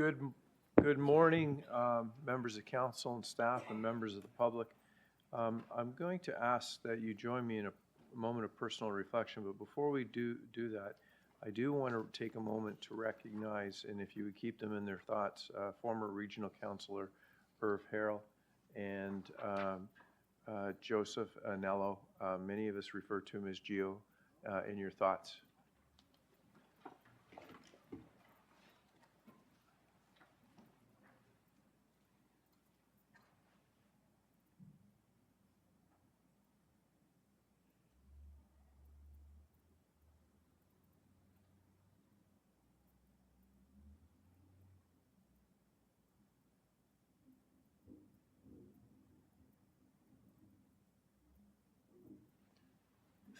Good, good morning, members of council and staff and members of the public. I'm going to ask that you join me in a moment of personal reflection, but before we do that, I do want to take a moment to recognize, and if you would keep them in their thoughts, former regional councillor Irv Harrell and Joseph Anello. Many of us refer to him as Gio, in your thoughts.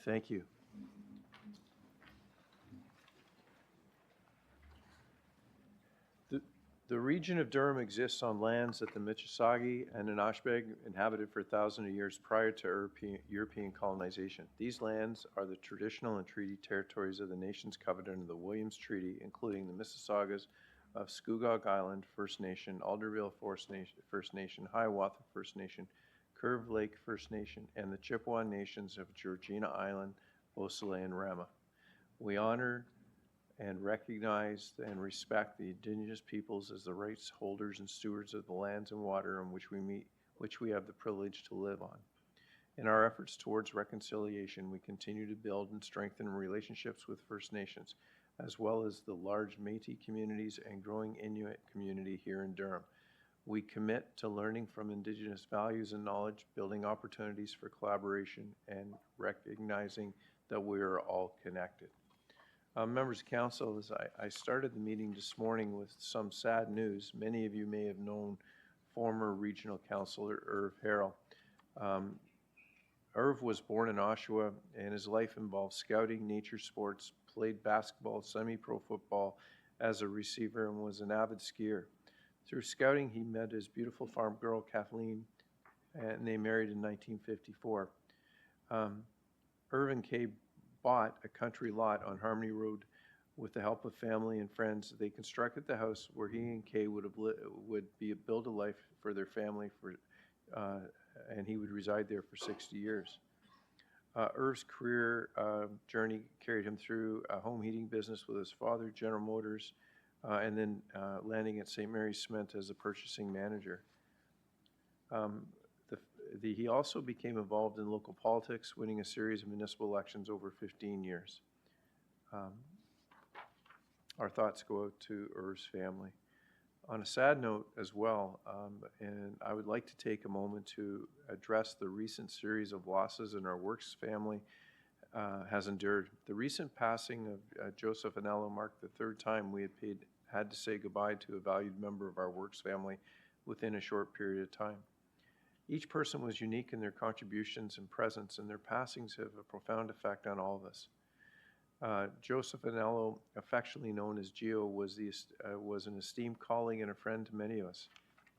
Thank you. The region of Durham exists on lands that the Mississauga and Anishinaabeg inhabited for thousands of years prior to European colonization. These lands are the traditional and treaty territories of the nations covered under the Williams Treaty, including the Mississaugas of Scugog Island First Nation, Alderville First Nation, Hiawatha First Nation, Curve Lake First Nation, and the Chippewa nations of Georgina Island, Osale, and Rama. We honor and recognize and respect the Indigenous peoples as the rights holders and stewards of the lands and water on which we have the privilege to live on. In our efforts towards reconciliation, we continue to build and strengthen relationships with First Nations, as well as the large Métis communities and growing Inuit community here in Durham. We commit to learning from Indigenous values and knowledge, building opportunities for collaboration, and recognizing that we are all connected. Members of council, as I started the meeting this morning with some sad news. Many of you may have known former regional councillor Irv Harrell. Irv was born in Oshawa, and his life involved scouting, nature sports, played basketball, semi-pro football as a receiver, and was an avid skier. Through scouting, he met his beautiful farm girl, Kathleen, and they married in 1954. Irv and Kay bought a country lot on Harmony Road with the help of family and friends. They constructed the house where he and Kay would build a life for their family, and he would reside there for 60 years. Irv's career journey carried him through a home heating business with his father, General Motors, and then landing at St. Mary's Cement as a purchasing manager. He also became involved in local politics, winning a series of municipal elections over 15 years. Our thoughts go out to Irv's family. On a sad note as well, and I would like to take a moment to address the recent series of losses in our Works family has endured. The recent passing of Joseph Anello marked the third time we had to say goodbye to a valued member of our Works family within a short period of time. Each person was unique in their contributions and presence, and their passings have a profound effect on all of us. Joseph Anello, affectionately known as Gio, was an esteemed colleague and a friend to many of us.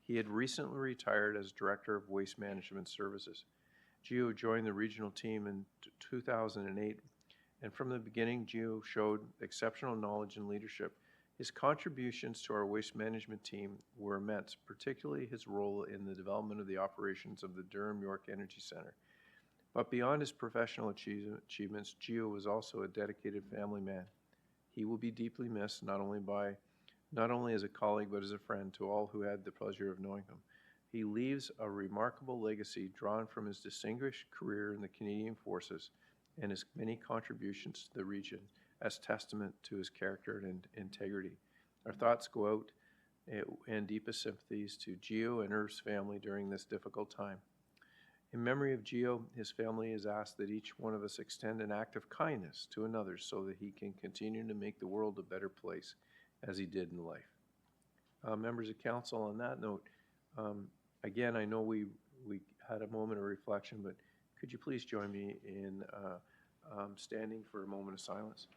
He had recently retired as Director of Waste Management Services. Gio joined the regional team in 2008, and from the beginning, Gio showed exceptional knowledge and leadership. His contributions to our waste management team were immense, particularly his role in the development of the operations of the Durham York Energy Center. But beyond his professional achievements, Gio was also a dedicated family man. He will be deeply missed, not only as a colleague, but as a friend to all who had the pleasure of knowing him. He leaves a remarkable legacy drawn from his distinguished career in the Canadian Forces and his many contributions to the region as testament to his character and integrity. Our thoughts go out and deepest sympathies to Gio and Irv's family during this difficult time. In memory of Gio, his family has asked that each one of us extend an act of kindness to another so that he can continue to make the world a better place as he did in life. Members of council, on that note, again, I know we had a moment of reflection, but could you please join me in standing for a moment of silence?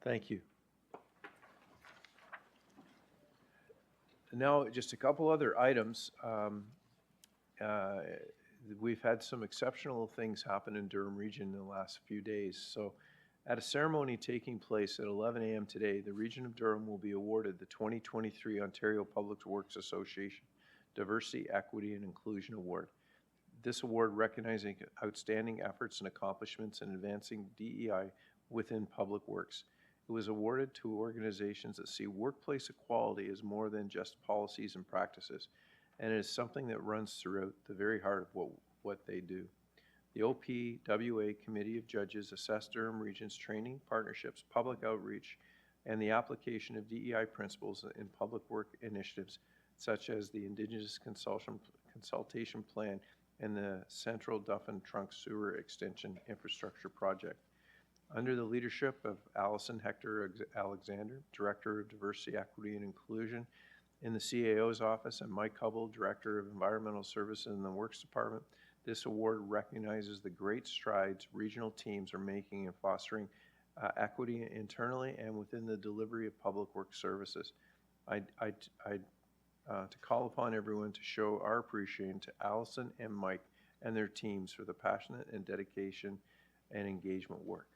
Thank you. And now, just a couple other items. Uh, we've had some exceptional things happen in Durham Region in the last few days. So, at a ceremony taking place at 11 a.m. today, the Region of Durham will be awarded the 2023 Ontario Public Works Association Diversity, Equity and Inclusion Award. This award recognizing outstanding efforts and accomplishments in advancing DEI within public works. It was awarded to organizations that see workplace equality as more than just policies and practices, and it is something that runs throughout the very heart of what they do. The OPWA Committee of Judges assessed Durham Region's training, partnerships, public outreach, and the application of DEI principles in public work initiatives, such as the Indigenous Consultation Plan and the Central Duffin Trunk Sewer Extension Infrastructure Project. Under the leadership of Allison Hector Alexander, Director of Diversity, Equity and Inclusion in the CAO's office, and Mike Hubble, Director of Environmental Services in the Works Department, this award recognizes the great strides regional teams are making in fostering equity internally and within the delivery of public works services. To call upon everyone to show our appreciation to Allison and Mike and their teams for the passionate and dedication and engagement work.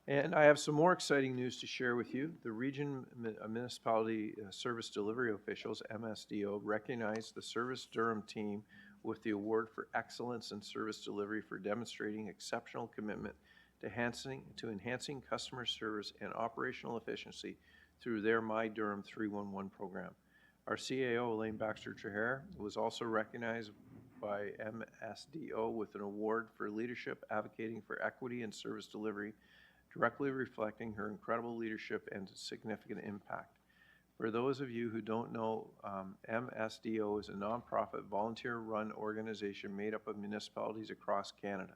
And I have some more exciting news to share with you. The Region Municipality Service Delivery Officials, MSDO, recognized the Service Durham team with the award for excellence in service delivery for demonstrating exceptional commitment to enhancing customer service and operational efficiency through their My Durham 311 program. Our CAO, Elaine Baxter-Traher, was also recognized by MSDO with an award for leadership advocating for equity and service delivery, directly reflecting her incredible leadership and significant impact. For those of you who don't know, MSDO is a nonprofit, volunteer-run organization made up of municipalities across Canada.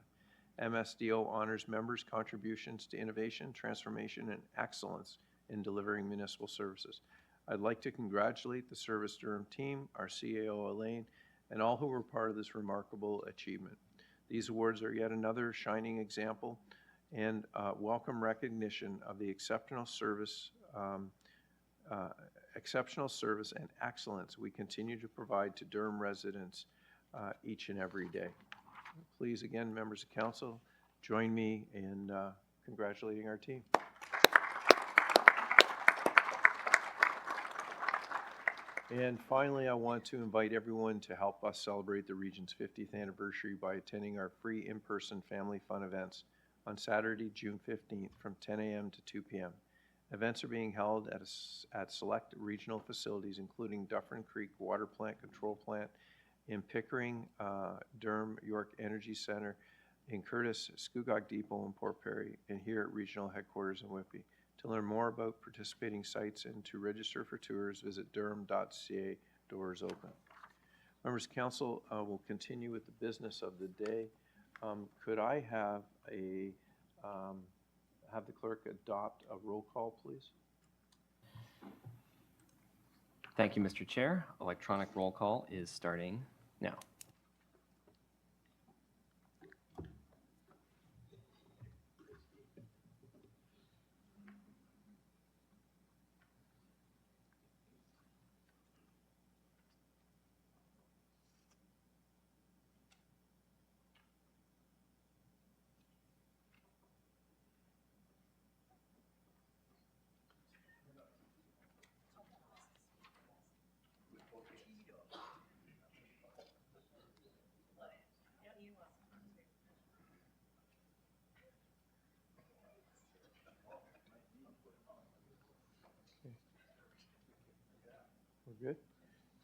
MSDO honors members' contributions to innovation, transformation, and excellence in delivering municipal services. I'd like to congratulate the Service Durham team, our CAO Elaine, and all who were part of this remarkable achievement. These awards are yet another shining example and welcome recognition of the exceptional service and excellence we continue to provide to Durham residents each and every day. Please, again, members of council, join me in congratulating our team. And finally, I want to invite everyone to help us celebrate the Region's 50th anniversary by attending our free in-person family fun events on Saturday, June 15th from 10 a.m. to 2 p.m. Events are being held at select regional facilities, including Dufferin Creek Water Plant Control Plant, in Pickering, Durham York Energy Center, in Curtis, Scugog Depot, and Port Perry, and here at regional headquarters in Whitby. To learn more about participating sites and to register for tours, visit durham.ca. Doors open. Members of council, will continue with the business of the day. Could I have have the clerk adopt a roll call, please? Thank you, Mr. Chair. Electronic roll call is starting now. We're good?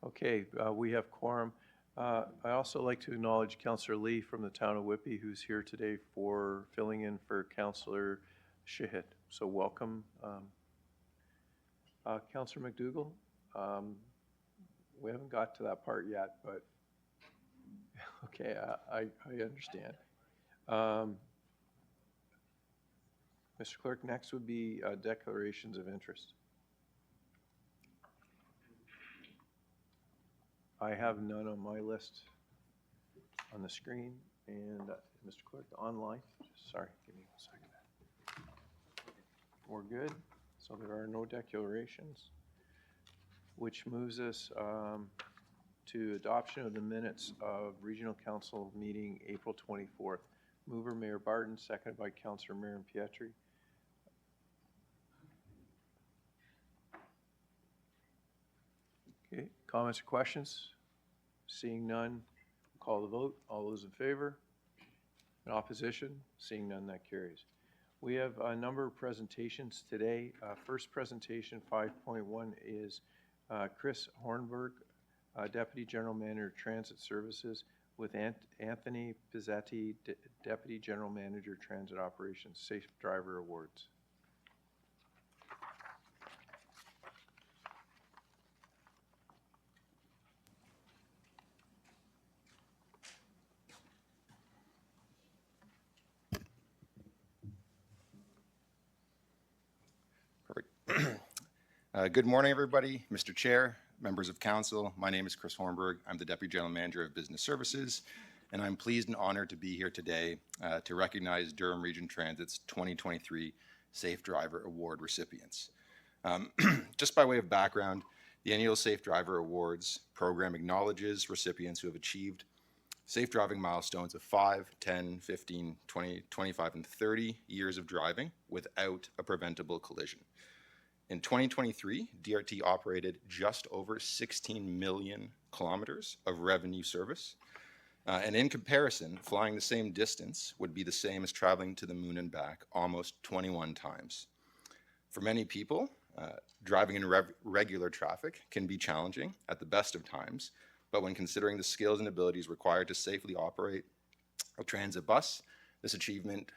Okay, we have quorum. I also like to acknowledge Councillor Lee from the town of Whitby, who's here today for filling in for Councillor Shahid. So welcome. Councillor McDougall, we haven't got to that part yet, but okay, I understand. Mr. Clerk, next would be declarations of interest. I have none on my list. on the screen, and Mr. Clerk, online. Sorry, give me 1 second. We're good, so there are no declarations, which moves us to adoption of the minutes of Regional Council meeting April 24th. Mover, Mayor Barton, seconded by Councillor Miriam Pietri. Okay, comments or questions? Seeing none, call the vote. All those in favor? In opposition? Seeing none, that carries. We have a number of presentations today. First presentation, 5.1, is Chris Hornberg, Deputy General Manager, Transit Services, with Anthony Pizzetti, Deputy General Manager, Transit Operations, Safe Driver Awards. Good morning, everybody. Mr. Chair, members of council, my name is Chris Hornberg. I'm the Deputy General Manager of Business Services, and I'm pleased and honored to be here today to recognize Durham Region Transit's 2023 Safe Driver Award recipients. Just by way of background, the annual Safe Driver Awards program acknowledges recipients who have achieved safe driving milestones of 5, 10, 15, 20, 25, and 30 years of driving without a preventable collision. In 2023, DRT operated just over 16 million kilometers of revenue service. And in comparison, flying the same distance would be the same as traveling to the moon and back almost 21 times. For many people, driving in regular traffic can be challenging at the best of times, but when considering the skills and abilities required to safely operate a transit bus, this achievement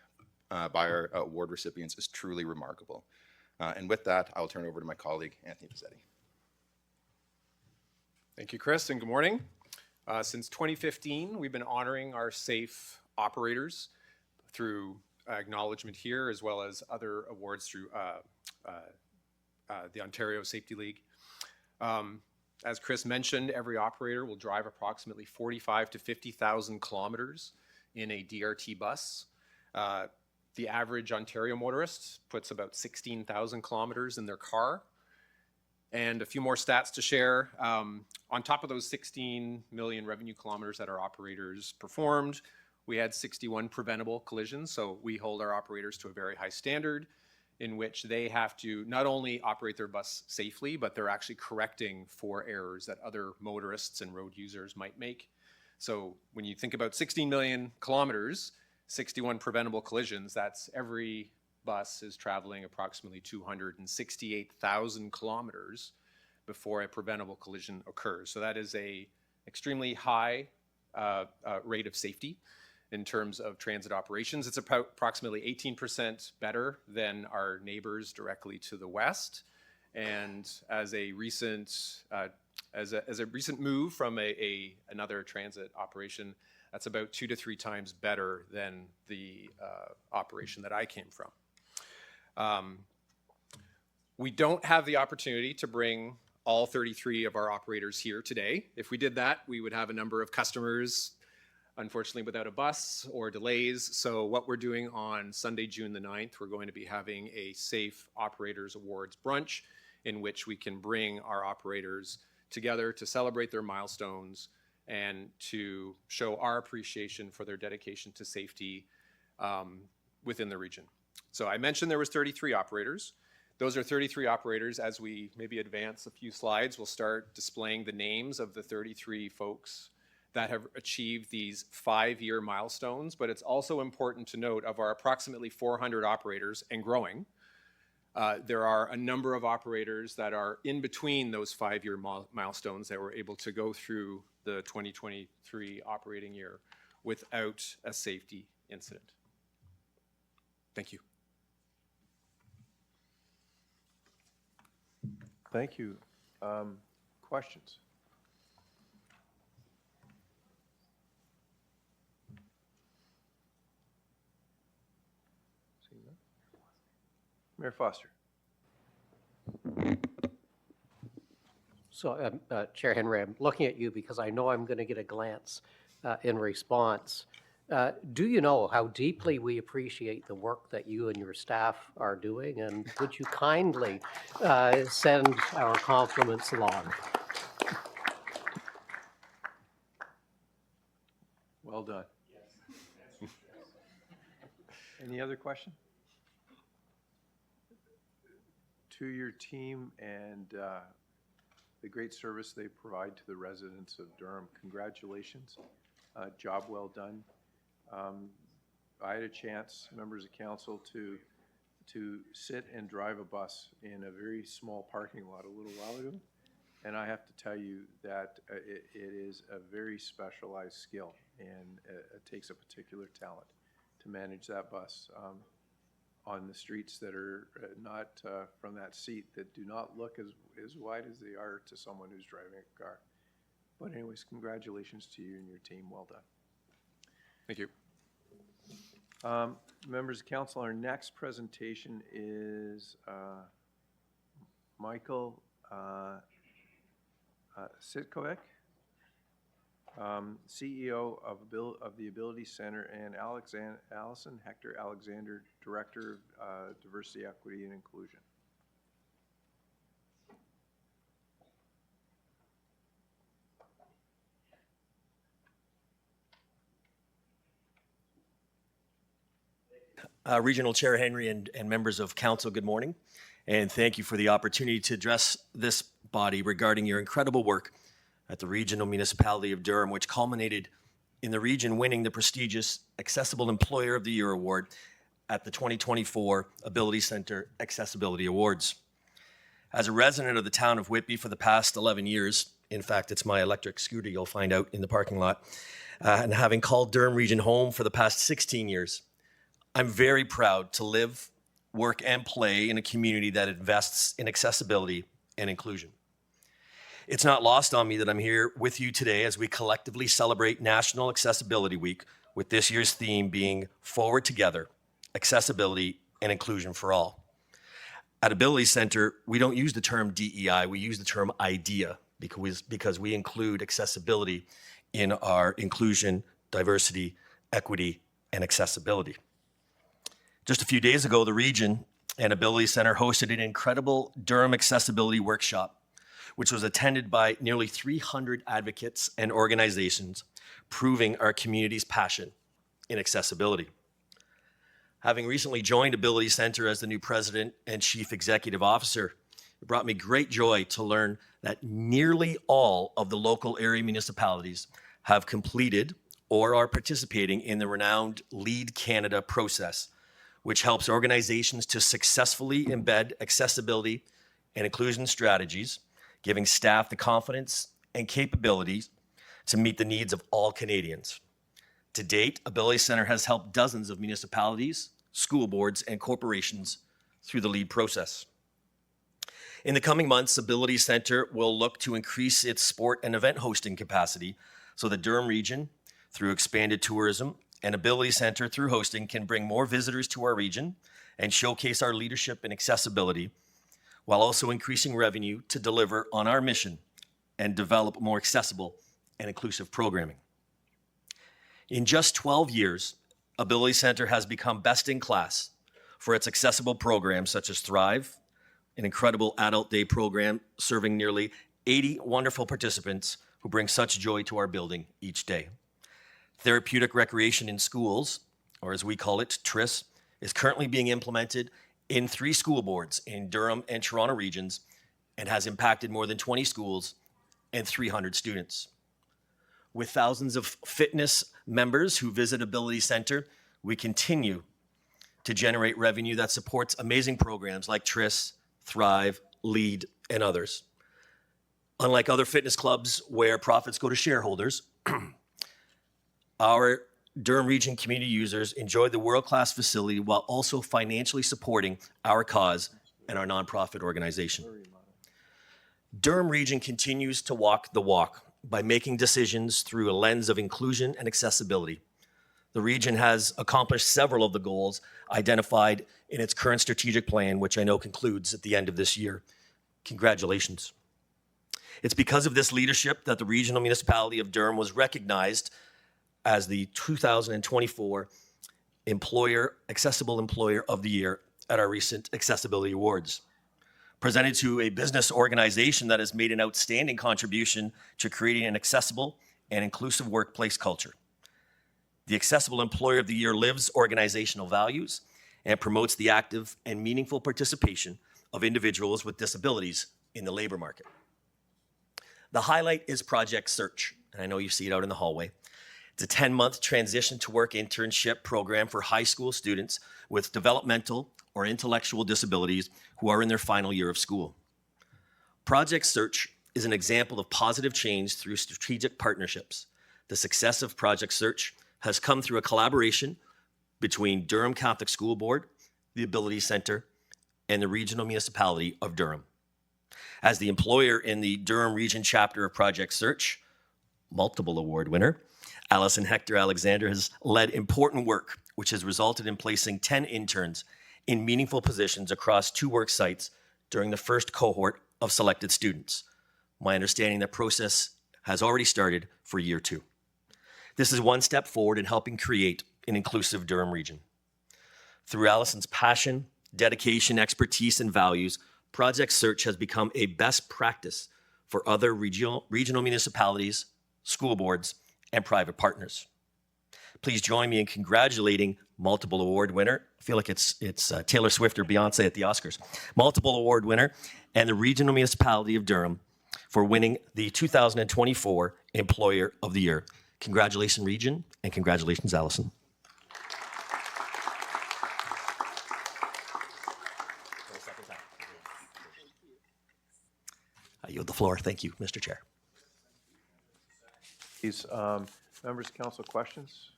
by our award recipients is truly remarkable. And with that, I'll turn it over to my colleague, Anthony Pizzetti. Thank you, Chris, and good morning. Since 2015, we've been honoring our safe operators through acknowledgement here, as well as other awards through the Ontario Safety League. As Chris mentioned, every operator will drive approximately 45 to 50,000 kilometers in a DRT bus. The average Ontario motorist puts about 16,000 kilometers in their car. And a few more stats to share. On top of those 16 million revenue kilometers that our operators performed, we had 61 preventable collisions. So we hold our operators to a very high standard in which they have to not only operate their bus safely, but they're actually correcting for errors that other motorists and road users might make. So when you think about 16 million kilometers, 61 preventable collisions, that's every bus is traveling approximately 268,000 kilometers before a preventable collision occurs. So that is a extremely high rate of safety in terms of transit operations. It's approximately 18% better than our neighbors directly to the west. And as a recent move from another transit operation, that's about 2 to 3 times better than the operation that I came from. We don't have the opportunity to bring all 33 of our operators here today. If we did that, we would have a number of customers, unfortunately, without a bus or delays. So what we're doing on Sunday, June the 9th, we're going to be having a Safe Operators Awards brunch in which we can bring our operators together to celebrate their milestones and to show our appreciation for their dedication to safety within the region. So I mentioned there was 33 operators. Those are 33 operators. As we maybe advance a few slides, we'll start displaying the names of the 33 folks that have achieved these 5-year milestones. But it's also important to note, of our approximately 400 operators and growing, there are a number of operators that are in between those 5-year milestones that were able to go through the 2023 operating year without a safety incident. Thank you. Thank you. Questions? Mayor Foster. So, Chair Henry, I'm looking at you because I know I'm going to get a glance in response. Do you know how deeply we appreciate the work that you and your staff are doing? And would you kindly send our compliments along? Well done. Any other question? To your team and the great service they provide to the residents of Durham, congratulations. Job well done. I had a chance, members of council, to sit and drive a bus in a very small parking lot a little while ago. And I have to tell you that it is a very specialized skill, and it takes a particular talent to manage that bus on the streets that are not from that seat, that do not look as wide as they are to someone who's driving a car. But anyways, congratulations to you and your team. Well done. Thank you. Members of council, our next presentation is Michael Sitkovic, CEO of the Ability Center, and Allison Hector Alexander, Director of Diversity, Equity, and Inclusion. Regional Chair Henry and members of council, good morning. And thank you for the opportunity to address this body regarding your incredible work at the Regional Municipality of Durham, which culminated in the region winning the prestigious Accessible Employer of the Year Award at the 2024 Ability Center Accessibility Awards. As a resident of the town of Whitby for the past 11 years, in fact, it's my electric scooter you'll find out in the parking lot, and having called Durham Region home for the past 16 years, I'm very proud to live, work, and play in a community that invests in accessibility and inclusion. It's not lost on me that I'm here with you today as we collectively celebrate National Accessibility Week, with this year's theme being Forward Together, Accessibility and Inclusion for All. At Ability Center, we don't use the term DEI, we use the term IDEA because we include accessibility in our inclusion, diversity, equity, and accessibility. Just a few days ago, the region and Ability Center hosted an incredible Durham Accessibility Workshop, which was attended by nearly 300 advocates and organizations, proving our community's passion in accessibility. Having recently joined Ability Center as the new president and chief executive officer, it brought me great joy to learn that nearly all of the local area municipalities have completed or are participating in the renowned Lead Canada process, which helps organizations to successfully embed accessibility and inclusion strategies, giving staff the confidence and capabilities to meet the needs of all Canadians. To date, Ability Center has helped dozens of municipalities, school boards, and corporations through the LEAD process. In the coming months, Ability Center will look to increase its sport and event hosting capacity so the Durham region, through expanded tourism, and Ability Center, through hosting, can bring more visitors to our region and showcase our leadership in accessibility, while also increasing revenue to deliver on our mission and develop more accessible and inclusive programming. In just 12 years, Ability Center has become best in class for its accessible programs such as Thrive, an incredible adult day program serving nearly 80 wonderful participants who bring such joy to our building each day. Therapeutic Recreation in Schools, or as we call it, TRIS, is currently being implemented in 3 school boards in Durham and Toronto regions and has impacted more than 20 schools and 300 students. With thousands of fitness members who visit Ability Center, we continue to generate revenue that supports amazing programs like TRIS, Thrive, LEAD, and others. Unlike other fitness clubs where profits go to shareholders, our Durham Region community users enjoy the world-class facility while also financially supporting our cause and our nonprofit organization. Durham Region continues to walk the walk by making decisions through a lens of inclusion and accessibility. The region has accomplished several of the goals identified in its current strategic plan, which I know concludes at the end of this year. Congratulations. It's because of this leadership that the Regional Municipality of Durham was recognized as the 2024 Accessible Employer of the Year at our recent Accessibility Awards. Presented to a business organization that has made an outstanding contribution to creating an accessible and inclusive workplace culture. The Accessible Employer of the Year lives organizational values and promotes the active and meaningful participation of individuals with disabilities in the labor market. The highlight is Project Search, and I know you see it out in the hallway. It's a 10-month transition to work internship program for high school students with developmental or intellectual disabilities who are in their final year of school. Project Search is an example of positive change through strategic partnerships. The success of Project Search has come through a collaboration between Durham Catholic School Board, the Ability Center, and the Regional Municipality of Durham. As the employer in the Durham Region chapter of Project Search, multiple award winner, Allison Hector Alexander has led important work, which has resulted in placing 10 interns in meaningful positions across 2 work sites during the first cohort of selected students. My understanding that process has already started for year 2. This is one step forward in helping create an inclusive Durham region. Through Allison's passion, dedication, expertise, and values, Project Search has become a best practice for other regional municipalities, school boards, and private partners. Please join me in congratulating multiple award winner. I feel like it's Taylor Swift or Beyonce at the Oscars. Multiple award winner and the Regional Municipality of Durham for winning the 2024 Employer of the Year. Congratulations, Region, and congratulations, Allison. I yield the floor. Thank you, Mr. Chair. These members of council, questions?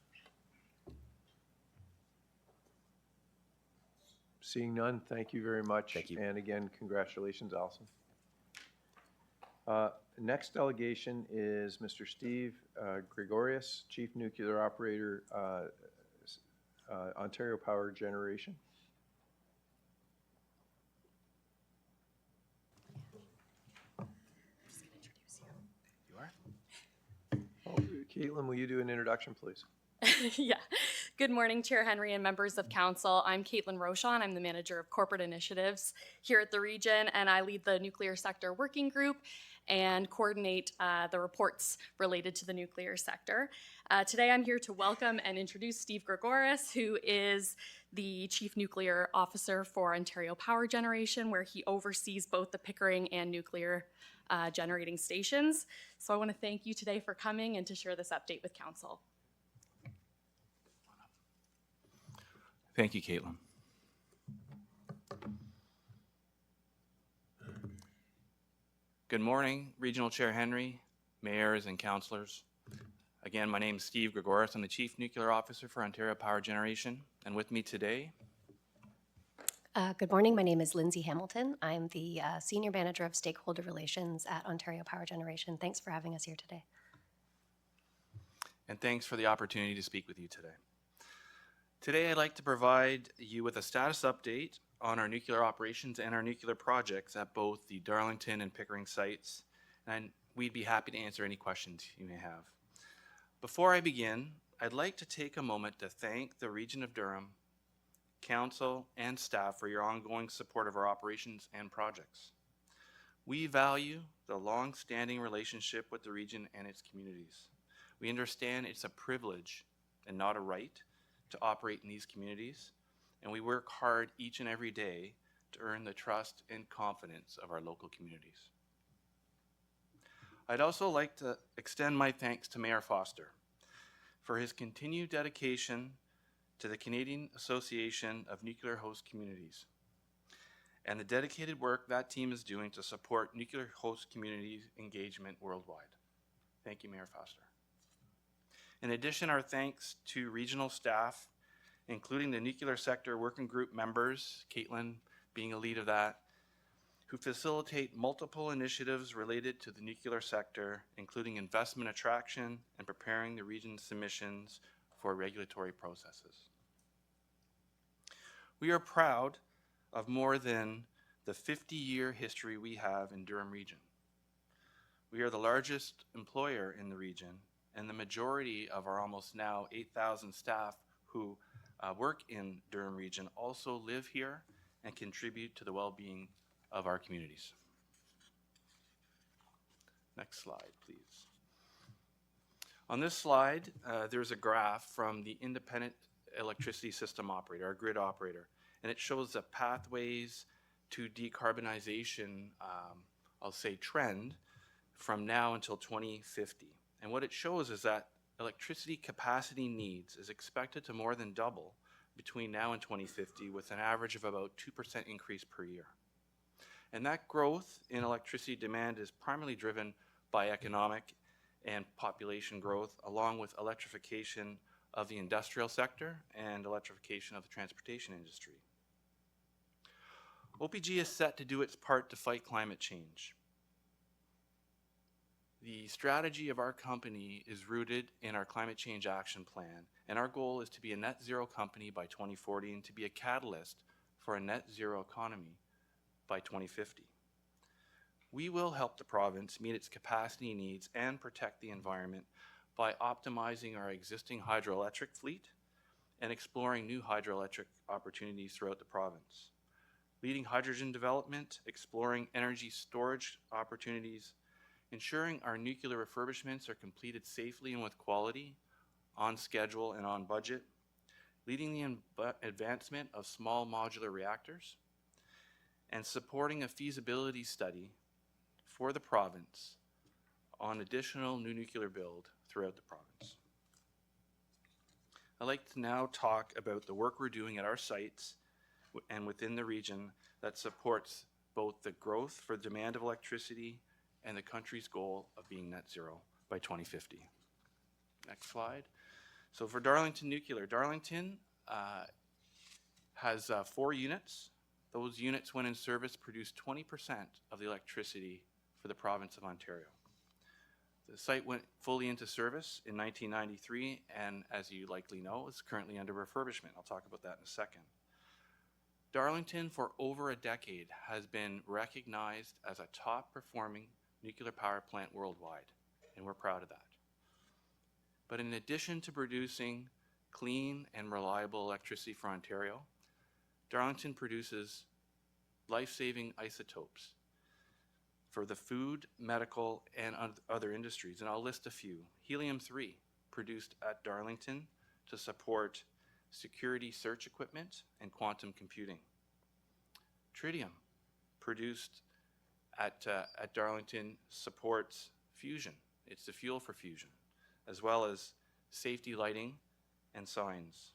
Seeing none, thank you very much. Thank you. And again, congratulations, Allison. Next delegation is Mr. Steve Gregorius, Chief Nuclear Operator, Ontario Power Generation. Oh, Caitlin, will you do an introduction, please? Yeah. Good morning, Chair Henry and members of council. I'm Caitlin Rochon. I'm the manager of corporate initiatives here at the region, and I lead the nuclear sector working group and coordinate the reports related to the nuclear sector. Today, I'm here to welcome and introduce Steve Gregorius, who is the Chief Nuclear Officer for Ontario Power Generation, where he oversees both the Pickering and nuclear generating stations. So I want to thank you today for coming and to share this update with council. Thank you, Caitlin. Good morning, Regional Chair Henry, mayors and councillors. Again, my name is Steve Gregorius. I'm the Chief Nuclear Officer for Ontario Power Generation. And with me today, Good morning. My name is Lindsay Hamilton. I'm the Senior Manager of Stakeholder Relations at Ontario Power Generation. Thanks for having us here today. and thanks for the opportunity to speak with you today. Today, I'd like to provide you with a status update on our nuclear operations and our nuclear projects at both the Darlington and Pickering sites, and we'd be happy to answer any questions you may have. Before I begin, I'd like to take a moment to thank the Region of Durham, Council, and staff for your ongoing support of our operations and projects. We value the long-standing relationship with the region and its communities. We understand it's a privilege and not a right to operate in these communities, and we work hard each and every day to earn the trust and confidence of our local communities. I'd also like to extend my thanks to Mayor Foster for his continued dedication to the Canadian Association of Nuclear Host Communities and the dedicated work that team is doing to support nuclear host community engagement worldwide. Thank you, Mayor Foster. In addition, our thanks to regional staff, including the nuclear sector working group members, Caitlin being a lead of that, who facilitate multiple initiatives related to the nuclear sector, including investment attraction and preparing the region's submissions for regulatory processes. We are proud of more than the 50-year history we have in Durham Region. We are the largest employer in the region and the majority of our almost now 8,000 staff who work in Durham Region also live here and contribute to the well-being of our communities. Next slide, please. On this slide, there's a graph from the Independent Electricity System Operator, our grid operator, and it shows the pathways to decarbonization, I'll say trend, from now until 2050. And what it shows is that electricity capacity needs is expected to more than double between now and 2050, with an average of about 2% increase per year. And that growth in electricity demand is primarily driven by economic and population growth, along with electrification of the industrial sector and electrification of the transportation industry. OPG is set to do its part to fight climate change. The strategy of our company is rooted in our climate change action plan, and our goal is to be a net zero company by 2040 and to be a catalyst for a net zero economy by 2050. We will help the province meet its capacity needs and protect the environment by optimizing our existing hydroelectric fleet and exploring new hydroelectric opportunities throughout the province. Leading hydrogen development, exploring energy storage opportunities, ensuring our nuclear refurbishments are completed safely and with quality, on schedule and on budget, leading the advancement of small modular reactors, and supporting a feasibility study for the province on additional new nuclear build throughout the province. I'd like to now talk about the work we're doing at our sites and within the region that supports both the growth for demand of electricity and the country's goal of being net zero by 2050. Next slide. So for Darlington Nuclear, Darlington has 4 units. Those units, when in service, produce 20% of the electricity for the province of Ontario. The site went fully into service in 1993, and as you likely know, is currently under refurbishment. I'll talk about that in a second. Darlington, for over a decade, has been recognized as a top-performing nuclear power plant worldwide, and we're proud of that. But in addition to producing clean and reliable electricity for Ontario, Darlington produces life-saving isotopes for the food, medical, and other industries, and I'll list a few. Helium-3, produced at Darlington to support security search equipment and quantum computing. Tritium, produced at Darlington, supports fusion. It's the fuel for fusion, as well as safety lighting and signs.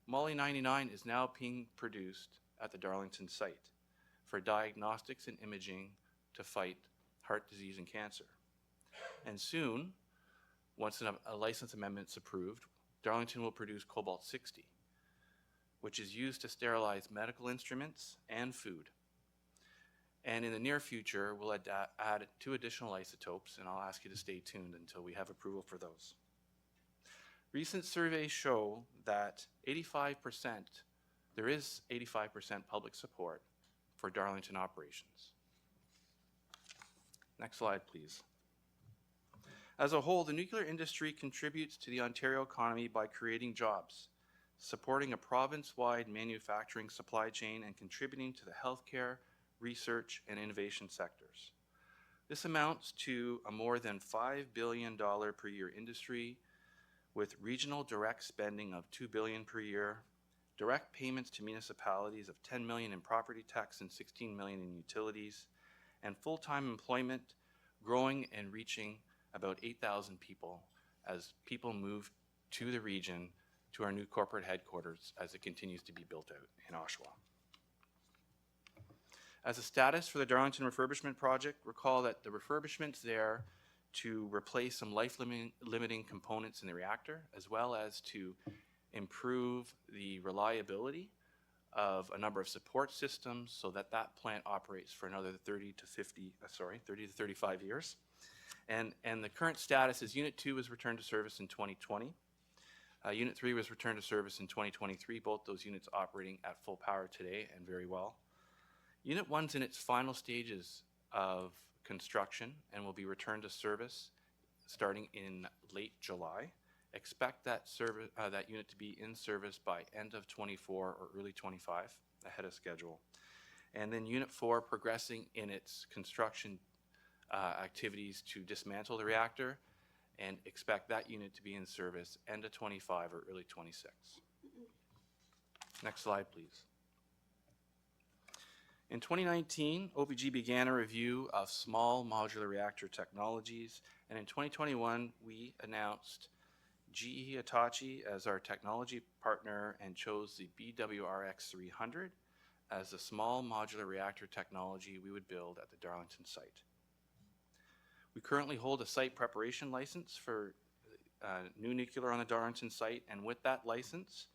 Moly-99 is now being produced at the Darlington site for diagnostics and imaging to fight heart disease and cancer. And soon, once a license amendment's approved, Darlington will produce Cobalt-60, which is used to sterilize medical instruments and food. And in the near future, we'll add 2 additional isotopes, and I'll ask you to stay tuned until we have approval for those. Recent surveys show that there is 85% public support for Darlington operations. Next slide, please. As a whole, the nuclear industry contributes to the Ontario economy by creating jobs, supporting a province-wide manufacturing supply chain, and contributing to the healthcare, research, and innovation sectors. This amounts to a more than $5 billion per year industry, with regional direct spending of $2 billion per year, direct payments to municipalities of $10 million in property tax and $16 million in utilities, and full-time employment growing and reaching about 8,000 people as people move to the region, to our new corporate headquarters as it continues to be built out in Oshawa. As a status for the Darlington refurbishment project, recall that the refurbishment's there to replace some life-limiting components in the reactor, as well as to improve the reliability of a number of support systems so that that plant operates for another 30 to 35 years. And the current status is Unit 2 was returned to service in 2020. Unit 3 was returned to service in 2023, both those units operating at full power today and very well. Unit 1's in its final stages of construction and will be returned to service starting in late July. Expect that that unit to be in service by end of 24 or early 25, ahead of schedule. And then Unit 4 progressing in its construction activities to dismantle the reactor, and expect that unit to be in service end of 25 or early 26. Next slide, please. In 2019, OPG began a review of small modular reactor technologies, and in 2021, we announced GE Hitachi as our technology partner and chose the BWRX-300 as the small modular reactor technology we would build at the Darlington site. We currently hold a site preparation license for new nuclear on the Darlington site, and with that license,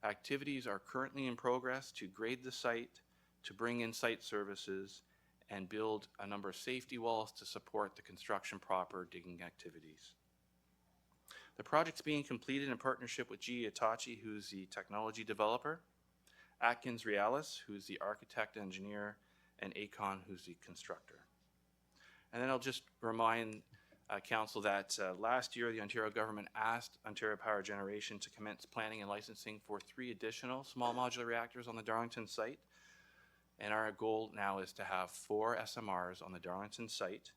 activities are currently in progress to grade the site, to bring in site services, and build a number of safety walls to support the construction proper digging activities. The project's being completed in partnership with GE Hitachi, who's the technology developer, Atkins Realis, who's the architect engineer, and Aecon, who's the constructor. And then I'll just remind Council that last year the Ontario government asked Ontario Power Generation to commence planning and licensing for 3 additional small modular reactors on the Darlington site. And our goal now is to have 4 SMRs on the Darlington site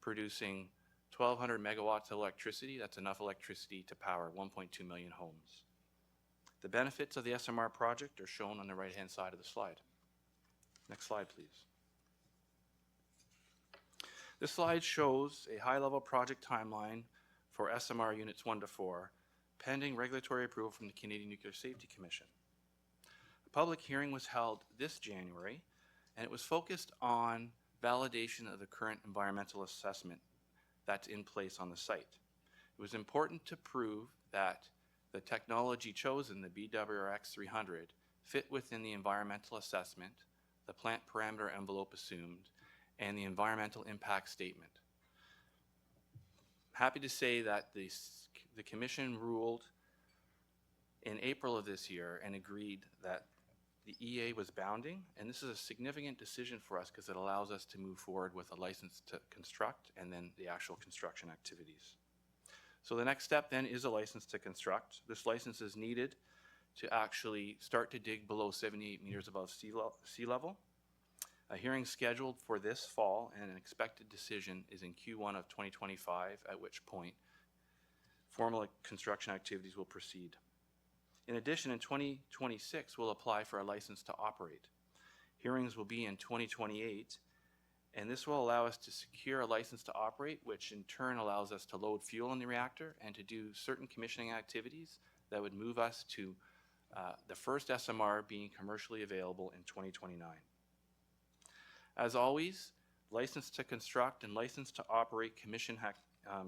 producing 1,200 megawatts of electricity. That's enough electricity to power 1.2 million homes. The benefits of the SMR project are shown on the right-hand side of the slide. Next slide, please. This slide shows a high-level project timeline for SMR Units 1 to 4, pending regulatory approval from the Canadian Nuclear Safety Commission. A public hearing was held this January, and it was focused on validation of the current environmental assessment that's in place on the site. It was important to prove that the technology chosen, the BWRX-300, fit within the environmental assessment, the plant parameter envelope assumed, and the environmental impact statement. Happy to say that the Commission ruled in April of this year and agreed that the EA was bounding, and this is a significant decision for us because it allows us to move forward with a license to construct and then the actual construction activities. So the next step then is a license to construct. This license is needed to actually start to dig below 78 meters above sea level. A hearing scheduled for this fall, and an expected decision is in Q1 of 2025, at which point formal construction activities will proceed. In addition, in 2026, we'll apply for a license to operate. Hearings will be in 2028, and this will allow us to secure a license to operate, which in turn allows us to load fuel in the reactor and to do certain commissioning activities that would move us to the first SMR being commercially available in 2029. As always, license to construct and license to operate commission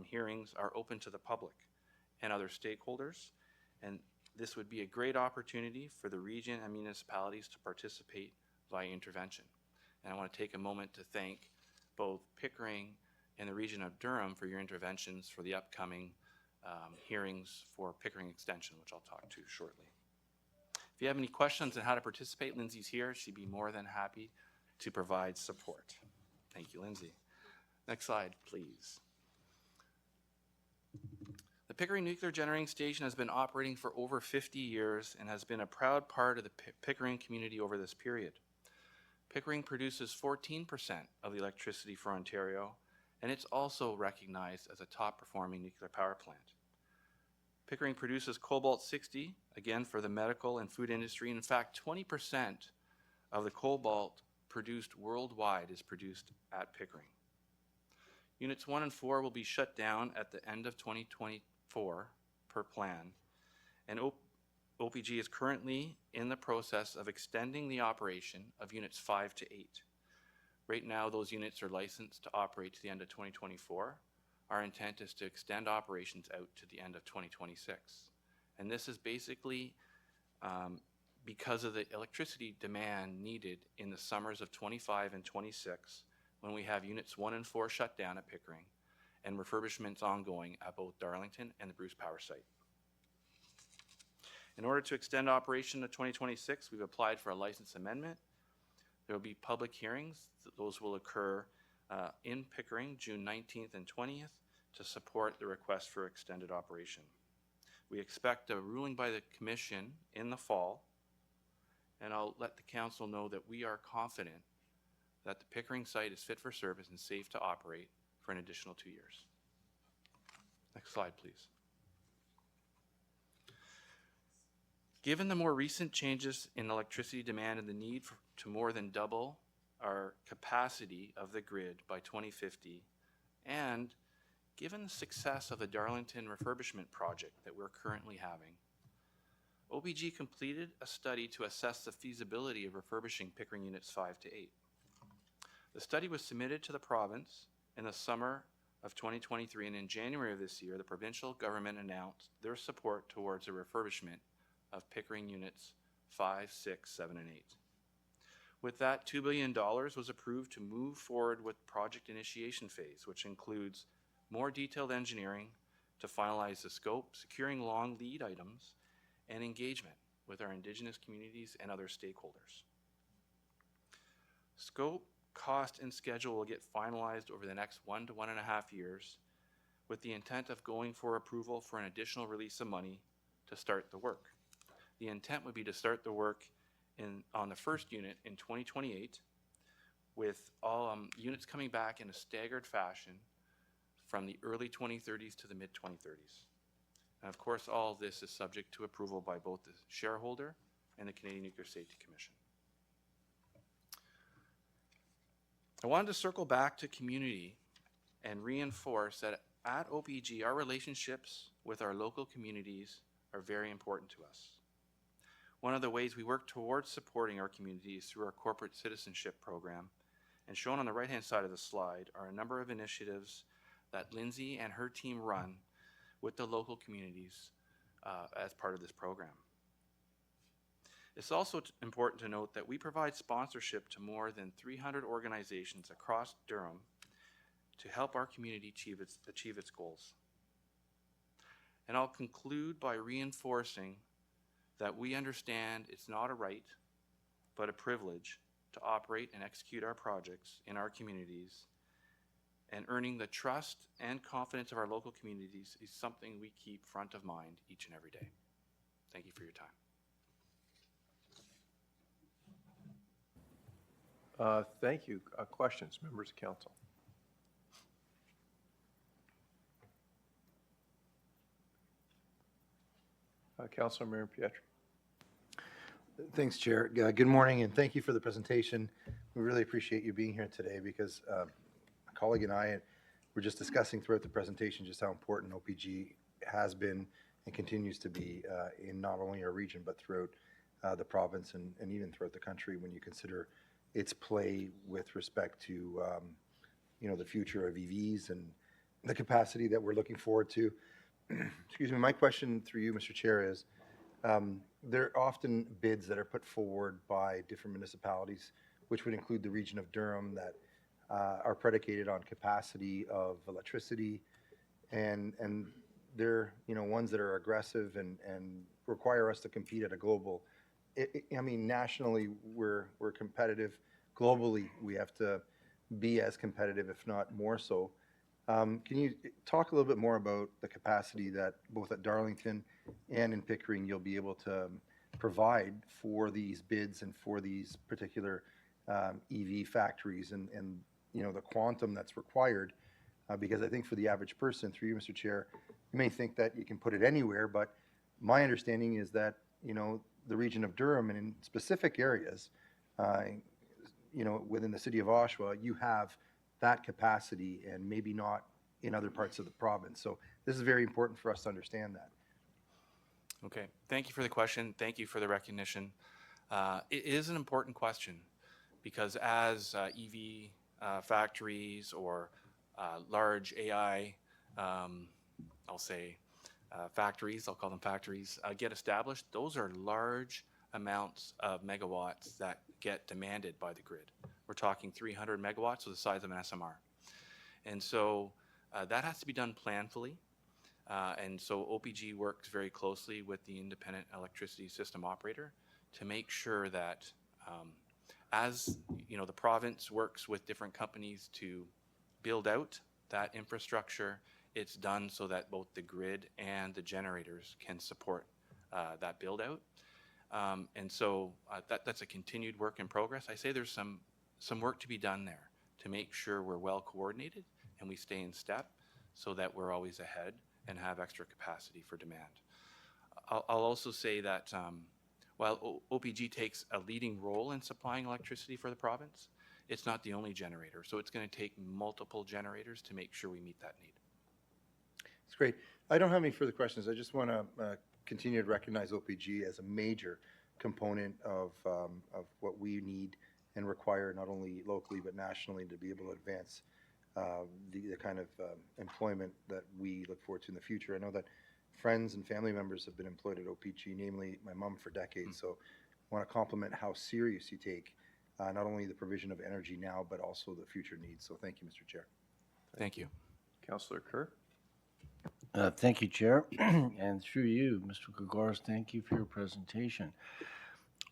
hearings are open to the public and other stakeholders, and this would be a great opportunity for the region and municipalities to participate via intervention. And I want to take a moment to thank both Pickering and the region of Durham for your interventions for the upcoming hearings for Pickering Extension, which I'll talk to shortly. If you have any questions on how to participate, Lindsay's here. She'd be more than happy to provide support. Thank you, Lindsay. Next slide, please. The Pickering Nuclear Generating Station has been operating for over 50 years and has been a proud part of the Pickering community over this period. Pickering produces 14% of the electricity for Ontario, and it's also recognized as a top-performing nuclear power plant. Pickering produces cobalt-60, again for the medical and food industry. In fact, 20% of the cobalt produced worldwide is produced at Pickering. Units 1 and 4 will be shut down at the end of 2024 per plan, and OPG is currently in the process of extending the operation of Units 5 to 8. Right now, those units are licensed to operate to the end of 2024. Our intent is to extend operations out to the end of 2026. And this is basically because of the electricity demand needed in the summers of 25 and 26, when we have Units 1 and 4 shut down at Pickering and refurbishments ongoing at both Darlington and the Bruce Power site. In order to extend operation to 2026, we've applied for a license amendment. There will be public hearings. Those will occur in Pickering, June 19th and 20th, to support the request for extended operation. We expect a ruling by the Commission in the fall, and I'll let the Council know that we are confident that the Pickering site is fit for service and safe to operate for an additional 2 years. Next slide, please. Given the more recent changes in electricity demand and the need to more than double our capacity of the grid by 2050, and given the success of the Darlington refurbishment project that we're currently having, OPG completed a study to assess the feasibility of refurbishing Pickering Units 5 to 8. The study was submitted to the province in the summer of 2023, and in January of this year, the provincial government announced their support towards the refurbishment of Pickering Units 5, 6, 7, and 8. With that, $2 billion was approved to move forward with project initiation phase, which includes more detailed engineering to finalize the scope, securing long lead items, and engagement with our Indigenous communities and other stakeholders. Scope, cost, and schedule will get finalized over the next 1 to 1.5 years, with the intent of going for approval for an additional release of money to start the work. The intent would be to start the work on the first unit in 2028, with all units coming back in a staggered fashion from the early 2030s to the mid 2030s. And of course, all of this is subject to approval by both the shareholder and the Canadian Nuclear Safety Commission. I wanted to circle back to community and reinforce that at OPG, our relationships with our local communities are very important to us. One of the ways we work towards supporting our communities through our corporate citizenship program, and shown on the right-hand side of the slide, are a number of initiatives that Lindsay and her team run with the local communities as part of this program. It's also important to note that we provide sponsorship to more than 300 organizations across Durham to help our community achieve its goals. And I'll conclude by reinforcing that we understand it's not a right, but a privilege to operate and execute our projects in our communities, and earning the trust and confidence of our local communities is something we keep front of mind each and every day. Thank you for your time. Thank you. Questions, members of council? Councilor Marion Pietri. Thanks, Chair. Good morning, and thank you for the presentation. We really appreciate you being here today because a colleague and I were just discussing throughout the presentation just how important OPG has been and continues to be in not only our region but throughout the province and even throughout the country when you consider its play with respect to the future of EVs and the capacity that we're looking forward to. Excuse me, my question through you, Mr. Chair, is there are often bids that are put forward by different municipalities, which would include the region of Durham, that are predicated on capacity of electricity, and they're ones that are aggressive and require us to compete at a global. I mean, nationally we're competitive. Globally, we have to be as competitive, if not more so. Can you talk a little bit more about the capacity that both at Darlington and in Pickering you'll be able to provide for these bids and for these particular EV factories and the quantum that's required? Because I think for the average person, through you, Mr. Chair, you may think that you can put it anywhere, but my understanding is that the region of Durham and in specific areas, within the city of Oshawa, you have that capacity and maybe not in other parts of the province. So this is very important for us to understand that. Okay, thank you for the question. Thank you for the recognition. It is an important question because as EV factories or large AI, factories, I'll call them factories, get established, those are large amounts of megawatts that get demanded by the grid. We're talking 300 megawatts, so the size of an SMR. And so that has to be done planfully. And so OPG works very closely with the independent electricity system operator to make sure that as the province works with different companies to build out that infrastructure it's done so that both the grid and the generators can support that build out. And so that's a continued work in progress. I say there's some work to be done there to make sure we're well coordinated and we stay in step so that we're always ahead and have extra capacity for demand. I'll also say that while OPG takes a leading role in supplying electricity for the province, it's not the only generator. So it's going to take multiple generators to make sure we meet that need. It's great. I don't have any further questions. I just want to continue to recognize OPG as a major component of what we need and require, not only locally but nationally, to be able to advance the kind of employment that we look forward to in the future. I know that friends and family members have been employed at OPG, namely my mom for decades. So I want to compliment how serious you take not only the provision of energy now, but also the future needs. So thank you, Mr. Chair. Thank you. Councillor Kerr? Thank you, Chair. And through you, Mr. Gregoris, thank you for your presentation.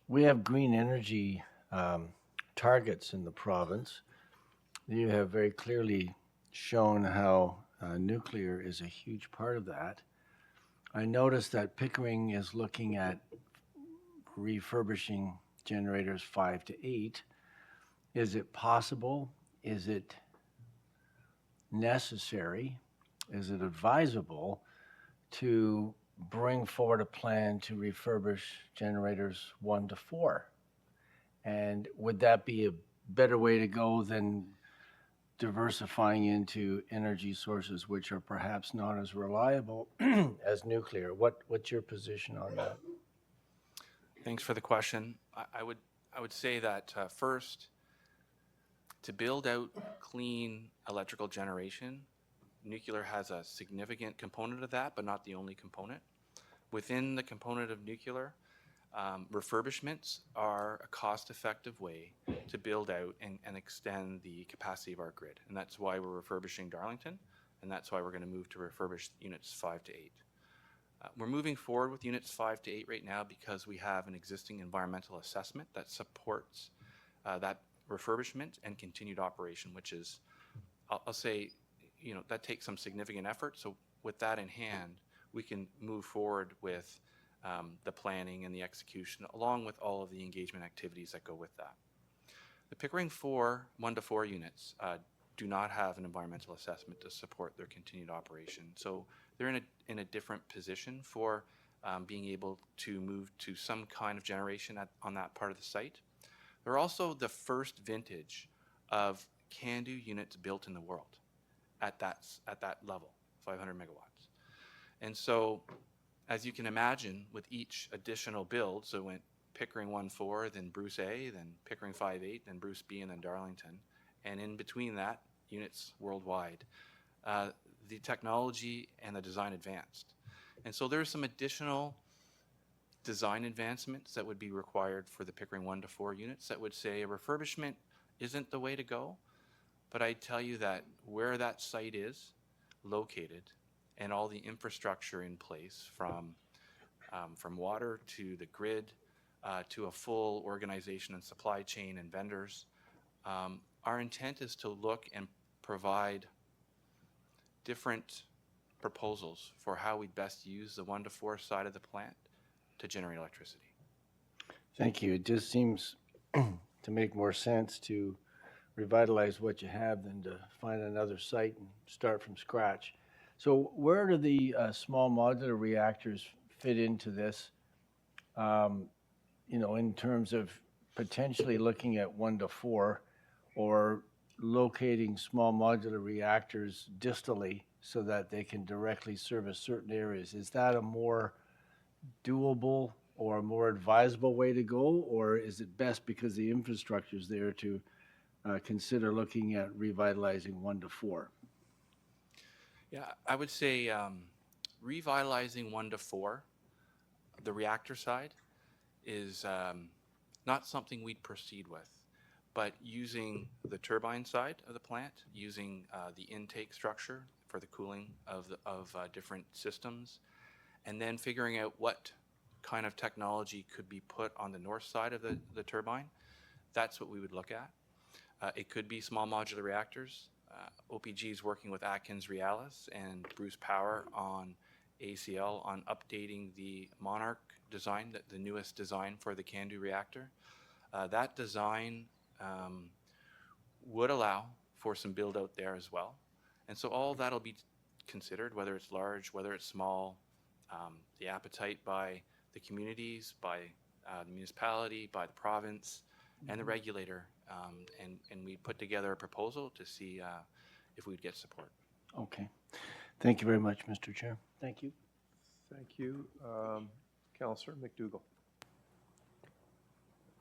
We have green energy targets in the province. You have very clearly shown how nuclear is a huge part of that. I noticed that Pickering is looking at refurbishing generators 5 to 8. Is it possible? Is it necessary? Is it advisable to bring forward a plan to refurbish generators 1 to 4? And would that be a better way to go than diversifying into energy sources which are perhaps not as reliable as nuclear? What's your position on that? Thanks for the question. I would say that first, to build out clean electrical generation, nuclear has a significant component of that, but not the only component. Within the component of nuclear, refurbishments are a cost-effective way to build out and extend the capacity of our grid. And that's why we're refurbishing Darlington, and that's why we're going to move to refurbish units 5 to 8. We're moving forward with units 5 to 8 right now because we have an existing environmental assessment that supports that refurbishment and continued operation, which is, I'll say, that takes some significant effort. So with that in hand, we can move forward with the planning and the execution, along with all of the engagement activities that go with that. The Pickering 1 to 4 units do not have an environmental assessment to support their continued operation. So they're in a different position for being able to move to some kind of generation on that part of the site. They're also the first vintage of CANDU units built in the world at that level, 500 megawatts. And so, as you can imagine, with each additional build, so it went Pickering 1-4, then Bruce A, then Pickering 5-8, then Bruce B, and then Darlington, and in between that, units worldwide. The technology and the design advanced. And so there's some additional design advancements that would be required for the Pickering 1 to 4 units that would say a refurbishment isn't the way to go. But I tell you that where that site is located and all the infrastructure in place from water to the grid to a full organization and supply chain and vendors, our intent is to look and provide different proposals for how we best use the 1 to 4 side of the plant to generate electricity. Thank you. It just seems to make more sense to revitalize what you have than to find another site and start from scratch. So where do the small modular reactors fit into this? In terms of potentially looking at 1 to 4 or locating small modular reactors distally so that they can directly service certain areas. Is that a more doable or a more advisable way to go, or is it best because the infrastructure is there to consider looking at revitalizing 1 to 4? Yeah, I would say revitalizing 1 to 4, the reactor side, is not something we'd proceed with. But using the turbine side of the plant, using the intake structure for the cooling of different systems, and then figuring out what kind of technology could be put on the north side of the turbine, that's what we would look at. It could be small modular reactors. OPG is working with Atkins Realis and Bruce Power on ACL on updating the Monarch design, the newest design for the CANDU reactor. That design would allow for some build out there as well. And so all that'll be considered, whether it's large, whether it's small, the appetite by the communities, by the municipality, by the province, and the regulator. And we put together a proposal to see if we'd get support. Okay. Thank you very much, Mr. Chair. Thank you. Thank you. Councillor McDougall.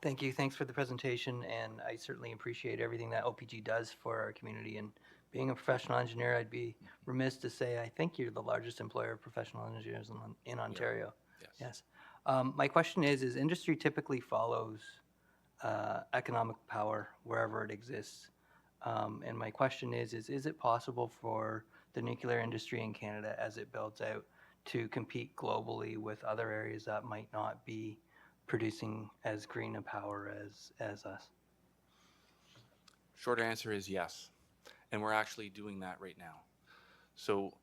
Thank you. Thanks for the presentation, and I certainly appreciate everything that OPG does for our community. And being a professional engineer, I'd be remiss to say I think you're the largest employer of professional engineers in Ontario. Yes. My question is industry typically follows economic power wherever it exists? And my question is it possible for the nuclear industry in Canada, as it builds out, to compete globally with other areas that might not be producing as green a power as us? Short answer is yes. And we're actually doing that right now. So,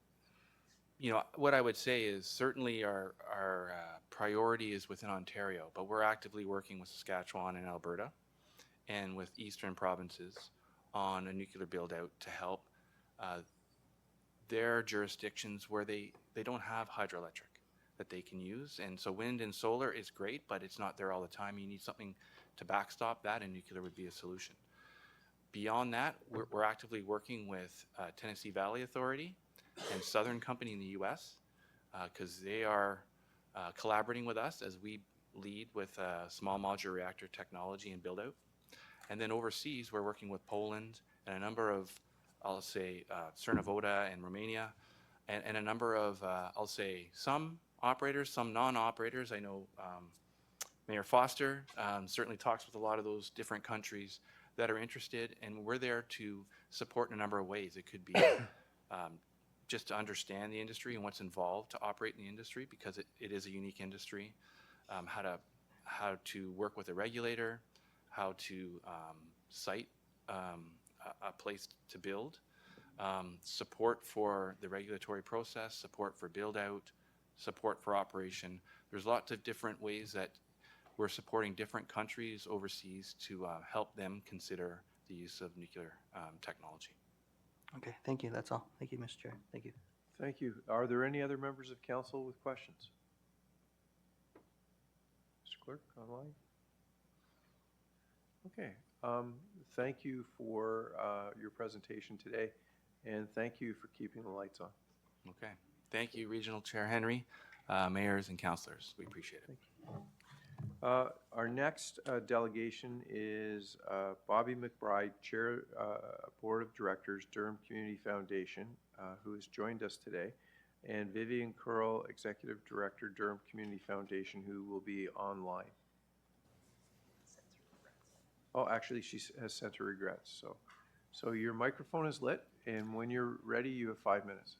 you know, what I would say is certainly our priority is within Ontario, but we're actively working with Saskatchewan and Alberta and with eastern provinces on a nuclear build out to help their jurisdictions where they don't have hydroelectric that they can use. And so wind and solar is great, but it's not there all the time. You need something to backstop that, and nuclear would be a solution. Beyond that, we're actively working with Tennessee Valley Authority and Southern Company in the U.S. Because they are collaborating with us as we lead with small modular reactor technology and build out. And then overseas, we're working with Poland and a number of, I'll say, Cernavodă and Romania, and a number of, I'll say, some operators, some non-operators. I know Mayor Foster certainly talks with a lot of those different countries that are interested, and we're there to support in a number of ways. It could be just to understand the industry and what's involved to operate in the industry, because it is a unique industry, how to work with a regulator, how to cite a place to build, support for the regulatory process, support for build out, support for operation. There's lots of different ways that we're supporting different countries overseas to help them consider the use of nuclear technology. Okay, thank you. That's all. Thank you, Mr. Chair. Thank you. Thank you. Are there any other members of council with questions? Mr. Clerk, online? Okay. Thank you for your presentation today, and thank you for keeping the lights on. Okay. Thank you, Regional Chair Henry, mayors and councillors. We appreciate it. Our next delegation is Bobby McBride, Chair, Board of Directors, Durham Community Foundation, who has joined us today, and Vivian Curl, Executive Director, Durham Community Foundation, who will be online. Oh, actually, she has sent her regrets. So your microphone is lit, and when you're ready, you have 5 minutes.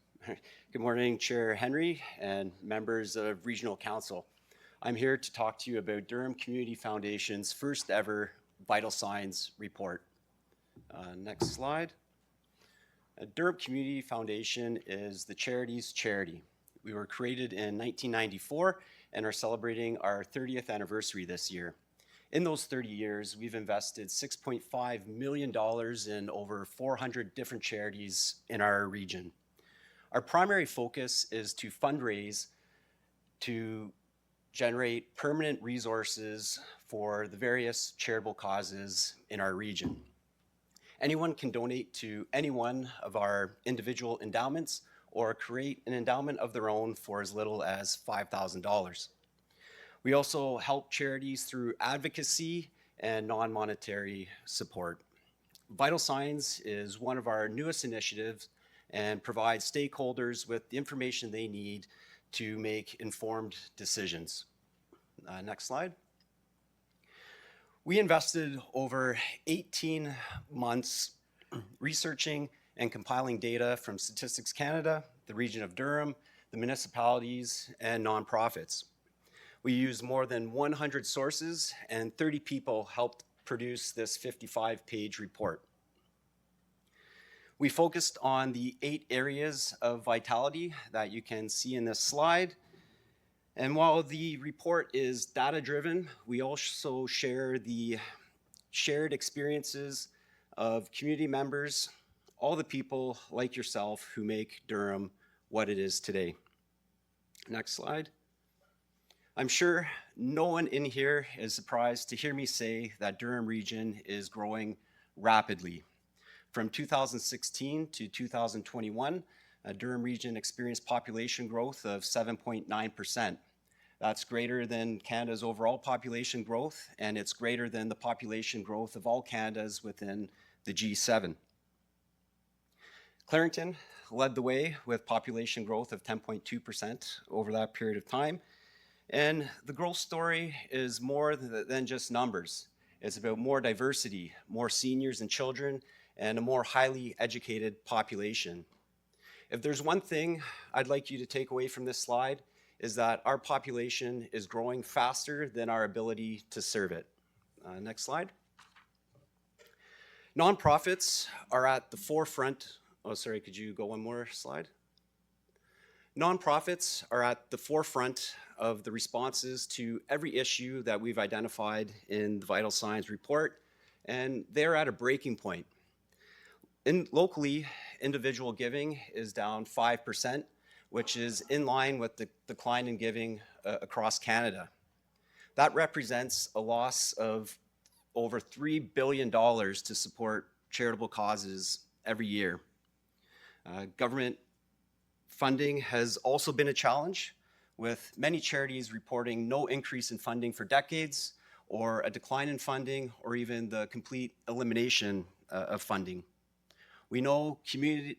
Good morning, Chair Henry and members of Regional Council. I'm here to talk to you about Durham Community Foundation's first ever Vital Signs report. Next slide. Durham Community Foundation is the charity's charity. We were created in 1994 and are celebrating our 30th anniversary this year. In those 30 years, we've invested $6.5 million in over 400 different charities in our region. Our primary focus is to fundraise to generate permanent resources for the various charitable causes in our region. Anyone can donate to any one of our individual endowments or create an endowment of their own for as little as $5,000. We also help charities through advocacy and non-monetary support. Vital Signs is one of our newest initiatives and provides stakeholders with the information they need to make informed decisions. Next slide. We invested over 18 months researching and compiling data from Statistics Canada, the region of Durham, the municipalities, and nonprofits. We used more than 100 sources, and 30 people helped produce this 55-page report. We focused on the 8 areas of vitality that you can see in this slide. And while the report is data-driven, we also share the shared experiences of community members, all the people like yourself who make Durham what it is today. Next slide. I'm sure no one in here is surprised to hear me say that Durham Region is growing rapidly. From 2016 to 2021, Durham Region experienced population growth of 7.9%. That's greater than Canada's overall population growth, and it's greater than the population growth of all Canadas within the G7. Clarington led the way with population growth of 10.2% over that period of time. And the growth story is more than just numbers. It's about more diversity, more seniors and children, and a more highly educated population. If there's one thing I'd like you to take away from this slide, is that our population is growing faster than our ability to serve it. Next slide. Nonprofits are at the forefront. Oh, sorry, could you go one more slide? Nonprofits are at the forefront of the responses to every issue that we've identified in the Vital Signs report, and they're at a breaking point. Locally, individual giving is down 5%, which is in line with the decline in giving across Canada. That represents a loss of over $3 billion to support charitable causes every year. Government funding has also been a challenge, with many charities reporting no increase in funding for decades, or a decline in funding, or even the complete elimination of funding. We know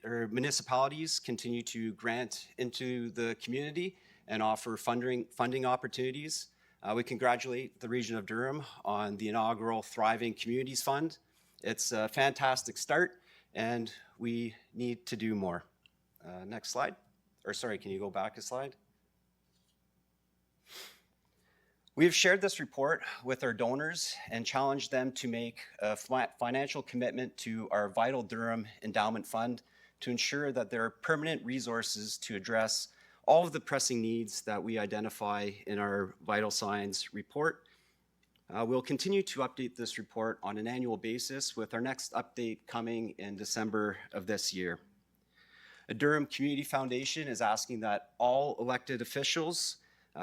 municipalities continue to grant into the community and offer funding opportunities. We congratulate the Region of Durham on the inaugural Thriving Communities Fund. It's a fantastic start, and we need to do more. Next slide. Or sorry, can you go back a slide? We have shared this report with our donors and challenged them to make a financial commitment to our Vital Durham Endowment Fund to ensure that there are permanent resources to address all of the pressing needs that we identify in our Vital Signs report. We'll continue to update this report on an annual basis, with our next update coming in December of this year. The Durham Community Foundation is asking that all elected officials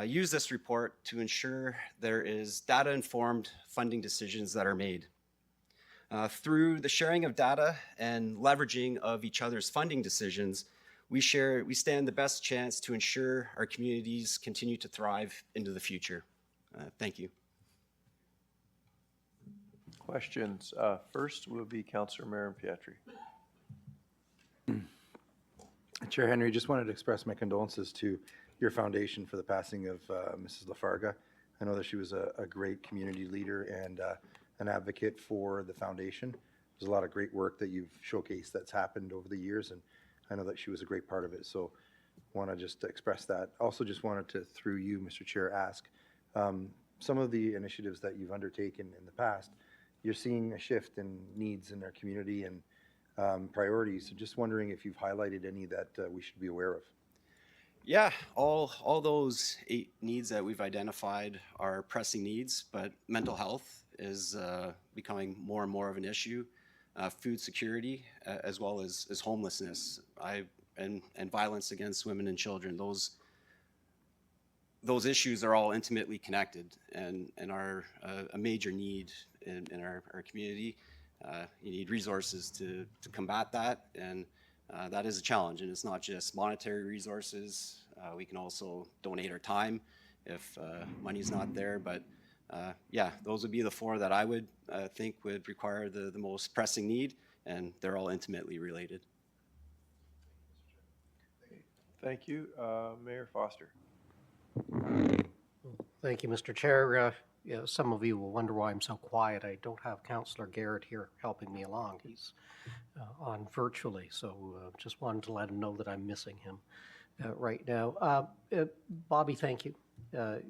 use this report to ensure there is data-informed funding decisions that are made. Through the sharing of data and leveraging of each other's funding decisions, we stand the best chance to ensure our communities continue to thrive into the future. Thank you. Questions? First will be Councillor Marin Pietri. Chair Henry, just wanted to express my condolences to your foundation for the passing of Mrs. Lafarga. I know that she was a great community leader and an advocate for the foundation. There's a lot of great work that you've showcased that's happened over the years, and I know that she was a great part of it. So want to just express that. Also just wanted to, through you, Mr. Chair, ask some of the initiatives that you've undertaken in the past. You're seeing a shift in needs in our community and priorities. So just wondering if you've highlighted any that we should be aware of. Yeah, all those 8 needs that we've identified are pressing needs, but mental health is becoming more and more of an issue. Food security, as well as homelessness, and violence against women and children. Those issues are all intimately connected and are a major need in our community. You need resources to combat that, and that is a challenge. And it's not just monetary resources. We can also donate our time if money's not there. But yeah, those would be the 4 that I would think would require the most pressing need, and they're all intimately related. Thank you. Mayor Foster. Thank you, Mr. Chair. Some of you will wonder why I'm so quiet. I don't have Councillor Garrett here helping me along. He's on virtually, so just wanted to let him know that I'm missing him right now. Bobby, thank you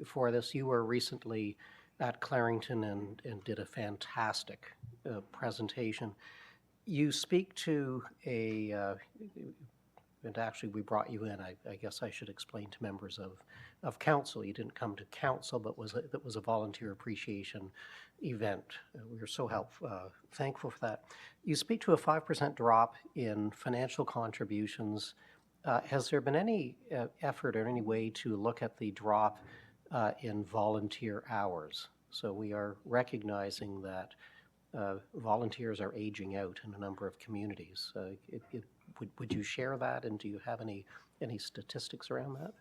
for this. You were recently at Clarington and did a fantastic presentation. You speak to and actually we brought you in, I guess I should explain to members of council, you didn't come to council, but that was a volunteer appreciation event. We are so thankful for that. You speak to a 5% drop in financial contributions. Has there been any effort or any way to look at the drop in volunteer hours? So we are recognizing that volunteers are aging out in a number of communities. Would you share that, and do you have any statistics around that?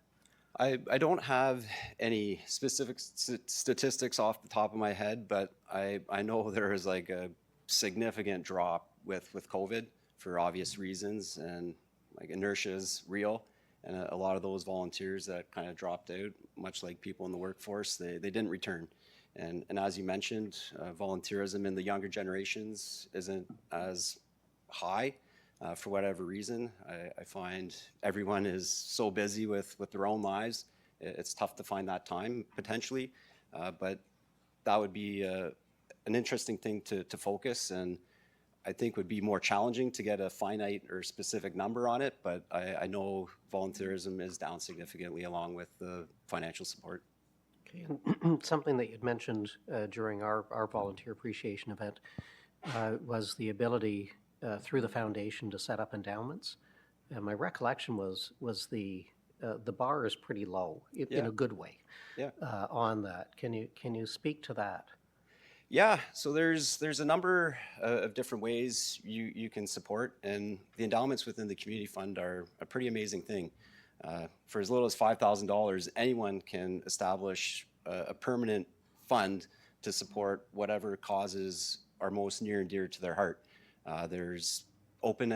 I don't have any specific statistics off the top of my head, but I know there is like a significant drop with COVID for obvious reasons, and like inertia is real. And a lot of those volunteers that kind of dropped out, much like people in the workforce, they didn't return. And as you mentioned, volunteerism in the younger generations isn't as high for whatever reason. I find everyone is so busy with their own lives. It's tough to find that time potentially, but that would be an interesting thing to focus, and I think would be more challenging to get a finite or specific number on it, but I know volunteerism is down significantly along with the financial support. Okay, and something that you'd mentioned during our volunteer appreciation event was the ability through the foundation to set up endowments. And my recollection was the bar is pretty low in a good way. Yeah. On that. Can you speak to that? Yeah, so there's a number of different ways you can support, and the endowments within the community fund are a pretty amazing thing. For as little as $5,000, anyone can establish a permanent fund to support whatever causes are most near and dear to their heart. There's open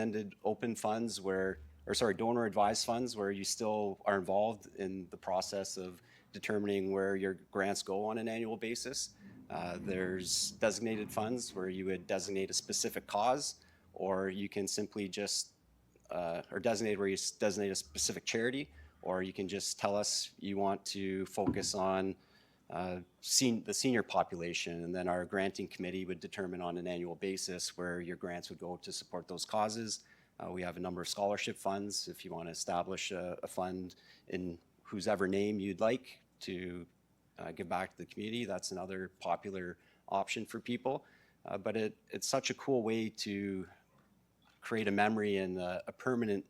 funds donor advised funds where you still are involved in the process of determining where your grants go on an annual basis. There's designated funds where you would designate a specific cause, or you can simply just, or designate where you designate a specific charity, or you can just tell us you want to focus on the senior population, and then our granting committee would determine on an annual basis where your grants would go to support those causes. We have a number of scholarship funds. If you want to establish a fund in whosever name you'd like to give back to the community, that's another popular option for people. But it's such a cool way to create a memory and a permanent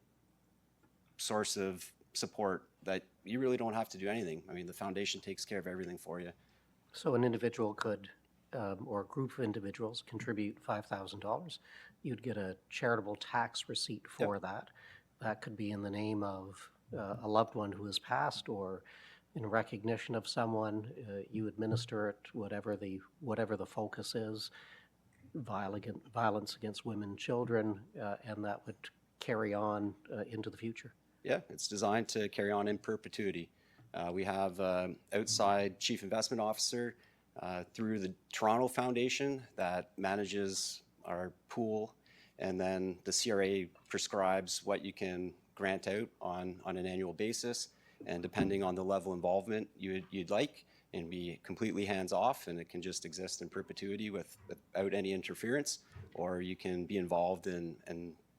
source of support that you really don't have to do anything. I mean, the foundation takes care of everything for you. So an individual could, or a group of individuals, contribute $5,000. You'd get a charitable tax receipt for that. That could be in the name of a loved one who has passed, or in recognition of someone. You administer it, whatever the focus is, violence against women and children, and that would carry on into the future. Yeah, it's designed to carry on in perpetuity. We have outside chief investment officer through the Toronto Foundation that manages our pool, and then the CRA prescribes what you can grant out on an annual basis, and depending on the level of involvement you'd like, and be completely hands-off, and it can just exist in perpetuity without any interference, or you can be involved and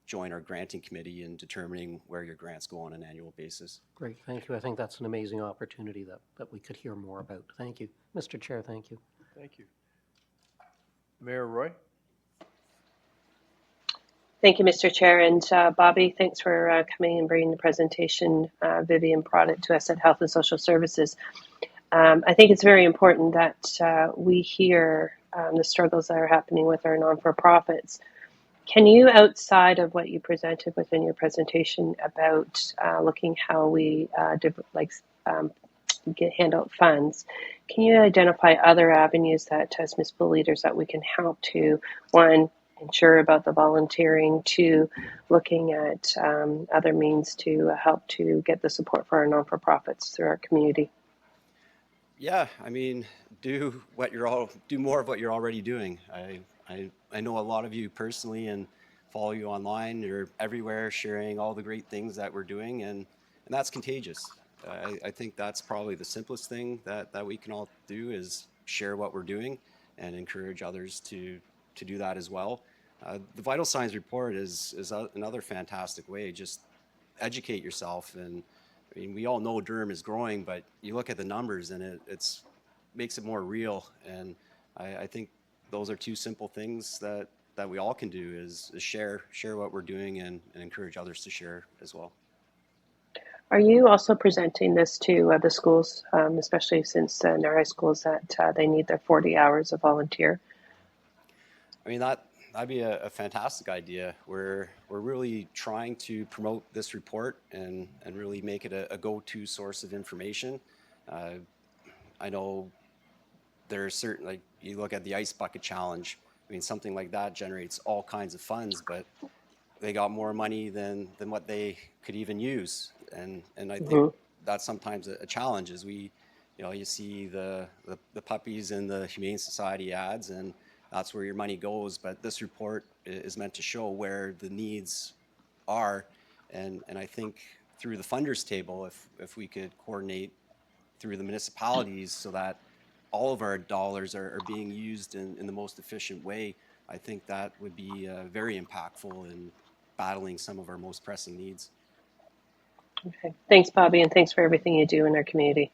join our granting committee in determining where your grants go on an annual basis. Great, thank you. I think that's an amazing opportunity that we could hear more about. Thank you. Mr. Chair, thank you. Thank you. Mayor Roy? Thank you, Mr. Chair. And Bobby, thanks for coming and bringing the presentation. Vivian brought it to us at Health and Social Services. I think it's very important that we hear the struggles that are happening with our non-for-profits. Can you, outside of what you presented within your presentation about looking how we hand out funds, can you identify other avenues that as municipal leaders that we can help to, one, ensure about the volunteering, two, looking at other means to help to get the support for our non-for-profits through our community? Yeah, I mean, do more of what you're already doing. I know a lot of you personally and follow you online. You're everywhere sharing all the great things that we're doing, and that's contagious. I think that's probably the simplest thing that we can all do is share what we're doing and encourage others to do that as well. The Vital Signs report is another fantastic way. Just educate yourself. And I mean, we all know Durham is growing, but you look at the numbers and it's makes it more real. And I think those are two simple things that we all can do is share what we're doing and encourage others to share as well. Are you also presenting this to the schools, especially since in our high schools that they need their 40 hours of volunteer? I mean, that'd be a fantastic idea. We're really trying to promote this report and really make it a go-to source of information. I know there's certain, like you look at the Ice Bucket Challenge, I mean, something like that generates all kinds of funds, but they got more money than what they could even use. And I think that's sometimes a challenge is we, you know, you see the puppies in the Humane Society ads and that's where your money goes. But this report is meant to show where the needs are. And I think through the funders table, if we could coordinate through the municipalities so that all of our dollars are being used in the most efficient way, I think that would be very impactful in battling some of our most pressing needs. Okay. Thanks, Bobby, and thanks for everything you do in our community.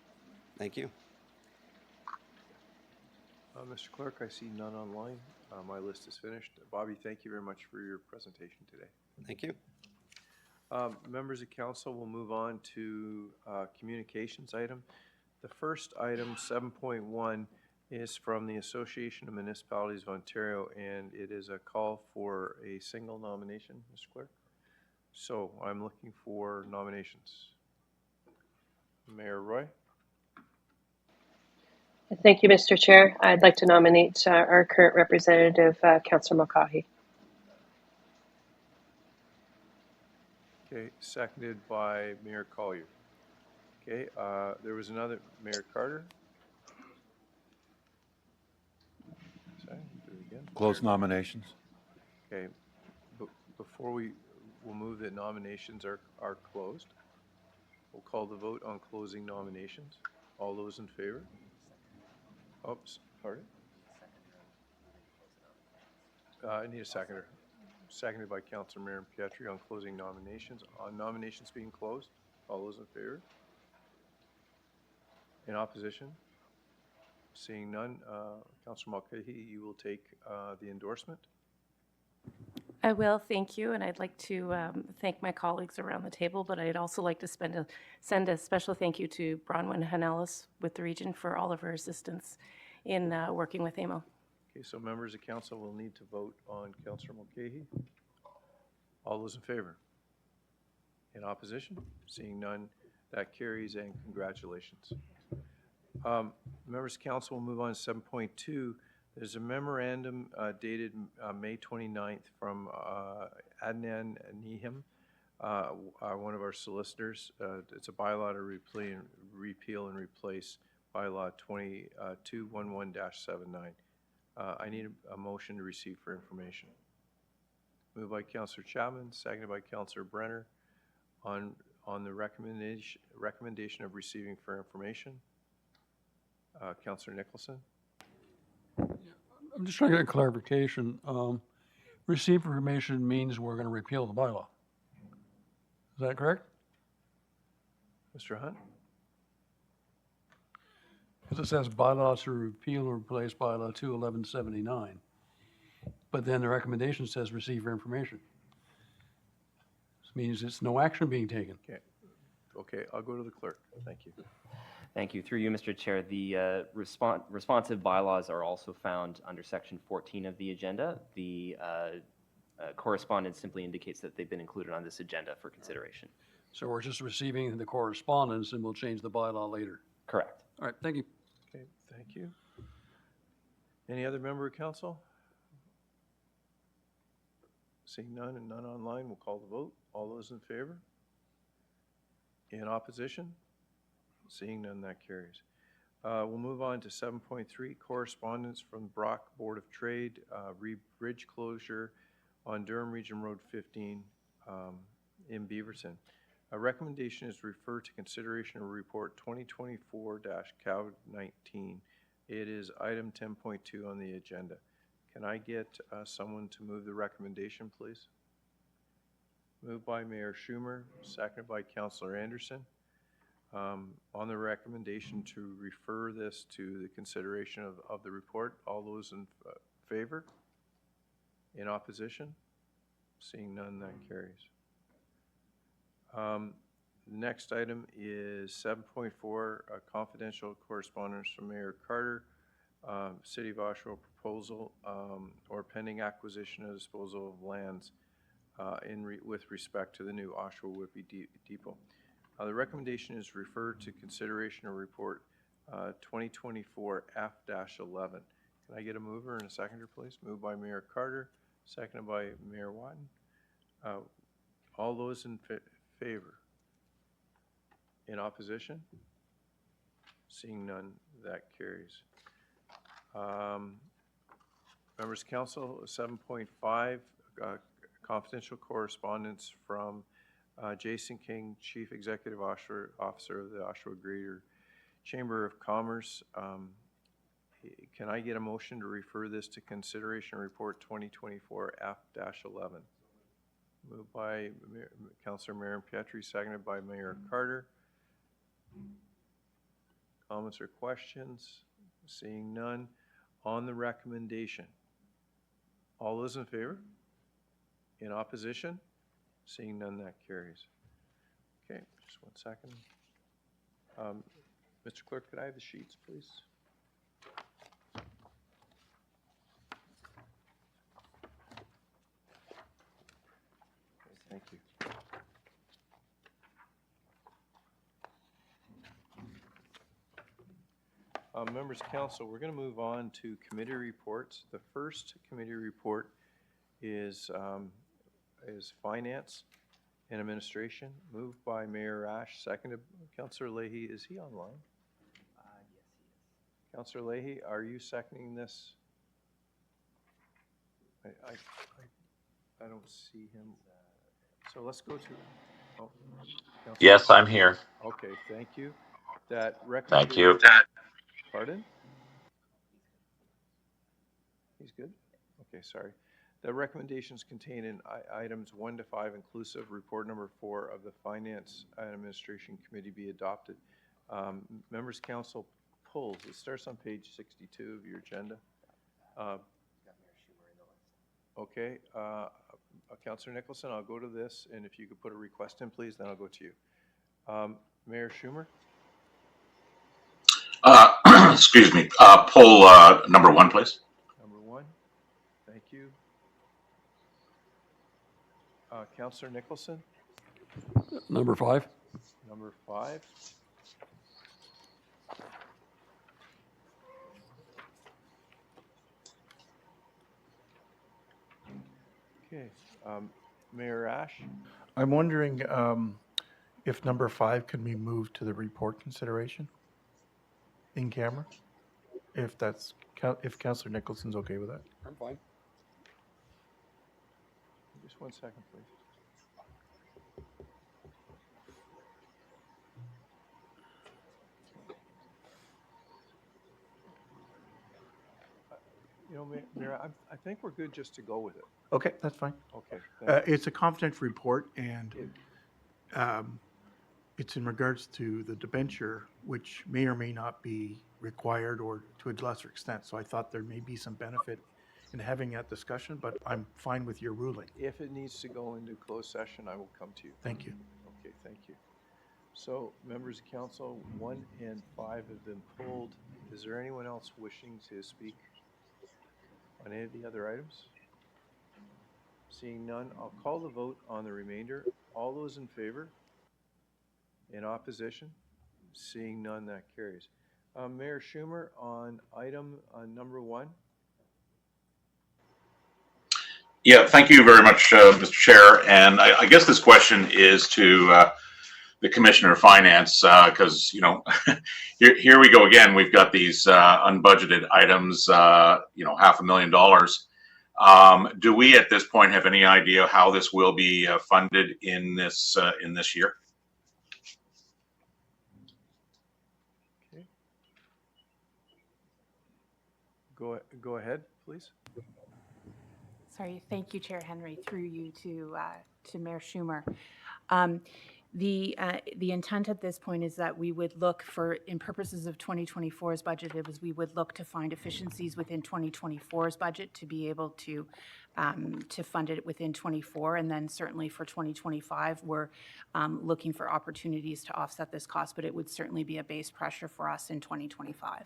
Thank you. Mr. Clerk, I see none online. My list is finished. Bobby, thank you very much for your presentation today. Thank you. Members of council will move on to communications item. The first item, 7.1, is from the Association of Municipalities of Ontario, and it is a call for a single nomination, Mr. Clerk. So I'm looking for nominations. Mayor Roy? Thank you, Mr. Chair. I'd like to nominate our current representative, Councillor Mulcahy. Okay, seconded by Mayor Collier. Okay, there was another, Mayor Carter. Sorry, do it again. Close nominations. Okay, before we'll move that nominations are closed. We'll call the vote on closing nominations. All those in favor? Oops, pardon? I need a seconder. Seconded by Councillor Miriam Pietri on closing nominations. On nominations being closed, all those in favor? In opposition? Seeing none, Councillor Mulcahy, you will take the endorsement. I will, thank you, and I'd like to thank my colleagues around the table, but I'd also like to send a special thank you to Bronwyn Hanelis with the region for all of her assistance in working with AMO. Okay, so members of council will need to vote on Councillor Mulcahy. All those in favor? In opposition? Seeing none, that carries, and congratulations. Members of council will move on to 7.2. There's a memorandum dated May 29th from Adnan Nihim, one of our solicitors. It's a bylaw to repeal and replace bylaw 2211-79. I need a motion to receive for information. Moved by Councillor Chapman, seconded by Councillor Brenner on the recommendation of receiving for information. Councillor Nicholson. I'm just trying to get a clarification. Receive information means we're going to repeal the bylaw. Is that correct? Mr. Hunt? Because it says bylaw to repeal or replace bylaw 21179. But then the recommendation says receive for information. This means it's no action being taken. Okay, I'll go to the clerk. Thank you. Thank you. Through you, Mr. Chair, the responsive bylaws are also found under section 14 of the agenda. The correspondence simply indicates that they've been included on this agenda for consideration. So we're just receiving the correspondence and we'll change the bylaw later. Correct. All right, thank you. Okay, thank you. Any other member of council? Seeing none and none online, we'll call the vote. All those in favor? In opposition? Seeing none, that carries. We'll move on to 7.3, correspondence from Brock Board of Trade, bridge closure on Durham Region Road 15 in Beaverton. A recommendation is referred to consideration of report 2024-COW19. It is item 10.2 on the agenda. Can I get someone to move the recommendation, please? Moved by Mayor Schumer, seconded by Councillor Anderson. On the recommendation to refer this to the consideration of the report, all those in favor? In opposition? Seeing none, that carries. The next item is 7.4, confidential correspondence from Mayor Carter, City of Oshawa proposal or pending acquisition and disposal of lands with respect to the new Oshawa Whitby Depot. The recommendation is referred to consideration of report 2024 F-11. Can I get a mover and a seconder, please? Moved by Mayor Carter, seconded by Mayor Watton. All those in favor? In opposition? Seeing none, that carries. Members of Council, 7.5, confidential correspondence from Jason King, Chief Executive Officer of the Oshawa Greater Chamber of Commerce. Can I get a motion to refer this to consideration report 2024 F-11? Moved by Councillor Marion Pietri, seconded by Mayor Carter. Comments or questions? Seeing none. On the recommendation, all those in favor? In opposition? Seeing none, that carries. Okay, just 1 second. Mr. Clerk, could I have the sheets, please? Thank you. Members of Council, we're going to move on to committee reports. The first committee report is Finance and Administration, moved by Mayor Ash, seconded by Councillor Leahy. Is he online? Yes, he is. Councillor Leahy, are you seconding this? I don't see him. So let's go to. Oh, Yes, I'm here. Okay, thank you. That Thank you. Pardon? He's good? Okay, sorry. The recommendations contained in items 1 to 5 inclusive, report number 4 of the Finance and Administration Committee be adopted. Members Council pulls. It starts on page 62 of your agenda. Okay, Councillor Nicholson, I'll go to this, and if you could put a request in, please, then I'll go to you. Mayor Schumer? Excuse me, pull number 1, please. Number 1, thank you. Councillor Nicholson? Number 5. Number 5. Okay, Mayor Ash? I'm wondering if number 5 can be moved to the report consideration in camera, if Councillor Nicholson's okay with that. I'm fine. Just 1 second, please. You know, Mayor, I think we're good just to go with it. Okay, that's fine. Okay. It's a confidential report, and it's in regards to the debenture, which may or may not be required or to a lesser extent. So I thought there may be some benefit in having that discussion, but I'm fine with your ruling. If it needs to go into closed session, I will come to you. Thank you. Okay, thank you. So, members of council, 1 and 5 have been pulled. Is there anyone else wishing to speak on any of the other items? Seeing none, I'll call the vote on the remainder. All those in favor? In opposition? Seeing none, that carries. Mayor Schumer, on item number 1. Yeah, thank you very much, Mr. Chair. And I guess this question is to the Commissioner of Finance, because, you know, here we go again. We've got these unbudgeted items, you know, $500,000. Do we at this point have any idea how this will be funded in this year? Okay. Go ahead, please. Sorry, thank you, Chair Henry, through you to Mayor Schumer. The intent at this point is that we would look for, in purposes of 2024's budget, we would look to find efficiencies within 2024's budget to be able to fund it within 24, and then certainly for 2025, we're looking for opportunities to offset this cost, but it would certainly be a base pressure for us in 2025.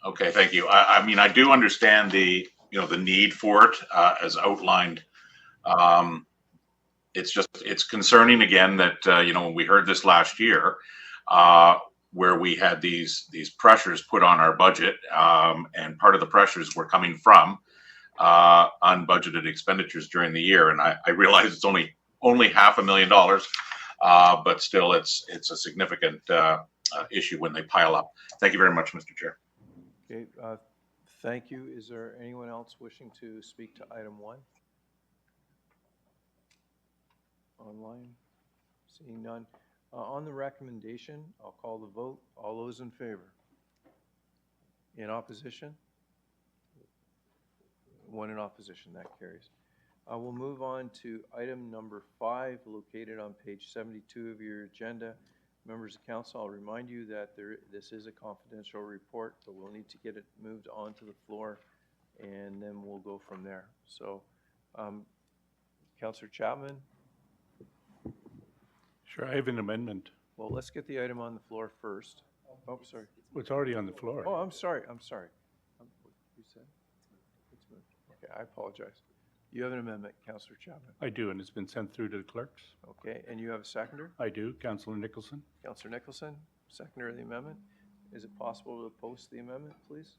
Okay, thank you. I mean, I do understand the need for it as outlined. It's concerning again that, when we heard this last year, where we had these pressures put on our budget, and part of the pressures were coming from unbudgeted expenditures during the year. And I realize it's only $500,000, but still it's a significant issue when they pile up. Thank you very much, Mr. Chair. Okay, thank you. Is there anyone else wishing to speak to item 1? Online? Seeing none. On the recommendation, I'll call the vote. All those in favor? In opposition? 1 in opposition, that carries. We'll move on to item number 5, located on page 72 of your agenda. Members of council, I'll remind you that this is a confidential report, but we'll need to get it moved onto the floor, and then we'll go from there. So, Councillor Chapman? Sure, I have an amendment. Well, let's get the item on the floor first. Oh, sorry. It's already on the floor. Oh, I'm sorry. You said? It's moved. Okay, I apologize. You have an amendment, Councillor Chapman. I do, and it's been sent through to the clerks. Okay, and you have a seconder? I do, Councillor Nicholson. Councillor Nicholson, seconder of the amendment. Is it possible to post the amendment, please?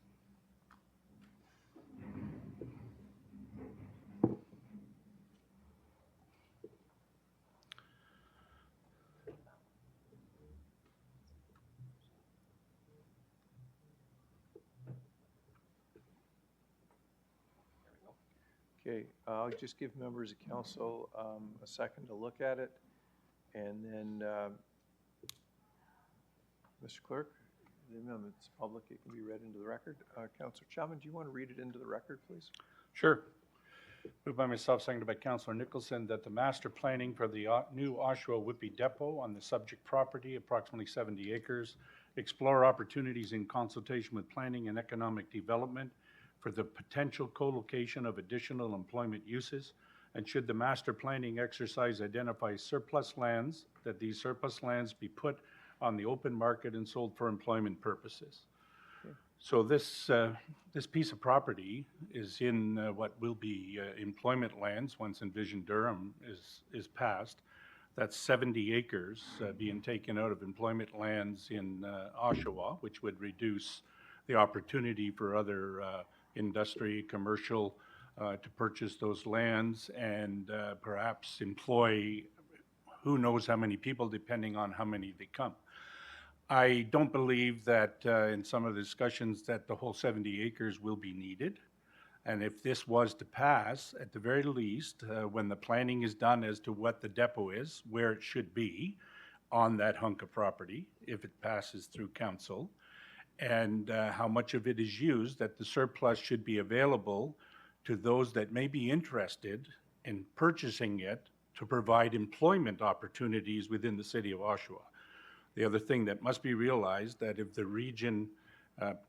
Okay, I'll just give members of council a second to look at it, and then, Mr. Clerk, the amendment's public, it can be read into the record. Councillor Chapman, do you want to read it into the record, please? Sure. Moved by myself, seconded by Councillor Nicholson, that the master planning for the new Oshawa Whitby Depot on the subject property, approximately 70 acres, explore opportunities in consultation with planning and economic development for the potential co-location of additional employment uses, and should the master planning exercise identify surplus lands, that these surplus lands be put on the open market and sold for employment purposes. Okay. So this piece of property is in what will be employment lands once Envision Durham is passed. That's 70 acres being taken out of employment lands in Oshawa, which would reduce the opportunity for other industry, commercial, to purchase those lands and perhaps employ who knows how many people, depending on how many they come. I don't believe that in some of the discussions that the whole 70 acres will be needed. And if this was to pass, at the very least, when the planning is done as to what the depot is, where it should be on that hunk of property, if it passes through council, and how much of it is used, that the surplus should be available to those that may be interested in purchasing it to provide employment opportunities within the city of Oshawa. The other thing that must be realized, that if the region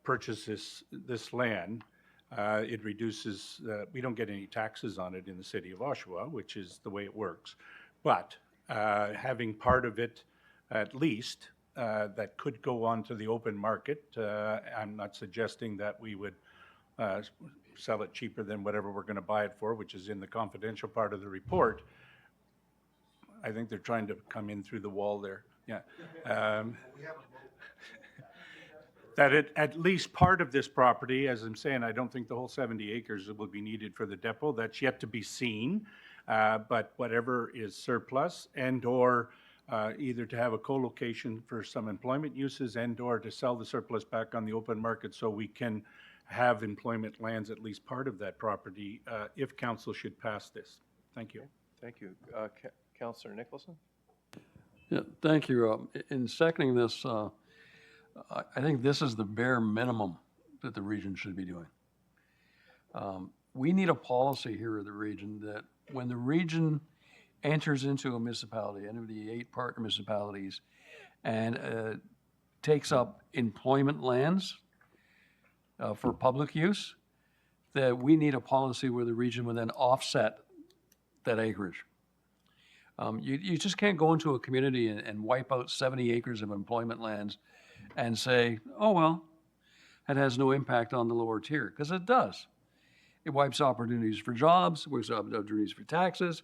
purchases this land, it reduces, we don't get any taxes on it in the city of Oshawa, which is the way it works. But having part of it, at least, that could go on to the open market. I'm not suggesting that we would sell it cheaper than whatever we're going to buy it for, which is in the confidential part of the report. I think they're trying to come in through the wall there. Yeah. That at least part of this property, as I'm saying, I don't think the whole 70 acres will be needed for the depot. That's yet to be seen. But whatever is surplus and or either to have a co-location for some employment uses and or to sell the surplus back on the open market so we can have employment lands, at least part of that property, if council should pass this. Thank you. Thank you. Councillor Nicholson? Yeah, thank you. In seconding this, I think this is the bare minimum that the region should be doing. we need a policy here in the region that when the region enters into a municipality, any of the 8 partner municipalities, and takes up employment lands for public use, that we need a policy where the region will then offset that acreage. You just can't go into a community and wipe out 70 acres of employment lands and say, oh, well, that has no impact on the lower tier, because it does. It wipes opportunities for jobs, works opportunities for taxes,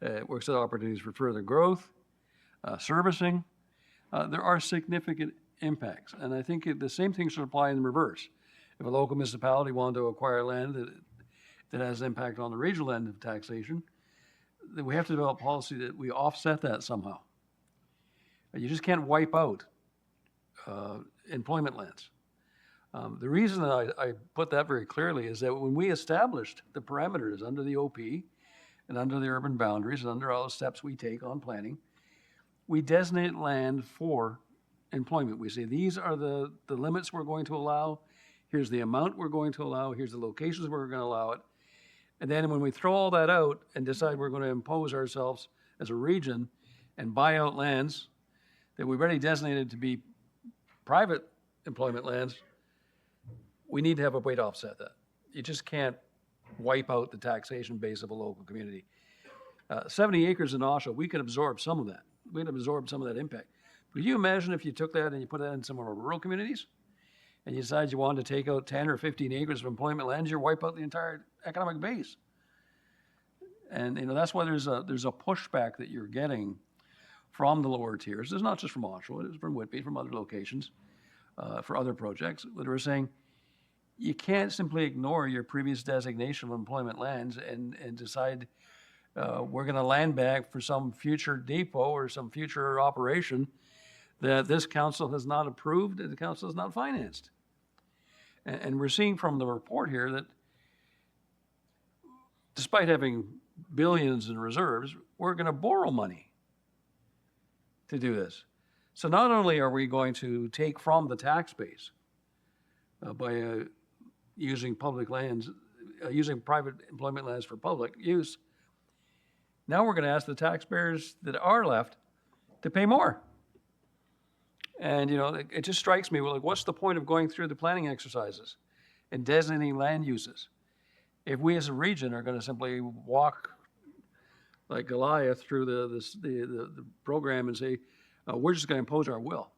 it works out opportunities for further growth, servicing. There are significant impacts, and I think the same thing should apply in the reverse. If a local municipality wanted to acquire land that has impact on the regional end of taxation, then we have to develop policy that we offset that somehow. You just can't wipe out employment lands. The reason that I put that very clearly is that when we established the parameters under the OP and under the urban boundaries and under all the steps we take on planning, we designate land for employment. We say, these are the limits we're going to allow, here's the amount we're going to allow, here's the locations where we're going to allow it. And then when we throw all that out and decide we're going to impose ourselves as a region and buy out lands that we've already designated to be private employment lands, we need to have a way to offset that. You just can't wipe out the taxation base of a local community. 70 acres in Oshawa, we can absorb some of that. We can absorb some of that impact. But can you imagine if you took that and you put that in some of our rural communities and you decided you wanted to take out 10 or 15 acres of employment land, you wipe out the entire economic base. And that's why there's a pushback that you're getting from the lower tiers. It's not just from Oshawa, it's from Whitby, from other locations, for other projects, that are saying, you can't simply ignore your previous designation of employment lands and decide we're going to land bank for some future depot or some future operation that this council has not approved and the council has not financed. And we're seeing from the report here that despite having billions in reserves, we're going to borrow money to do this. So not only are we going to take from the tax base by using public lands, using private employment lands for public use, now we're going to ask the taxpayers that are left to pay more. And, it just strikes me, well, what's the point of going through the planning exercises and designating land uses if we as a region are going to simply walk like Goliath through the program and say, we're just going to impose our will?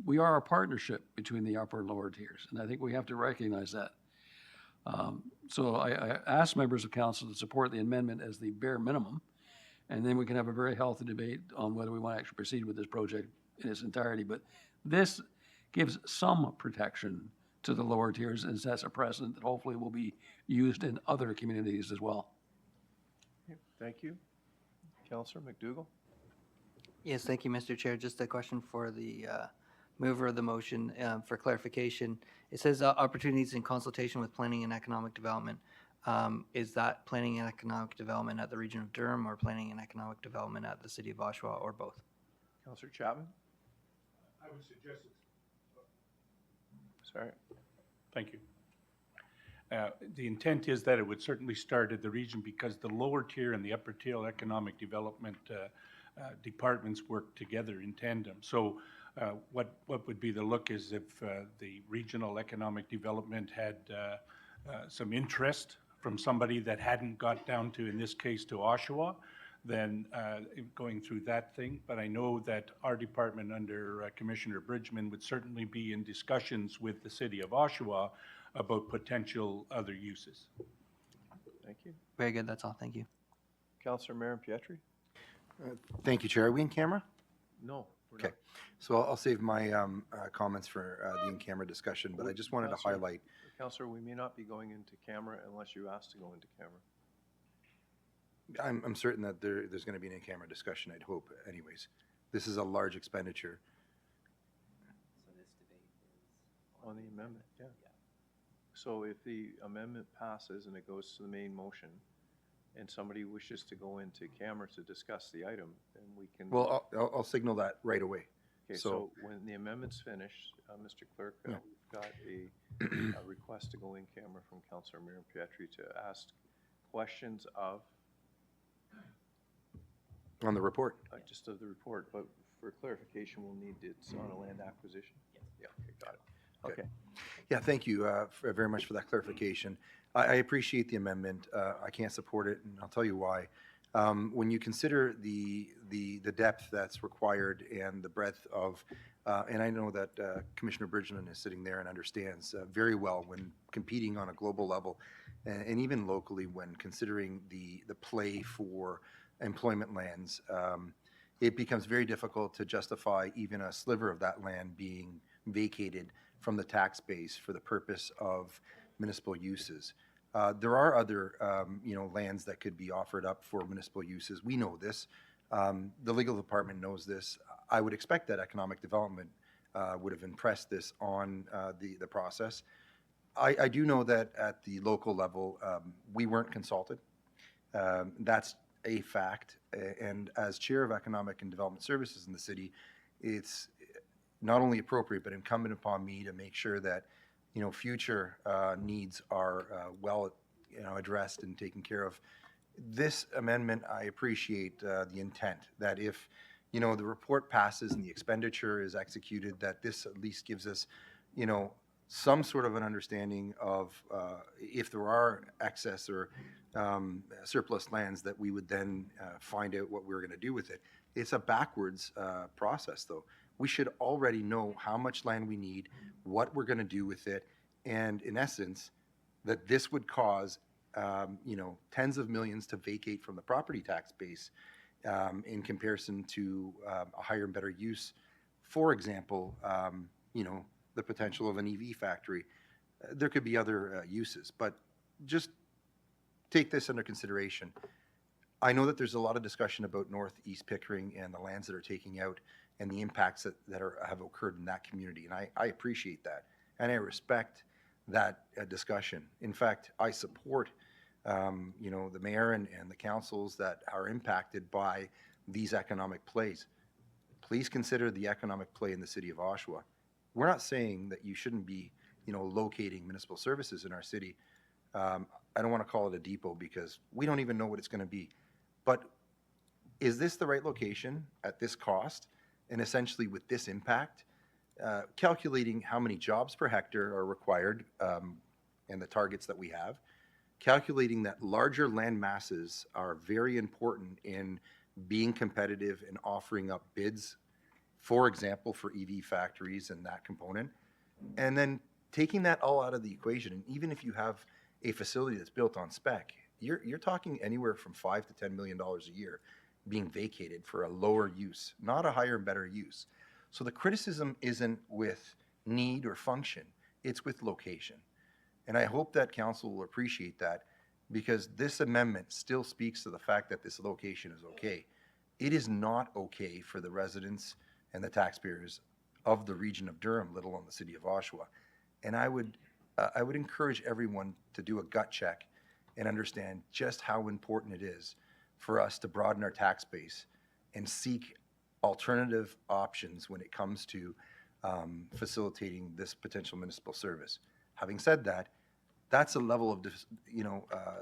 We are a partnership between the upper and lower tiers, and I think we have to recognize that. So I ask members of council to support the amendment as the bare minimum, and then we can have a very healthy debate on whether we want to actually proceed with this project in its entirety. But this gives some protection to the lower tiers and sets a precedent that hopefully will be used in other communities as well. Okay, thank you. Councillor McDougall? Yes, thank you, Mr. Chair. Just a question for the mover of the motion for clarification. It says opportunities in consultation with planning and economic development. Is that planning and economic development at the region of Durham or planning and economic development at the city of Oshawa, or both? Councillor Chapman? I would suggest it's. Sorry. Thank you. The intent is that it would certainly start at the region because the lower tier and the upper tier economic development departments work together in tandem. So what would be the look is if the regional economic development had some interest from somebody that hadn't got down to, in this case, to Oshawa, then going through that thing. But I know that our department under Commissioner Bridgman would certainly be in discussions with the city of Oshawa about potential other uses. Thank you. Very good, that's all, thank you. Councillor Marin Pietri? Thank you, Chair. Are we in camera? No. we're Okay, so I'll save my comments for the in-camera discussion, but I just wanted to highlight. Councillor, we may not be going into camera unless you ask to go into camera. I'm certain that there's going to be an in-camera discussion, I'd hope, anyways. This is a large expenditure. On the amendment, yeah. So if the amendment passes and it goes to the main motion, and somebody wishes to go into camera to discuss the item, then we can. Well, I'll signal that right away. Okay, So- so when the amendment's finished, Mr. Clerk, Yeah. we've got a request to go in camera from Councillor Miriam Pietri to ask questions of, On the report? just of the report, but for clarification, we'll need, it's on a land acquisition? Yeah, okay, got it. Okay. Yeah, thank you very much for that clarification. I appreciate the amendment. I can't support it, and I'll tell you why. When you consider the depth that's required and the breadth of, and I know that Commissioner Bridgman is sitting there and understands very well when competing on a global level, and even locally when considering the play for employment lands, it becomes very difficult to justify even a sliver of that land being vacated from the tax base for the purpose of municipal uses. There are other, lands that could be offered up for municipal uses. We know this. The legal department knows this. I would expect that economic development would have impressed this on the process. I do know that at the local level, we weren't consulted. That's a fact. And as Chair of Economic and Development Services in the city, it's not only appropriate, but incumbent upon me to make sure that future needs are well, addressed and taken care of. This amendment, I appreciate the intent that if, the report passes and the expenditure is executed, that this at least gives us, some sort of an understanding of if there are excess or surplus lands, that we would then find out what we're going to do with it. It's a backwards process, though. We should already know how much land we need, what we're going to do with it, and in essence, that this would cause, tens of millions to vacate from the property tax base in comparison to a higher and better use. For example, the potential of an EV factory. There could be other uses, but just take this under consideration. I know that there's a lot of discussion about Northeast Pickering and the lands that are taking out and the impacts that have occurred in that community. And I appreciate that. And I respect that discussion. In fact, I support, the mayor and the councils that are impacted by these economic plays. Please consider the economic play in the city of Oshawa. We're not saying that you shouldn't be, locating municipal services in our city. I don't want to call it a depot because we don't even know what it's going to be. But is this the right location at this cost? And essentially with this impact, calculating how many jobs per hectare are required and the targets that we have, calculating that larger land masses are very important in being competitive and offering up bids, for example, for EV factories and that component, and then taking that all out of the equation. And even if you have a facility that's built on spec, you're talking anywhere from $5 to $10 million a year being vacated for a lower use, not a higher and better use. So the criticism isn't with need or function, it's with location. And I hope that council will appreciate that, because this amendment still speaks to the fact that this location is okay. It is not okay for the residents and the taxpayers of the region of Durham, let alone the city of Oshawa. And I would encourage everyone to do a gut check and understand just how important it is for us to broaden our tax base and seek alternative options when it comes to facilitating this potential municipal service. Having said that, that's a level of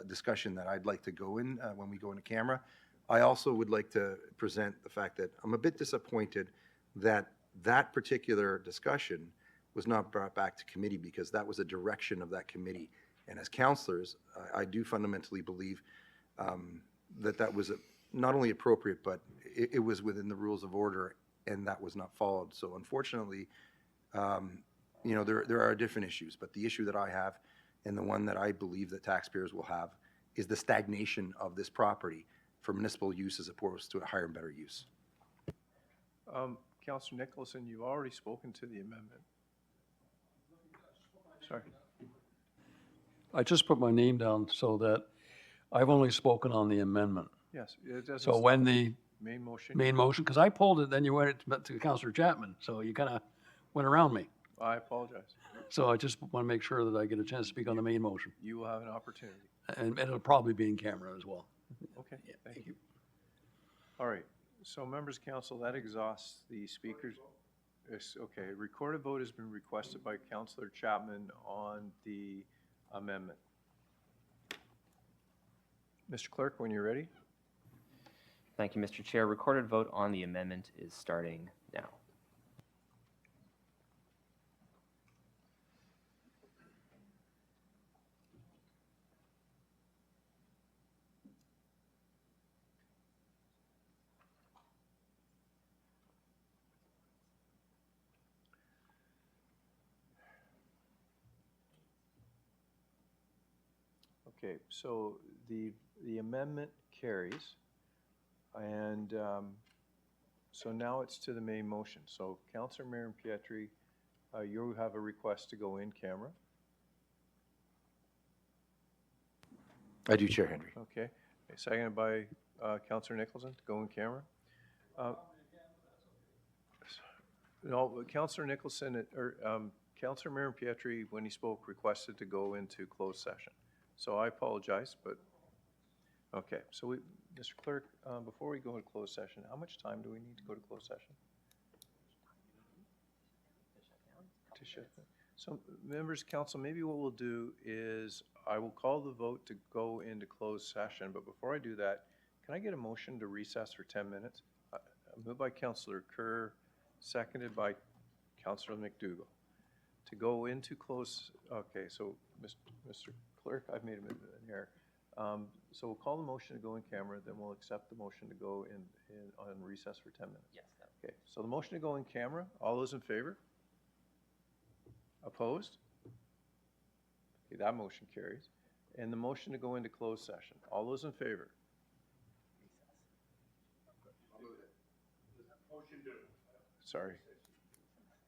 discussion that I'd like to go in when we go into camera. I also would like to present the fact that I'm a bit disappointed that that particular discussion was not brought back to committee, because that was a direction of that committee. And as councillors, I do fundamentally believe that was not only appropriate, but it was within the rules of order, and that was not followed. So unfortunately, there are different issues, but the issue that I have, and the one that I believe that taxpayers will have, is the stagnation of this property for municipal use as opposed to a higher and better use. Councillor Nicholson, you've already spoken to the amendment. Sorry. I just put my name down so that I've only spoken on the amendment. Yes. It doesn't So when the main motion. main motion, because I pulled it, then you went to Councillor Chapman, so you kind of went around me. I apologize. So I just want to make sure that I get a chance to speak on the main motion. You will have an opportunity. And it'll probably be in camera as well. Okay, thank you. All right, so members of council, that exhausts the speakers. Yes, okay, recorded vote has been requested by Councillor Chapman on the amendment. Mr. Clerk, when you're ready. Thank you, Mr. Chair. Recorded vote on the amendment is starting now. Okay, so the amendment carries. And so now it's to the main motion. So Councillor Marion Pietri, you have a request to go in camera. I do, Chair Henry. Okay, seconded by Councillor Nicholson to go in camera. No, Councillor Nicholson, or Councillor Marion Pietri, when he spoke, requested to go into closed session. So I apologize, but, okay, so we, Mr. Clerk, before we go into closed session, how much time do we need to go to closed session? To shut down. So, members of council, maybe what we'll do is I will call the vote to go into closed session, but before I do that, can I get a motion to recess for 10 minutes? Moved by Councillor Kerr, seconded by Councillor McDougall. To go into close, okay, so Mr. Clerk, I've made an error. So we'll call the motion to go in camera, then we'll accept the motion to go in on recess for 10 minutes. Yes. Okay, so the motion to go in camera, all those in favor? Opposed? Okay, that motion carries. And the motion to go into closed session, all those in favor? Sorry.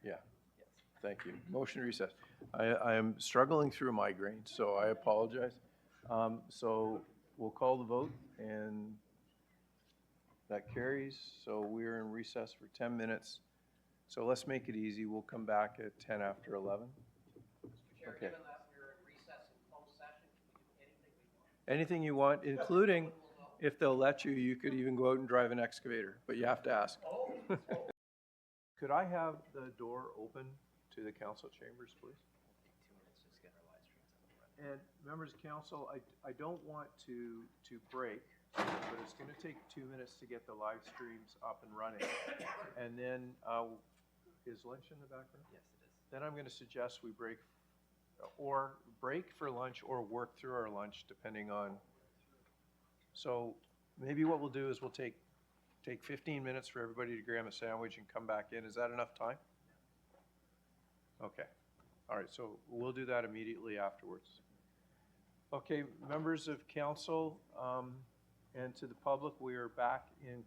Yeah, thank you. Motion to recess. I am struggling through a migraine, so I apologize. So we'll call the vote, and that carries. So we're in recess for 10 minutes. So let's make it easy. We'll come back at 10 after 11. Okay. Anything you want, including, if they'll let you, you could even go out and drive an excavator, but you have to ask. Could I have the door open to the council chambers, please? And members of council, I don't want to break, but it's going to take 2 minutes to get the live streams up and running. And then, is lunch in the background? Yes, it is. Then I'm going to suggest we break for lunch or work through our lunch, depending on. So maybe what we'll do is we'll take 15 minutes for everybody to grab a sandwich and come back in. Is that enough time? Okay. All right, so we'll do that immediately afterwards. Okay, members of council and to the public, we are back in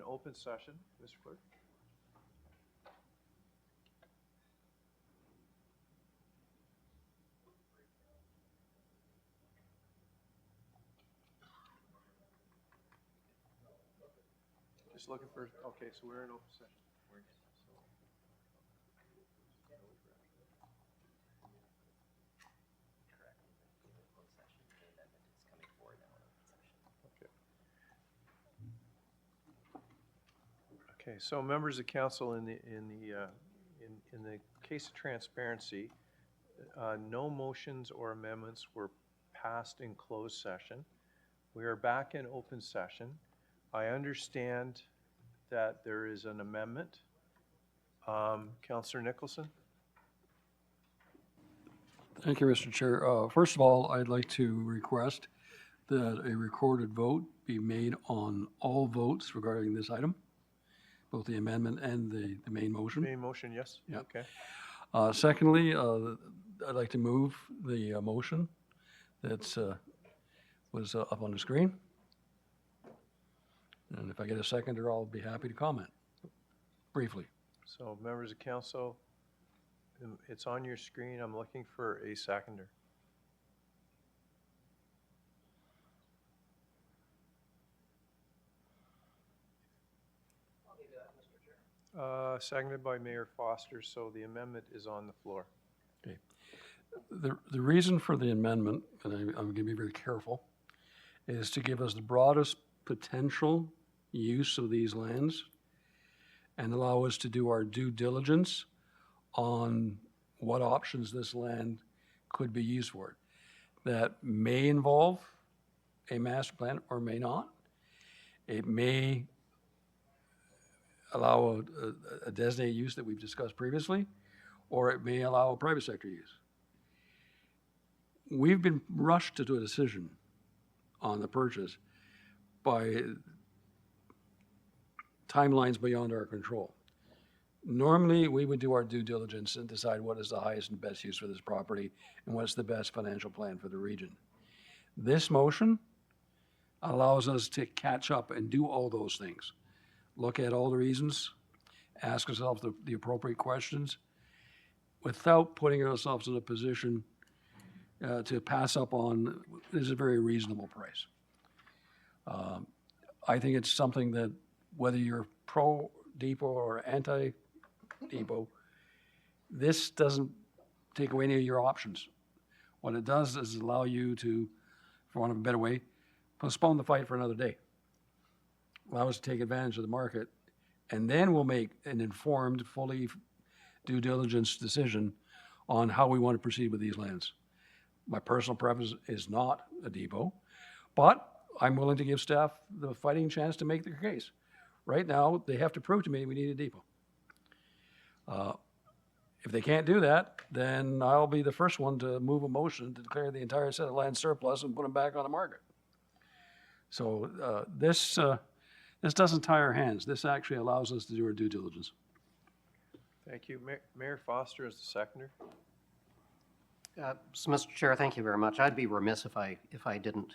open session. Mr. Clerk. Just looking for, okay, so we're in open session. Okay, so members of council, in the case of transparency, no motions or amendments were passed in closed session. We are back in open session. I understand that there is an amendment. Councillor Nicholson? Thank you, Mr. Chair. First of all, I'd like to request that a recorded vote be made on all votes regarding this item, both the amendment and the main motion. Main motion, yes? Yeah. Okay. Secondly, I'd like to move the motion that's was up on the screen. And if I get a seconder, I'll be happy to comment briefly. So members of council, it's on your screen. I'm looking for a seconder. Seconded by Mayor Foster, so the amendment is on the floor. Okay. The reason for the amendment, and I'm going to be very careful, is to give us the broadest potential use of these lands and allow us to do our due diligence on what options this land could be used for. That may involve a master plan or may not. It may allow a designated use that we've discussed previously, or it may allow a private sector use. We've been rushed to a decision on the purchase by timelines beyond our control. Normally, we would do our due diligence and decide what is the highest and best use for this property and what's the best financial plan for the region. This motion allows us to catch up and do all those things. Look at all the reasons, ask ourselves the appropriate questions without putting ourselves in a position to pass up on, this is a very reasonable price. I think it's something that whether you're pro-depot or anti-depot, this doesn't take away any of your options. What it does is allow you to, for want of a better way, postpone the fight for another day. Allow us to take advantage of the market, and then we'll make an informed, fully due diligence decision on how we want to proceed with these lands. My personal preference is not a depot, but I'm willing to give staff the fighting chance to make their case. Right now, they have to prove to me we need a depot. If they can't do that, then I'll be the first one to move a motion to declare the entire set of land surplus and put them back on the market. So this doesn't tie our hands. This actually allows us to do our due diligence. Thank you. Mayor Foster is the seconder. So, Mr. Chair, thank you very much. I'd be remiss if I didn't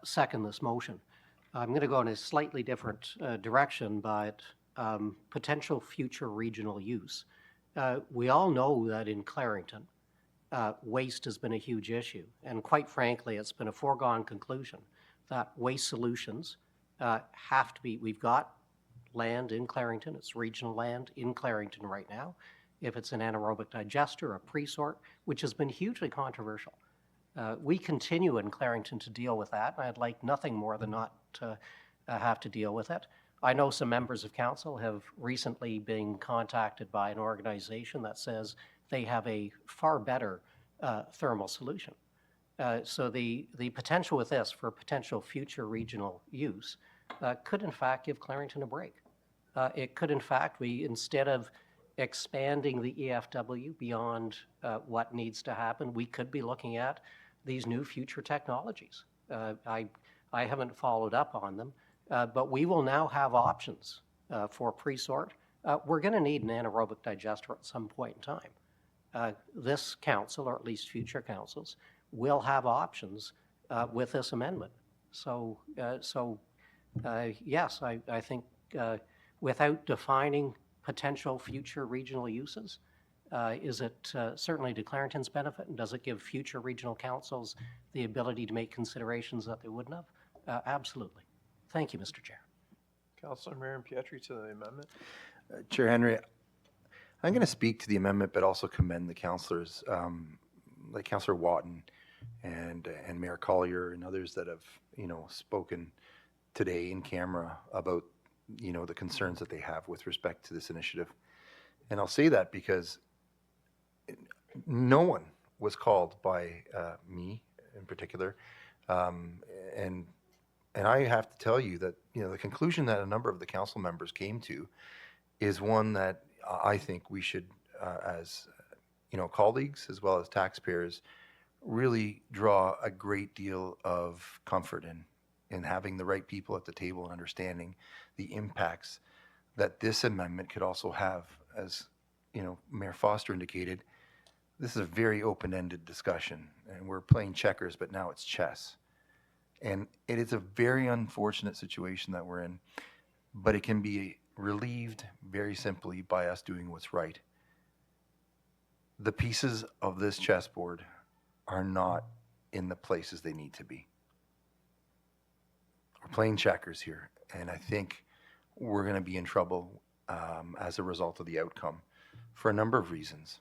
second this motion. I'm going to go in a slightly different direction, but potential future regional use. We all know that in Clarington, waste has been a huge issue. And quite frankly, it's been a foregone conclusion that waste solutions have to be, we've got land in Clarington, it's regional land in Clarington right now. If it's an anaerobic digester, a pre-sort, which has been hugely controversial. We continue in Clarington to deal with that, and I'd like nothing more than not to have to deal with it. I know some members of council have recently been contacted by an organization that says they have a far better thermal solution. So the potential with this for potential future regional use could in fact give Clarington a break. It could in fact, instead of expanding the EFW beyond what needs to happen, we could be looking at these new future technologies. I haven't followed up on them, but we will now have options for pre-sort. We're going to need an anaerobic digester at some point in time. This council, or at least future councils, will have options with this amendment. So yes, I think without defining potential future regional uses, is it certainly to Clarington's benefit, and does it give future regional councils the ability to make considerations that they wouldn't have? Absolutely. Thank you, Mr. Chair. Councilor Marion Pietri to the amendment. Chair Henry, I'm going to speak to the amendment, but also commend the councillors, like Councillor Watton and Mayor Collier and others that have, spoken today in camera about, the concerns that they have with respect to this initiative. And I'll say that because no one was called by me in particular, and I have to tell you that the conclusion that a number of the council members came to is one that I think we should, as colleagues as well as taxpayers, really draw a great deal of comfort in having the right people at the table and understanding the impacts that this amendment could also have. As Mayor Foster indicated, this is a very open-ended discussion, and we're playing checkers, but now it's chess. And it is a very unfortunate situation that we're in, but it can be relieved very simply by us doing what's right. The pieces of this chessboard are not in the places they need to be. We're playing checkers here, and I think we're going to be in trouble as a result of the outcome for a number of reasons.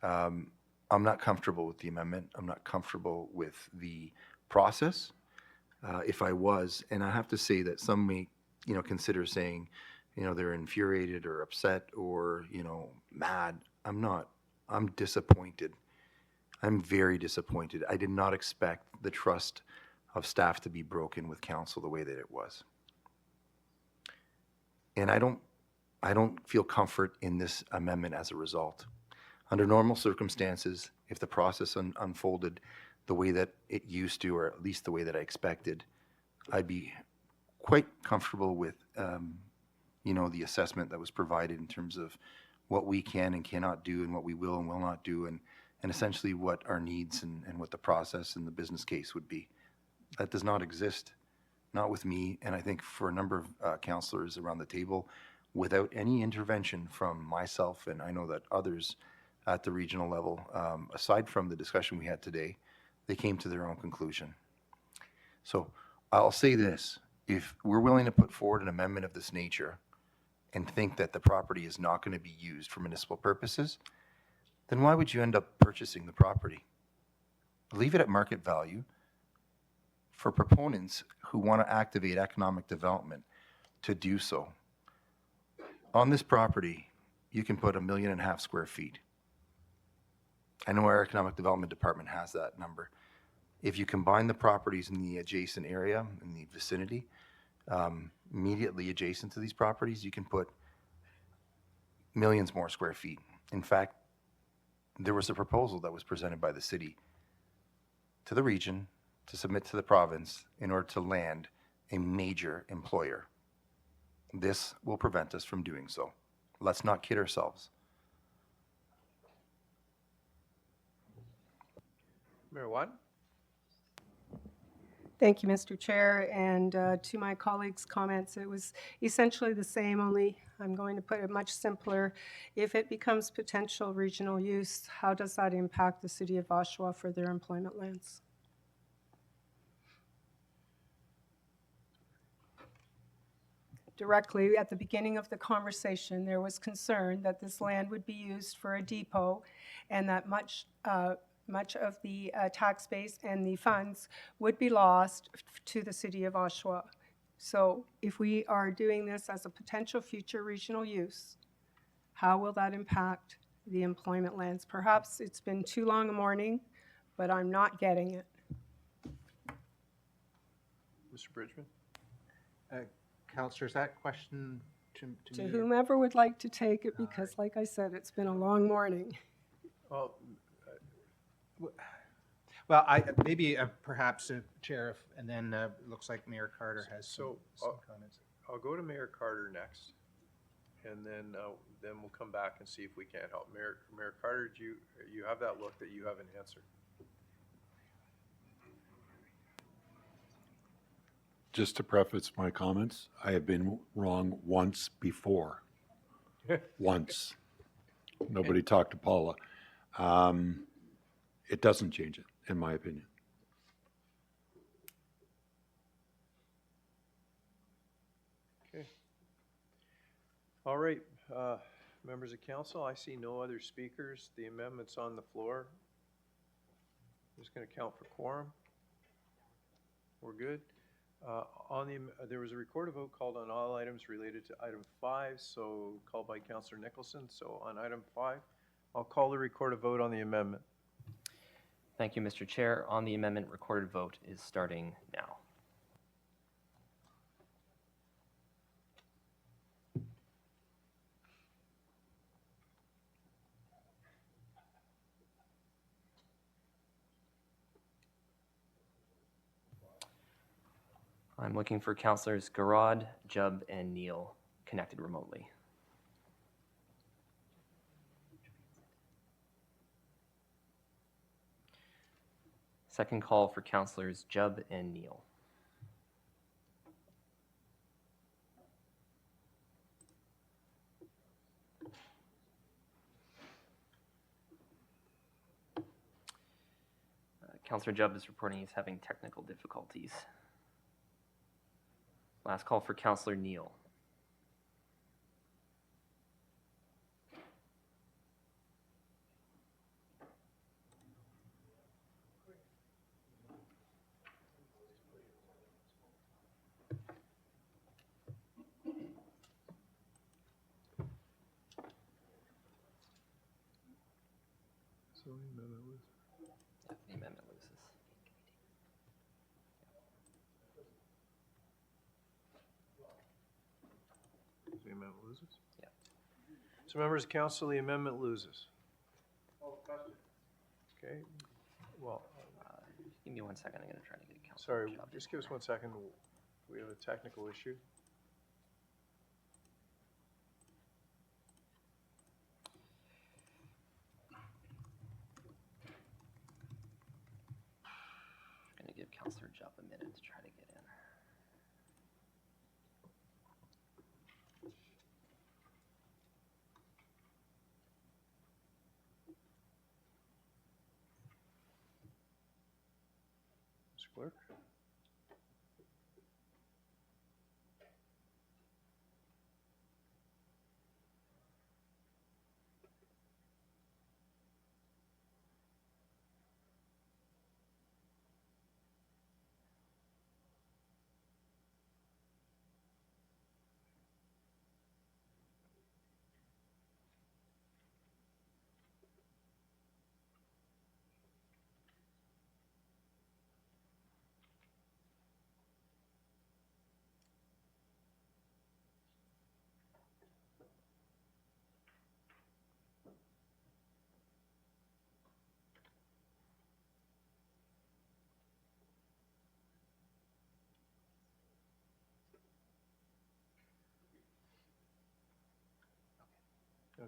I'm not comfortable with the amendment. I'm not comfortable with the process. If I was, and I have to say that some may, consider saying, they're infuriated or upset or, mad. I'm not. I'm disappointed. I'm very disappointed. I did not expect the trust of staff to be broken with council the way that it was. And I don't feel comfort in this amendment as a result. Under normal circumstances, if the process unfolded the way that it used to, or at least the way that I expected, I'd be quite comfortable with, the assessment that was provided in terms of what we can and cannot do and what we will and will not do, and essentially what our needs and what the process and the business case would be. That does not exist, not with me, and I think for a number of councillors around the table, without any intervention from myself, and I know that others at the regional level, aside from the discussion we had today, they came to their own conclusion. So I'll say this, if we're willing to put forward an amendment of this nature and think that the property is not going to be used for municipal purposes, then why would you end up purchasing the property? Leave it at market value for proponents who want to activate economic development to do so. On this property, you can put 1.5 million square feet. I know our economic development department has that number. If you combine the properties in the adjacent area, in the vicinity, immediately adjacent to these properties, you can put millions more square feet. In fact, there was a proposal that was presented by the city to the region to submit to the province in order to land a major employer. This will prevent us from doing so. Let's not kid ourselves. Mayor Watt? Thank you, Mr. Chair. And to my colleagues' comments, it was essentially the same, only I'm going to put it much simpler. If it becomes potential regional use, how does that impact the city of Oshawa for their employment lands? Directly at the beginning of the conversation, there was concern that this land would be used for a depot and that much of the tax base and the funds would be lost to the city of Oshawa. So if we are doing this as a potential future regional use, how will that impact the employment lands? Perhaps it's been too long a morning, but I'm not getting it. Mr. Bridgman? Councillor, is that question to To me? whomever would like to take it, because like I said, it's been a long morning. Well, Well, maybe perhaps Chair, and then looks like Mayor Carter has some comments. I'll go to Mayor Carter next, and then we'll come back and see if we can't help. Mayor Carter, do you have that look that you haven't answered? Just to preface my comments, I have been wrong once before. Once. Nobody talked to Paula. It doesn't change it, in my opinion. Okay. All right, members of council, I see no other speakers. The amendment's on the floor. I'm just going to count for quorum. We're good. There was a recorded vote called on all items related to item 5, so called by Councillor Nicholson. So on item 5, I'll call the recorded vote on the amendment. Thank you, Mr. Chair. On the amendment, recorded vote is starting now. I'm looking for Councillors Garrod, Jubb, and Neal connected remotely. Second call for Councillors Jubb and Neal. Councillor Jubb is reporting he's having technical difficulties. Last call for Councillor Neal. So the amendment loses. Yeah, the amendment loses. The amendment loses? Yeah. So members of council, the amendment loses. Okay, well, Give me 1 second. I'm going to try to get council. sorry, just give us 1 second. We have a technical issue. I'm going to give Councillor Jupp a minute to try to get in. Mr. Clerk?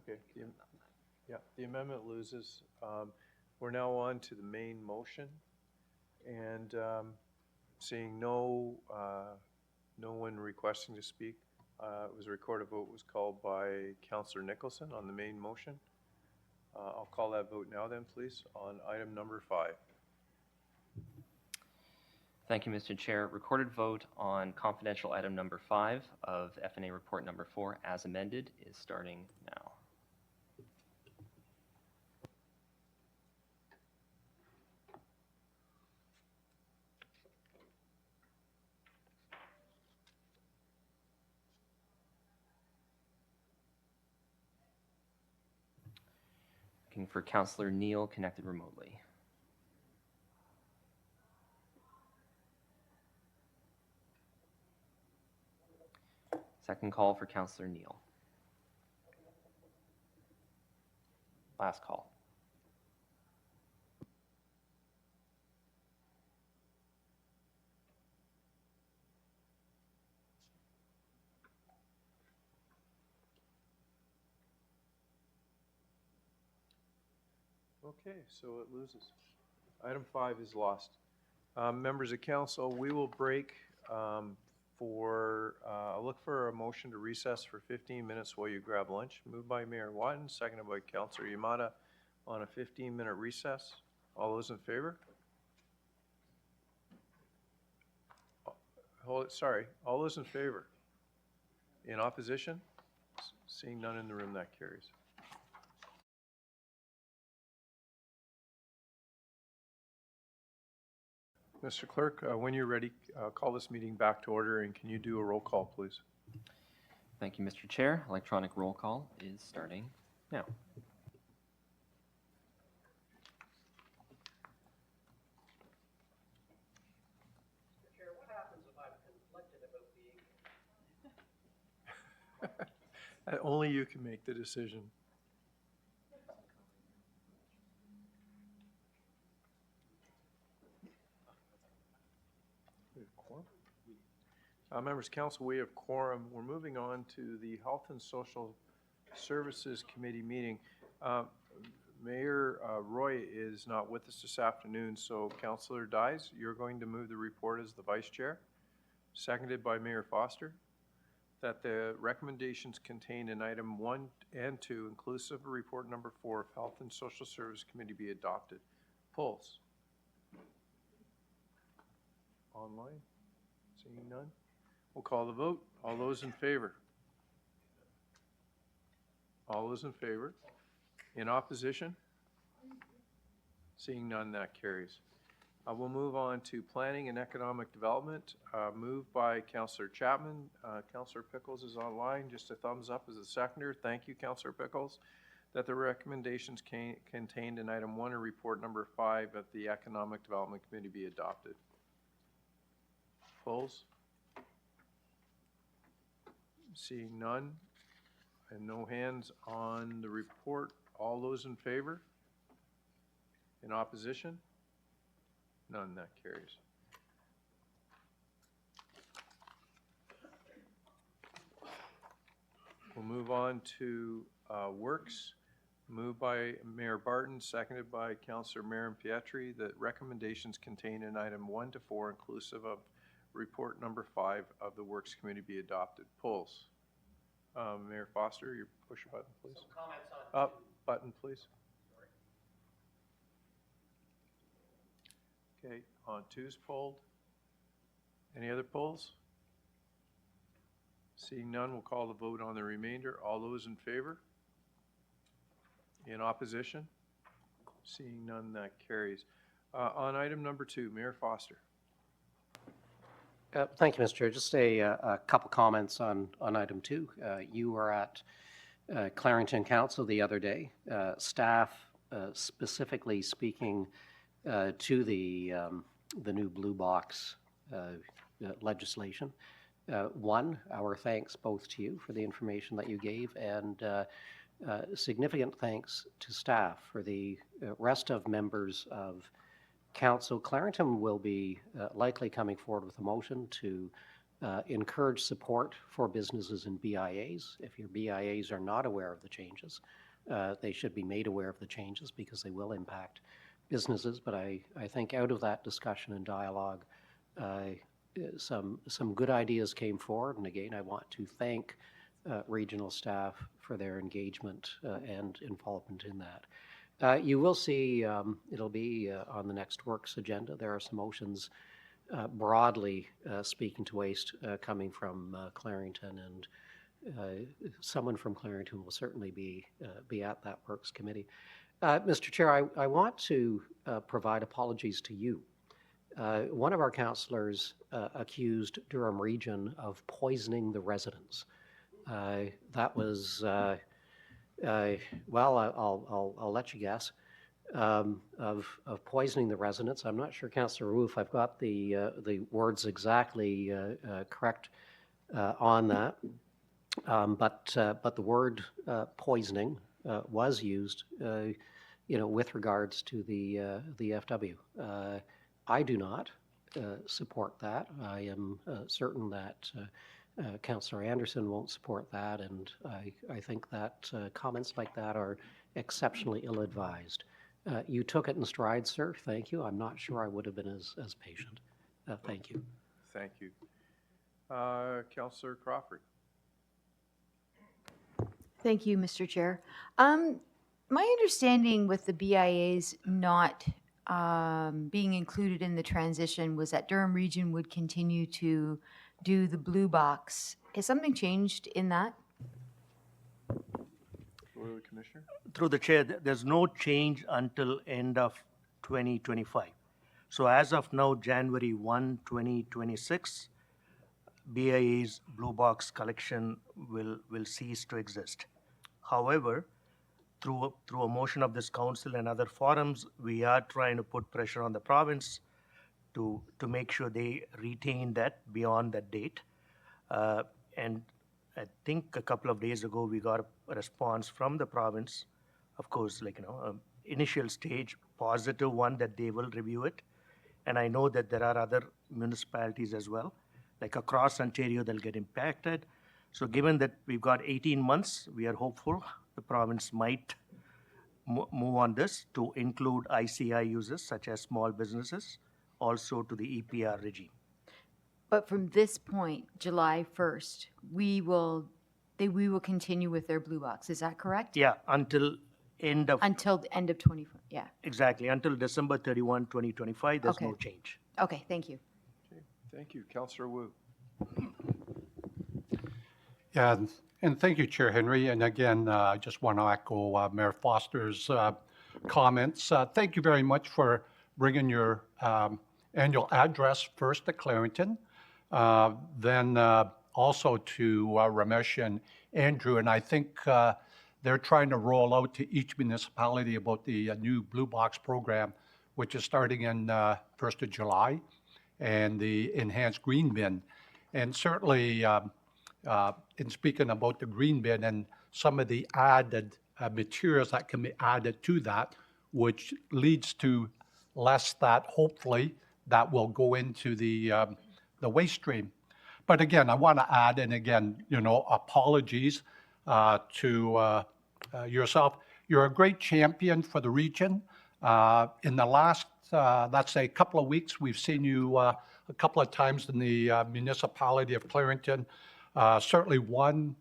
Okay, the amendment loses. We're now on to the main motion, and seeing no one requesting to speak, it was a recorded vote was called by Councillor Nicholson on the main motion. I'll call that vote now then, please, on item number 5. Thank you, Mr. Chair. Recorded vote on confidential item number 5 of FNA report number 4 as amended is starting now. Looking for Councillor Neal connected remotely. Second call for Councillor Neal. Last call. Okay, so it loses. Item 5 is lost. Members of council, we will break I'll look for a motion to recess for 15 minutes while you grab lunch. Moved by Mayor Watton, seconded by Councillor Yamada on a 15-minute recess. All those in favor? Sorry, all those in favor? In opposition? Seeing none in the room, that carries. Mr. Clerk, when you're ready, call this meeting back to order, and can you do a roll call, please? Thank you, Mr. Chair. Electronic roll call is starting now. Only you can make the decision. Members of council, we have quorum. We're moving on to the Health and Social Services Committee meeting. Mayor Roy is not with us this afternoon, so Councillor Dyes, you're going to move the report as the vice chair, seconded by Mayor Foster, that the recommendations contained in item 1 and 2, inclusive of report number 4 of Health and Social Service Committee, be adopted. Polls. Online? Seeing none? We'll call the vote. All those in favor? All those in favor? In opposition? Seeing none, that carries. We'll move on to Planning and Economic Development, moved by Councillor Chapman. Councillor Pickles is online. Just a thumbs up as a seconder. Thank you, Councillor Pickles. that the recommendations contained in item 1 of report number 5 of the Economic Development Committee be adopted. Opposed? Seeing none and no hands on the report, all those in favor? In opposition? None, that carries. We'll move on to Works. Moved by Mayor Barton, seconded by Councillor Marin Pietri, that recommendations contained in item 1 to 4, inclusive of report number 5 of the Works Committee be adopted. Polls. Mayor Foster, you push a button, please. Up button, please. Okay, on 2's polled. Any other polls? Seeing none, we'll call the vote on the remainder. All those in favor? In opposition? Seeing none, that carries. On item number 2, Mayor Foster. Thank you, Mr. Chair. Just a couple comments on item 2. You were at Clarington Council the other day. Staff specifically speaking to the new blue box legislation. One, our thanks both to you for the information that you gave, and significant thanks to staff for the rest of members of Council. Clarington will be likely coming forward with a motion to encourage support for businesses in BIAs. If your BIAs are not aware of the changes, they should be made aware of the changes because they will impact businesses. But I think out of that discussion and dialogue, some good ideas came forward. And again, I want to thank regional staff for their engagement and involvement in that. You will see, it'll be on the next Works agenda. There are some motions broadly speaking to waste coming from Clarington, and someone from Clarington will certainly be at that Works committee. Mr. Chair, I want to provide apologies to you. One of our councillors accused Durham Region of poisoning the residents. That was, well, I'll let you guess, of poisoning the residents. I'm not sure, Councillor Wu, if I've got the words exactly correct on that. But the word poisoning was used, with regards to the FW. I do not support that. I am certain that Councillor Anderson won't support that, and I think that comments like that are exceptionally ill-advised. You took it in stride, sir. Thank you. I'm not sure I would have been as patient. Thank you. Thank you. Councillor Crawford. Thank you, Mr. Chair. My understanding with the BIAs not being included in the transition was that Durham Region would continue to do the blue box. Has something changed in that? Commissioner? Through the chair, there's no change until end of 2025. So as of now, January 1, 2026, BIA's blue box collection will cease to exist. However, through a motion of this council and other forums, we are trying to put pressure on the province to make sure they retain that beyond that date. And I think a couple of days ago, we got a response from the province, of course, initial stage positive one that they will review it. And I know that there are other municipalities as well, like across Ontario, they'll get impacted. So given that we've got 18 months, we are hopeful the province might move on this to include ICI users such as small businesses, also to the EPR regime. But from this point, July 1st, we will continue with their blue box. Is that correct? Yeah, until end of... Until the end of 24, yeah. Exactly, until December 31, 2025, there's Okay. no change. Okay, thank you. Okay, thank you. Councillor Wu. Yeah, and thank you, Chair Henry. And again, I just want to echo Mayor Foster's comments. Thank you very much for bringing your annual address first to Clarington, then also to Ramesh and Andrew. And I think they're trying to roll out to each municipality about the new Blue Box program, which is starting in 1st of July, and the enhanced green bin. And certainly, in speaking about the green bin and some of the added materials that can be added to that, which leads to less that hopefully that will go into the waste stream. But again, I want to add, and again, apologies to yourself. You're a great champion for the region. In the last, let's say, couple of weeks, we've seen you a couple of times in the municipality of Clarington. Certainly one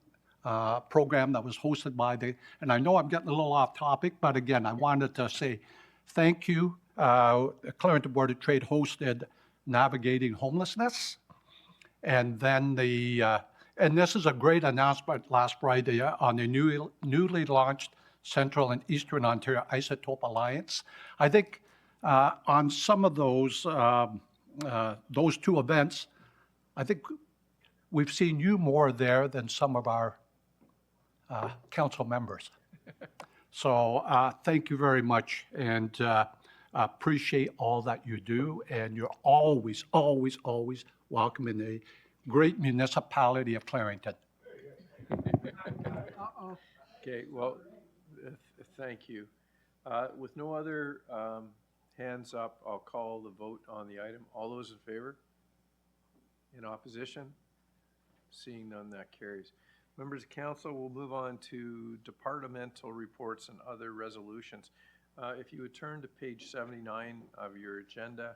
program that was hosted by and I know I'm getting a little off topic, but again, I wanted to say thank you. The Clarington Board of Trade hosted Navigating Homelessness. And then and this is a great announcement last Friday on the newly launched Central and Eastern Ontario Isotope Alliance. I think on some of those two events, I think we've seen you more there than some of our council members. So thank you very much, and appreciate all that you do. And you're always, always, always welcome in the great municipality of Clarington. Okay, well, thank you. With no other hands up, I'll call the vote on the item. All those in favor? In opposition? Seeing none, that carries. Members of council, we'll move on to departmental reports and other resolutions. If you would turn to page 79 of your agenda,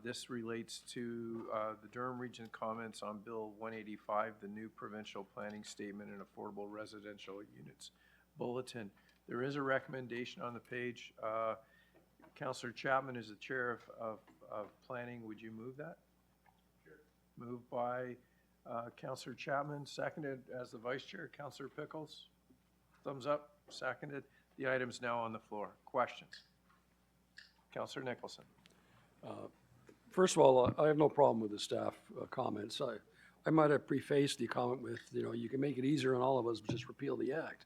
this relates to the Durham Region comments on Bill 185, the new provincial planning statement and affordable residential units bulletin. There is a recommendation on the page. Councillor Chapman is the chair of planning. Would you move that? Sure. Moved by Councillor Chapman, seconded as the vice chair. Councillor Pickles, thumbs up, seconded. The item's now on the floor. Questions? Councillor Nicholson. First of all, I have no problem with the staff comments. I might have prefaced the comment with, you can make it easier on all of us, but just repeal the act.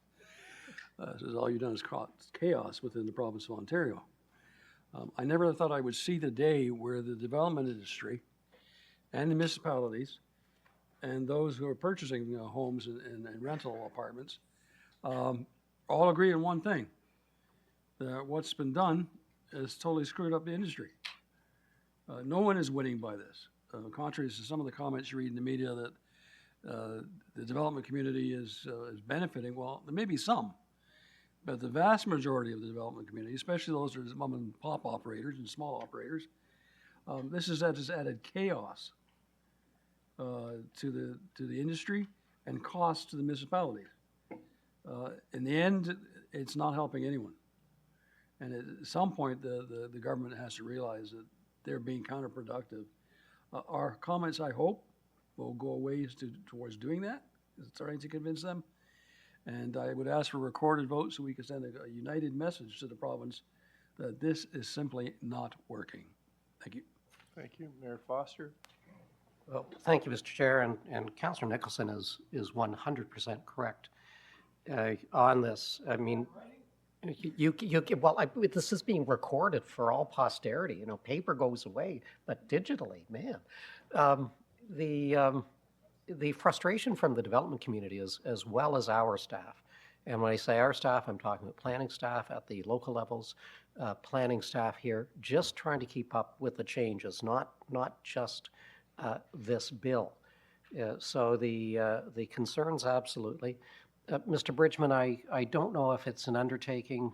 Says all you've done is cause chaos within the province of Ontario. I never thought I would see the day where the development industry and the municipalities and those who are purchasing homes and rental apartments all agree on one thing, that what's been done has totally screwed up the industry. No one is winning by this. Contrary to some of the comments you read in the media that the development community is benefiting, well, there may be some, but the vast majority of the development community, especially those who are mom and pop operators and small operators, this has added chaos to the industry and cost to the municipalities. In the end, it's not helping anyone. And at some point, the government has to realize that they're being counterproductive. Our comments, I hope, will go a ways towards doing that, starting to convince them. And I would ask for a recorded vote so we can send a united message to the province that this is simply not working. Thank you. Thank you. Mayor Foster. Well, thank you, Mr. Chair, and Councillor Nicholson is 100% correct on this. I mean, this is being recorded for all posterity. Paper goes away, but digitally, man. The frustration from the development community as well as our staff, and when I say our staff, I'm talking about planning staff at the local levels, planning staff here, just trying to keep up with the changes, not just this bill. So the concerns, absolutely. Mr. Bridgman, I don't know if it's an undertaking.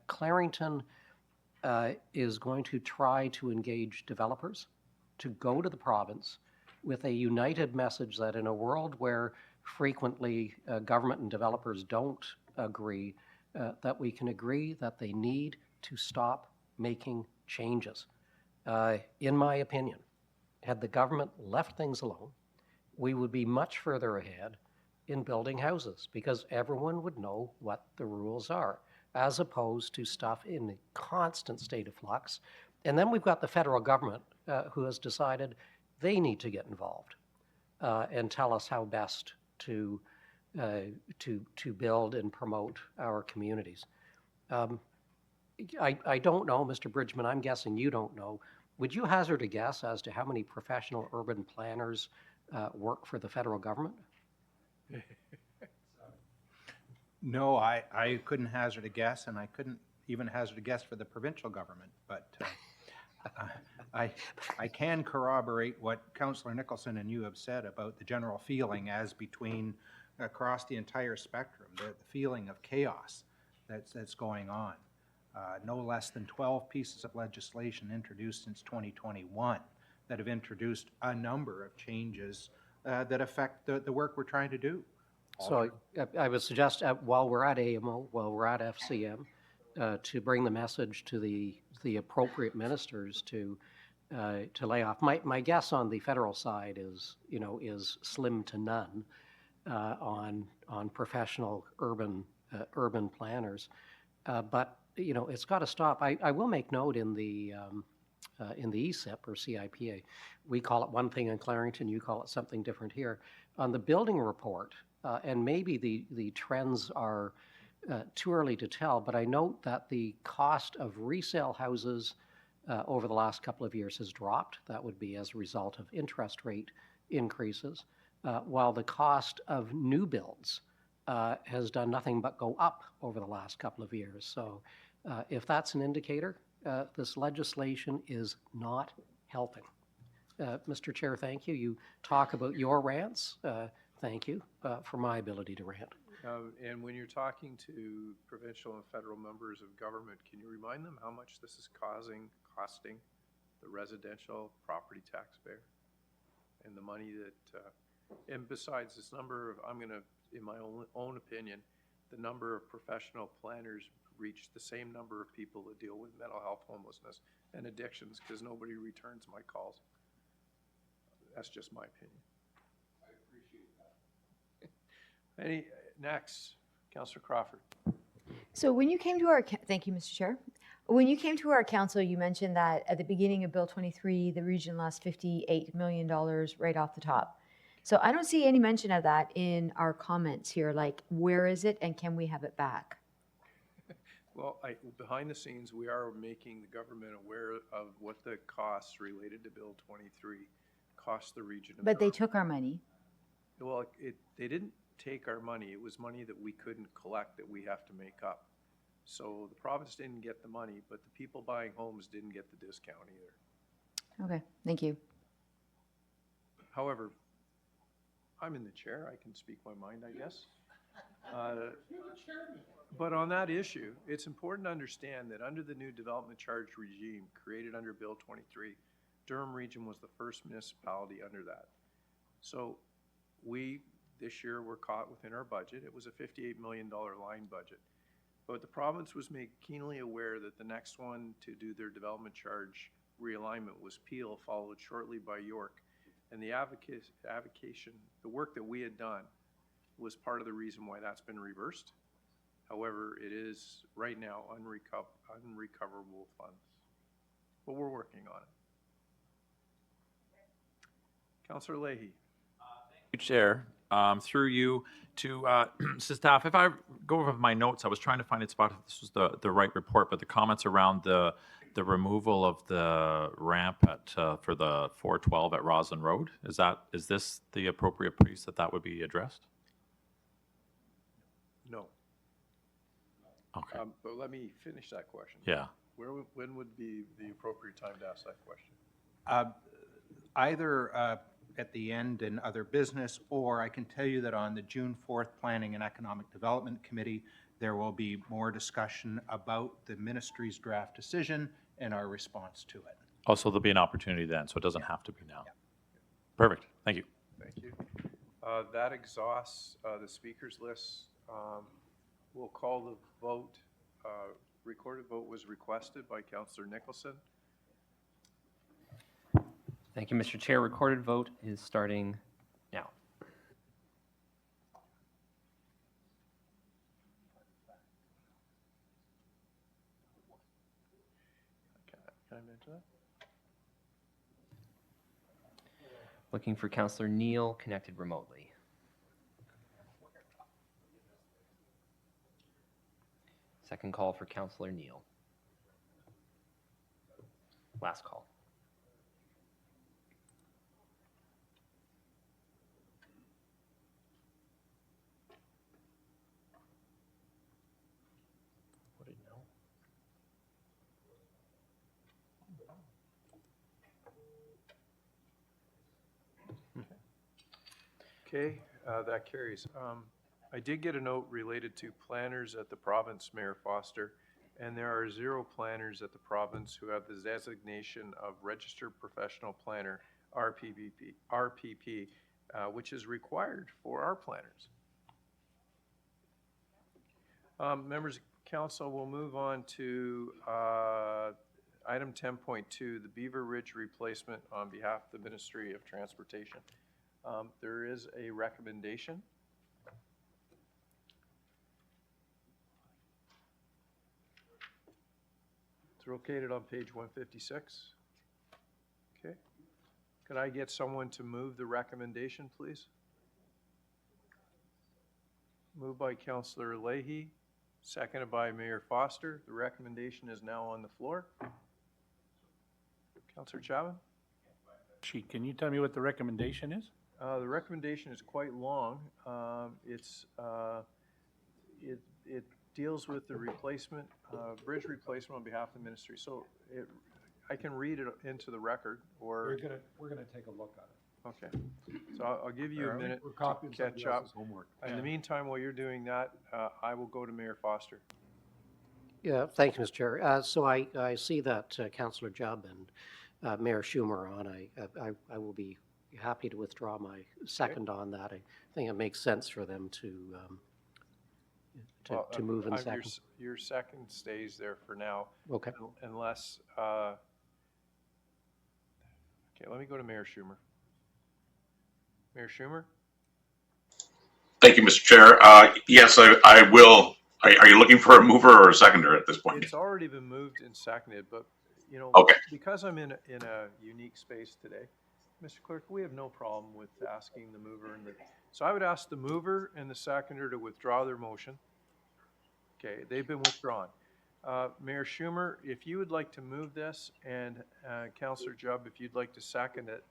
Clarington is going to try to engage developers to go to the province with a united message that in a world where frequently government and developers don't agree, that we can agree that they need to stop making changes. In my opinion, had the government left things alone, we would be much further ahead in building houses because everyone would know what the rules are, as opposed to stuff in a constant state of flux. And then we've got the federal government who has decided they need to get involved and tell us how best to to build and promote our communities. I don't know, Mr. Bridgman, I'm guessing you don't know. Would you hazard a guess as to how many professional urban planners work for the federal government? No, I couldn't hazard a guess, and I couldn't even hazard a guess for the provincial government, but I can corroborate what Councillor Nicholson and you have said about the general feeling as between across the entire spectrum, the feeling of chaos that's going on. No less than 12 pieces of legislation introduced since 2021 that have introduced a number of changes that affect the work we're trying to do. So I would suggest while we're at AMO, while we're at FCM, to bring the message to the appropriate ministers to lay off. My guess on the federal side is slim to none on professional urban planners, but it's got to stop. I will make note in the ECIP or CIPA, we call it one thing in Clarington, you call it something different here. On the building report, and maybe the trends are too early to tell, but I note that the cost of resale houses over the last couple of years has dropped. That would be as a result of interest rate increases, while the cost of new builds has done nothing but go up over the last couple of years. So if that's an indicator, this legislation is not helping. Mr. Chair, thank you. You talk about your rants. Thank you for my ability to rant. And when you're talking to provincial and federal members of government, can you remind them how much this is costing the residential property taxpayer? And the money that, and besides this number of, in my own opinion, the number of professional planners reach the same number of people that deal with mental health, homelessness, and addictions, because nobody returns my calls. That's just my opinion. Next, Councillor Crawford. So when you came to our, thank you, Mr. Chair. When you came to our council, you mentioned that at the beginning of Bill 23, the region lost $58 million right off the top. So I don't see any mention of that in our comments here, like where is it and can we have it back? Well, behind the scenes, we are making the government aware of what the costs related to Bill 23 cost the region. But they took our money. Well, they didn't take our money. It was money that we couldn't collect that we have to make up. So the province didn't get the money, but the people buying homes didn't get the discount either. Okay, thank you. However, I'm in the chair. I can speak my mind, I guess. But on that issue, it's important to understand that under the new development charge regime created under Bill 23, Durham Region was the first municipality under that. So this year, were caught within our budget. It was a $58 million line budget. But the province was made keenly aware that the next one to do their development charge realignment was Peel, followed shortly by York. And the the work that we had done was part of the reason why that's been reversed. However, it is right now unrecoverable funds. But we're working on it. Councillor Leahy. Thank you, Chair. Through you to staff. If I go over my notes, I was trying to find a spot if this was the right report, but the comments around the removal of the ramp for the 412 at Roslyn Road, is this the appropriate place that would be addressed? No. Okay. But let me finish that question. Yeah. When would be the appropriate time to ask that question? Either at the end in other business, or I can tell you that on the June 4th Planning and Economic Development Committee, there will be more discussion about the ministry's draft decision and our response to it. Oh, so there'll be an opportunity then, so it doesn't have to be now. Yeah. Perfect. Thank you. Thank you. That exhausts the speakers list. We'll call the vote. Recorded vote was requested by Councillor Nicholson. Thank you, Mr. Chair. Recorded vote is starting now. Can I mention that? Looking for Councillor Neal, connected remotely. Second call for Councillor Neal. Last call. Voted no. Okay, that carries. I did get a note related to planners at the province, Mayor Foster, and there are 0 planners at the province who have the designation of Registered Professional Planner, RPP, which is required for our planners. Members of council, we'll move on to item 10.2, the Beaver Ridge replacement on behalf of the Ministry of Transportation. There is a recommendation. It's located on page 156. Okay. Could I get someone to move the recommendation, please? Moved by Councillor Leahy, seconded by Mayor Foster. The recommendation is now on the floor. Councillor Chavin? Sheet, can you tell me what the recommendation is? The recommendation is quite long. It deals with the replacement, bridge replacement on behalf of the ministry. So I can read it into the record, or We're gonna take a look at it. okay. So I'll give you a minute We're to copying catch somebody up. else's homework. In the meantime, while you're doing that, I will go to Mayor Foster. Yeah, thank you, Mr. Chair. So I see that Councillor Jubb and Mayor Schumer are on. I will be happy to withdraw my second on that. I think it makes sense for them to Well, move in your second. Your second stays there for now. Okay. Unless, okay, let me go to Mayor Schumer. Mayor Schumer? Thank you, Mr. Chair. Yes, I will. Are you looking for a mover or a seconder at this point? It's already been moved and seconded, but, you know, Okay. because I'm in a unique space today, Mr. Clerk, we have no problem with asking the mover and the, so I would ask the mover and the seconder to withdraw their motion. Okay, they've been withdrawn. Mayor Schumer, if you would like to move this, and Councillor Jubb, if you'd like to second it,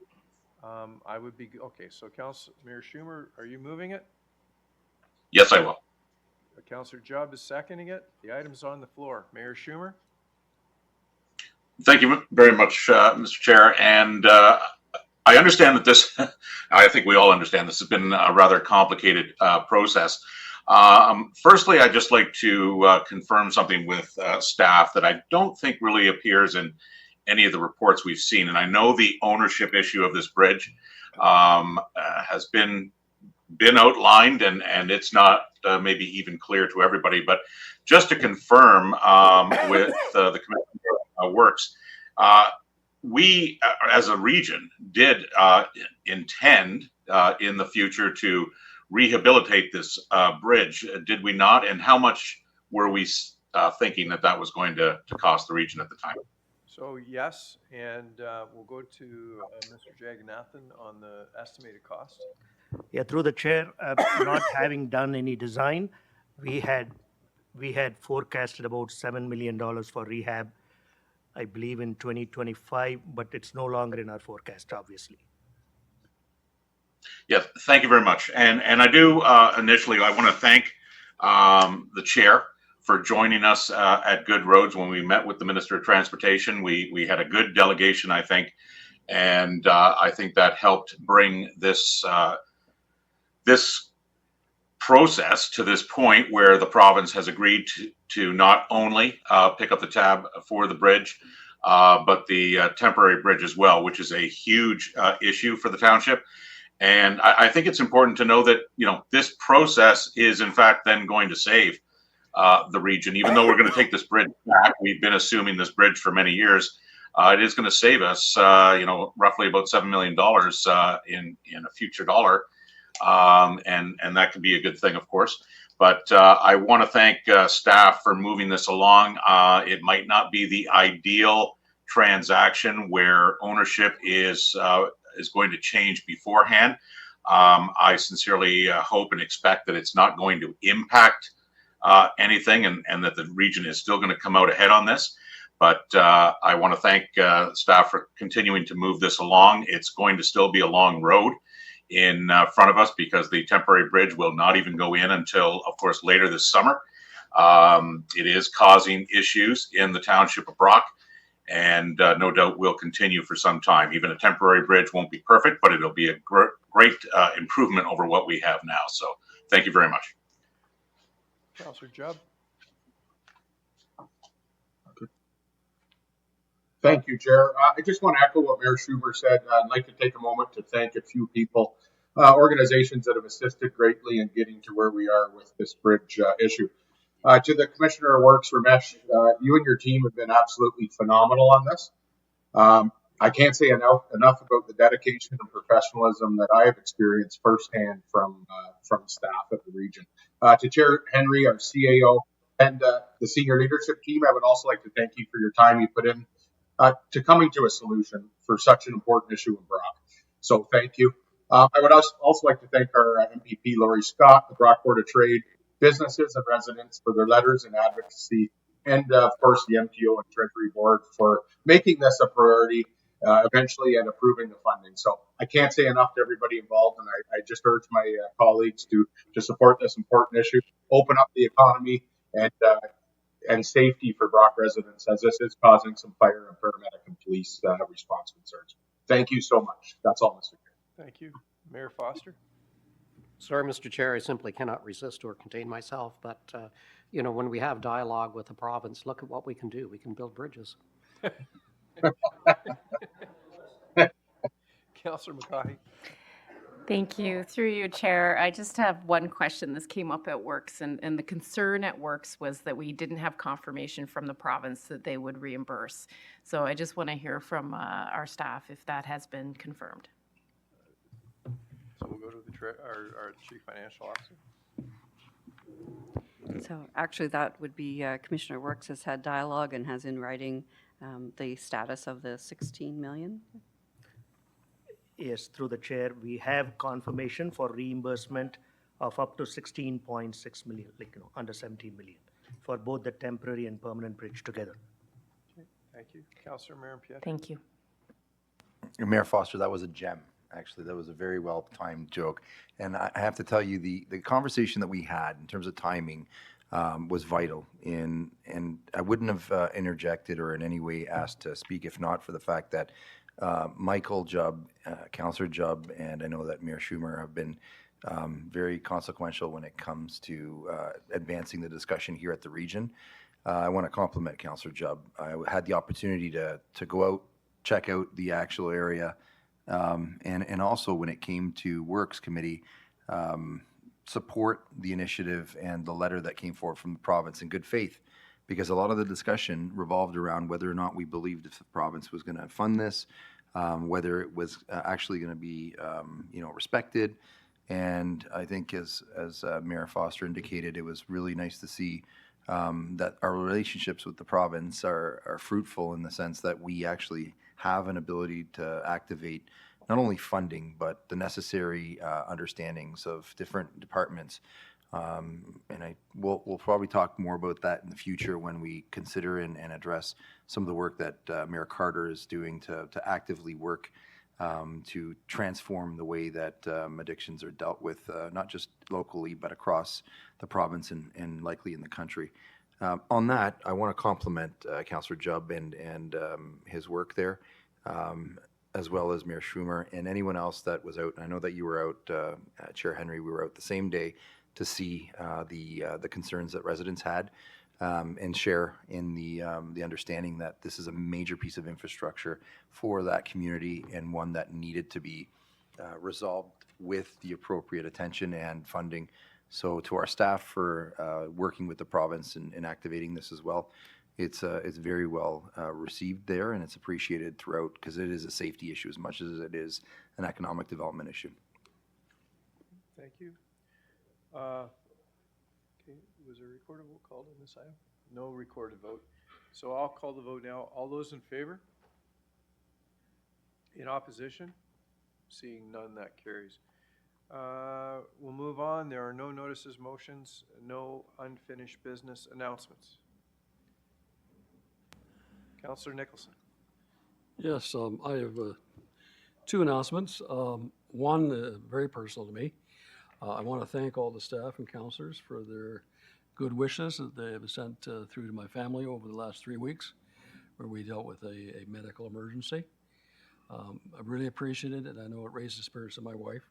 I would be, okay, so Mayor Schumer, are you moving it? Yes, I will. Councillor Jubb is seconding it. The item's on the floor. Mayor Schumer? Thank you very much, Mr. Chair. And I understand that this, I think we all understand this has been a rather complicated process. Firstly, I'd just like to confirm something with staff that I don't think really appears in any of the reports we've seen. And I know the ownership issue of this bridge has been outlined, and it's not maybe even clear to everybody. But just to confirm with the Commission of Works, we, as a region, did intend in the future to rehabilitate this bridge, did we not? And how much were we thinking that was going to cost the region at the time? So yes, and we'll go to Mr. Jagannathan on the estimated cost. Yeah, through the chair, not having done any design, we had forecasted about $7 million for rehab, I believe in 2025, but it's no longer in our forecast, obviously. Yes, thank you very much. And I do initially, I want to thank the chair for joining us at Good Roads when we met with the Minister of Transportation. We had a good delegation, I think, and I think that helped bring this this process to this point where the province has agreed to not only pick up the tab for the bridge, but the temporary bridge as well, which is a huge issue for the township. And I think it's important to know that, you know, this process is in fact then going to save the region. Even though we're going to take this bridge back, we've been assuming this bridge for many years. It is going to save us, you know, roughly about $7 million in a future dollar. And that could be a good thing, of course. But I want to thank staff for moving this along. It might not be the ideal transaction where ownership is going to change beforehand. I sincerely hope and expect that it's not going to impact anything, and that the region is still going to come out ahead on this. But I want to thank staff for continuing to move this along. It's going to still be a long road in front of us because the temporary bridge will not even go in until, of course, later this summer. It is causing issues in the township of Brock, and no doubt will continue for some time. Even a temporary bridge won't be perfect, but it'll be a great improvement over what we have now. So thank you very much. Councillor Jubb. Thank you, Chair. I just want to echo what Mayor Schumer said. I'd like to take a moment to thank a few people, organizations that have assisted greatly in getting to where we are with this bridge issue. To the Commissioner of Works, Ramesh, you and your team have been absolutely phenomenal on this. I can't say enough about the dedication and professionalism that I have experienced firsthand from staff of the region. To Chair Henry, our CAO, and the senior leadership team, I would also like to thank you for your time you put in to coming to a solution for such an important issue in Brock. So thank you. I would also like to thank our MPP, Laurie Scott, the Brock Board of Trade, businesses and residents for their letters and advocacy, and of course the MTO and Treasury Board for making this a priority eventually and approving the funding. So I can't say enough to everybody involved, and I just urge my colleagues to support this important issue, open up the economy and safety for Brock residents, as this is causing some fire and paramedic and police response concerns. Thank you so much. That's all, Mr. Chair. Thank you. Mayor Foster. Sorry, Mr. Chair, I simply cannot resist or contain myself, but, when we have dialogue with the province, look at what we can do. We can build bridges. Councillor McCaughey. Thank you. Through you, Chair. I just have one question. This came up at Works, and the concern at Works was that we didn't have confirmation from the province that they would reimburse. So I just want to hear from our staff if that has been confirmed. So we'll go to our Chief Financial Officer. So actually, that would be Commissioner Works has had dialogue and has in writing the status of the 16 million. Yes, through the chair, we have confirmation for reimbursement of up to 16.6 million, under 17 million, for both the temporary and permanent bridge together. Okay, thank you. Councillor Marin-Pietro. Thank you. Mayor Foster, that was a gem. Actually, that was a very well-timed joke. And I have to tell you, the conversation that we had in terms of timing was vital. And I wouldn't have interjected or in any way asked to speak if not for the fact that Michael Jubb, Councillor Jubb, and I know that Mayor Schumer have been very consequential when it comes to advancing the discussion here at the region. I want to compliment Councillor Jubb. I had the opportunity to go out, check out the actual area, and also when it came to Works Committee, support the initiative and the letter that came forward from the province in good faith, because a lot of the discussion revolved around whether or not we believed if the province was going to fund this, whether it was actually going to be, respected. And I think as Mayor Foster indicated, it was really nice to see that our relationships with the province are fruitful in the sense that we actually have an ability to activate not only funding, but the necessary understandings of different departments. And we'll probably talk more about that in the future when we consider and address some of the work that Mayor Carter is doing to actively work to transform the way that addictions are dealt with, not just locally, but across the province and likely in the country. On that, I want to compliment Councillor Jubb and his work there, as well as Mayor Schumer and anyone else that was out. I know that you were out, Chair Henry, we were out the same day to see the concerns that residents had and share in the understanding that this is a major piece of infrastructure for that community and one that needed to be resolved with the appropriate attention and funding. So to our staff for working with the province and activating this as well, it's very well received there, and it's appreciated throughout because it is a safety issue as much as it is an economic development issue. Thank you. Okay, was there a recorded vote called on this item? No recorded vote. So I'll call the vote now. All those in favor? In opposition? Seeing none, that carries. We'll move on. There are no notices, motions, no unfinished business announcements. Councillor Nicholson. Yes, I have two announcements. One, very personal to me. I want to thank all the staff and councillors for their good wishes that they have sent through to my family over the last 3 weeks, where we dealt with a medical emergency. I really appreciated it, and I know it raised the spirits of my wife,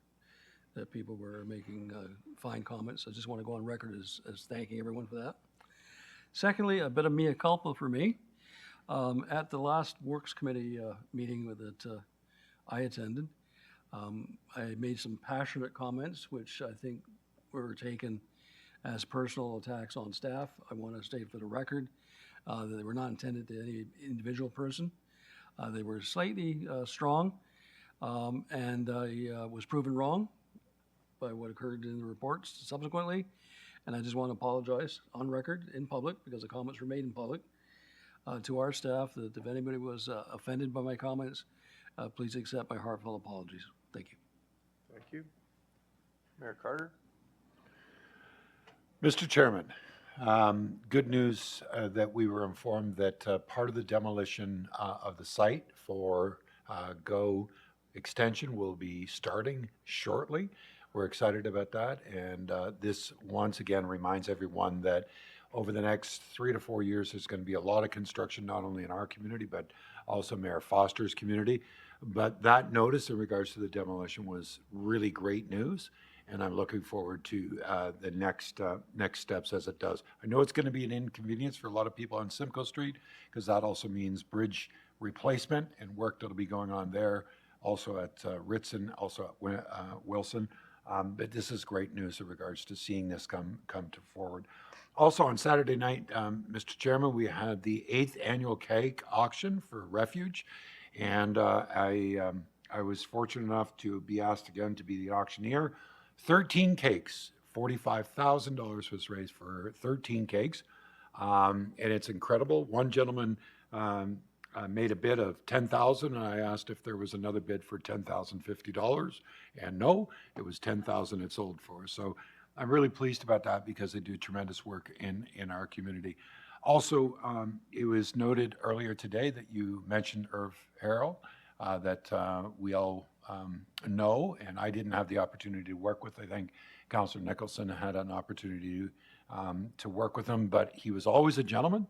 that people were making fine comments. I just want to go on record as thanking everyone for that. Secondly, a bit of mea culpa for me. At the last Works Committee meeting that I attended, I made some passionate comments, which I think were taken as personal attacks on staff. I want to state for the record that they were not intended to any individual person. They were slightly strong, and I was proven wrong by what occurred in the reports subsequently. And I just want to apologize on record in public, because the comments were made in public, to our staff, that if anybody was offended by my comments, please accept my heartfelt apologies. Thank you. Thank you. Mayor Carter. Mr. Chairman, good news that we were informed that part of the demolition of the site for GO extension will be starting shortly. We're excited about that, and this once again reminds everyone that over the next 3 to 4 years, there's going to be a lot of construction, not only in our community, but also Mayor Foster's community. But that notice in regards to the demolition was really great news, and I'm looking forward to the next steps as it does. I know it's going to be an inconvenience for a lot of people on Simcoe Street, because that also means bridge replacement and work that'll be going on there, also at Ritson, also at Wilson. But this is great news in regards to seeing this come to forward. Also on Saturday night, Mr. Chairman, we had the 8th annual cake auction for Refuge, and I was fortunate enough to be asked again to be the auctioneer. 13 cakes, $45,000 was raised for 13 cakes, and it's incredible. One gentleman made a bid of $10,000, and I asked if there was another bid for $10,050, and no, it was $10,000 it sold for. So I'm really pleased about that, because they do tremendous work in our community. Also, it was noted earlier today that you mentioned Irv Harrell, that we all know, and I didn't have the opportunity to work with. I think Councillor Nicholson had an opportunity to work with him, but he was always a gentleman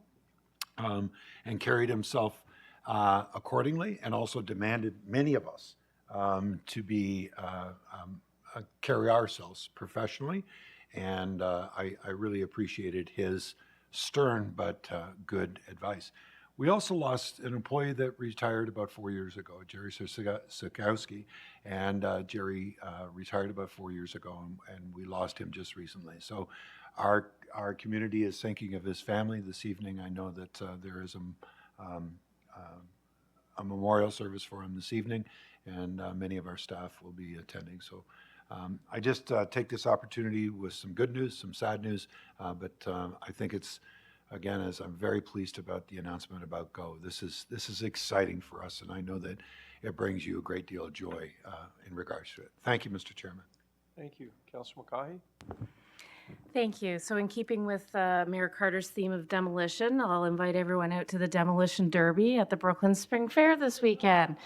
and carried himself accordingly, and also demanded many of us to be carry ourselves professionally, and I really appreciated his stern but good advice. We also lost an employee that retired about 4 years ago, Jerry Sikowski, and Jerry retired about 4 years ago, and we lost him just recently. So our community is thinking of his family this evening. I know that there is a memorial service for him this evening, and many of our staff will be attending. So I just take this opportunity with some good news, some sad news, but I think it's, again, as I'm very pleased about the announcement about GO. This is exciting for us, and I know that it brings you a great deal of joy in regards to it. Thank you, Mr. Chairman. Thank you. Councillor Mulcahy. Thank you. So in keeping with Mayor Carter's theme of demolition, I'll invite everyone out to the Demolition Derby at the Brooklyn Spring Fair this weekend.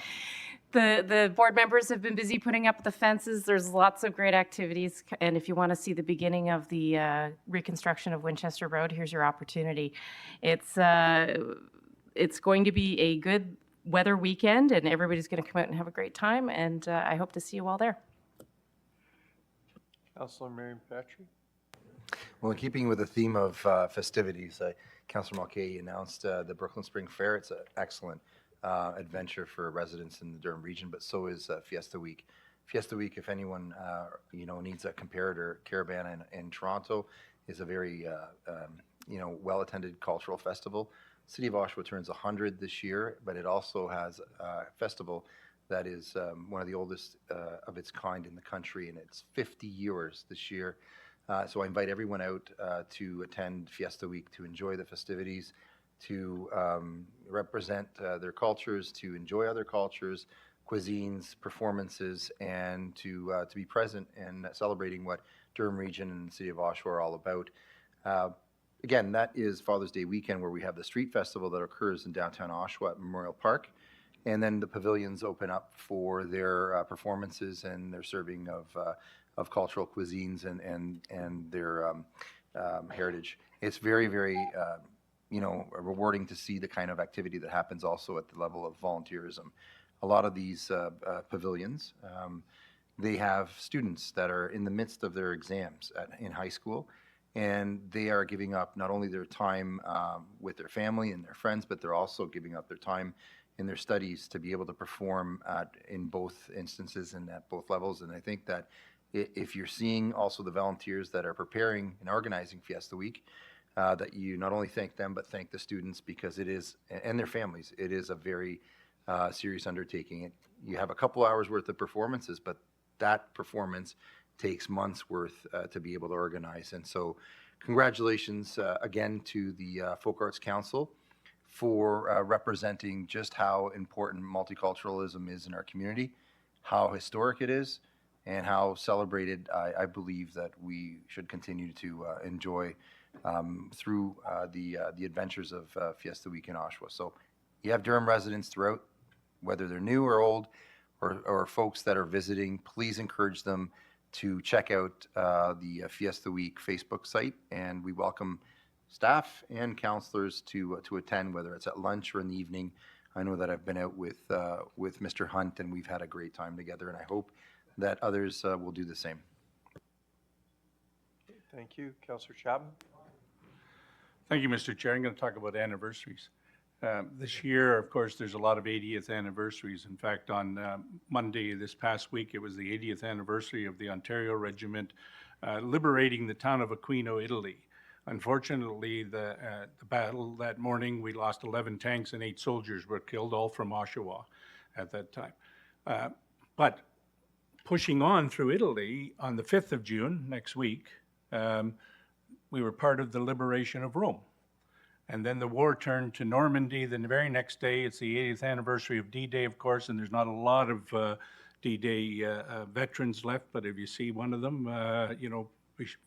The board members have been busy putting up the fences. There's lots of great activities. And if you want to see the beginning of the reconstruction of Winchester Road, here's your opportunity. It's going to be a good weather weekend, and everybody's going to come out and have a great time. And I hope to see you all there. Councillor Marion Patry. Well, in keeping with the theme of festivities, Councillor Mulcahy announced the Brooklyn Spring Fair. It's an excellent adventure for residents in the Durham region, but so is Fiesta Week. Fiesta Week, if anyone needs a comparator, Caravana in Toronto is a very well-attended cultural festival. City of Oshawa turns 100 this year, but it also has a festival that is one of the oldest of its kind in the country, and it's 50 years this year. So I invite everyone out to attend Fiesta Week, to enjoy the festivities, to represent their cultures, to enjoy other cultures, cuisines, performances, and to be present and celebrating what Durham Region and the City of Oshawa are all about. Again, that is Father's Day weekend, where we have the street festival that occurs in downtown Oshawa at Memorial Park. And then the pavilions open up for their performances and their serving of cultural cuisines and their heritage. It's very, very, rewarding to see the kind of activity that happens also at the level of volunteerism. A lot of these pavilions, they have students that are in the midst of their exams in high school, and they are giving up not only their time with their family and their friends, but they're also giving up their time in their studies to be able to perform in both instances and at both levels. And I think that if you're seeing also the volunteers that are preparing and organizing Fiesta Week, that you not only thank them, but thank the students, because it is, and their families, it is a very serious undertaking. You have a couple hours worth of performances, but that performance takes months worth to be able to organize. And so congratulations again to the Folk Arts Council for representing just how important multiculturalism is in our community, how historic it is, and how celebrated I believe that we should continue to enjoy through the adventures of Fiesta Week in Oshawa. So you have Durham residents throughout, whether they're new or old, or folks that are visiting, please encourage them to check out the Fiesta Week Facebook site, and we welcome staff and counselors to attend, whether it's at lunch or in the evening. I know that I've been out with Mr. Hunt, and we've had a great time together, and I hope that others will do the same. Thank you. Councillor Chapman? Thank you, Mr. Chair. I'm going to talk about anniversaries. This year, of course, there's a lot of 80th anniversaries. In fact, on Monday this past week, it was the 80th anniversary of the Ontario Regiment liberating the town of Aquino, Italy. Unfortunately, the battle that morning, we lost 11 tanks and 8 soldiers were killed, all from Oshawa at that time. But pushing on through Italy, on the 5th of June, next week, we were part of the liberation of Rome. And then the war turned to Normandy. Then the very next day, it's the 80th anniversary of D-Day, of course, and there's not a lot of D-Day veterans left, but if you see one of them,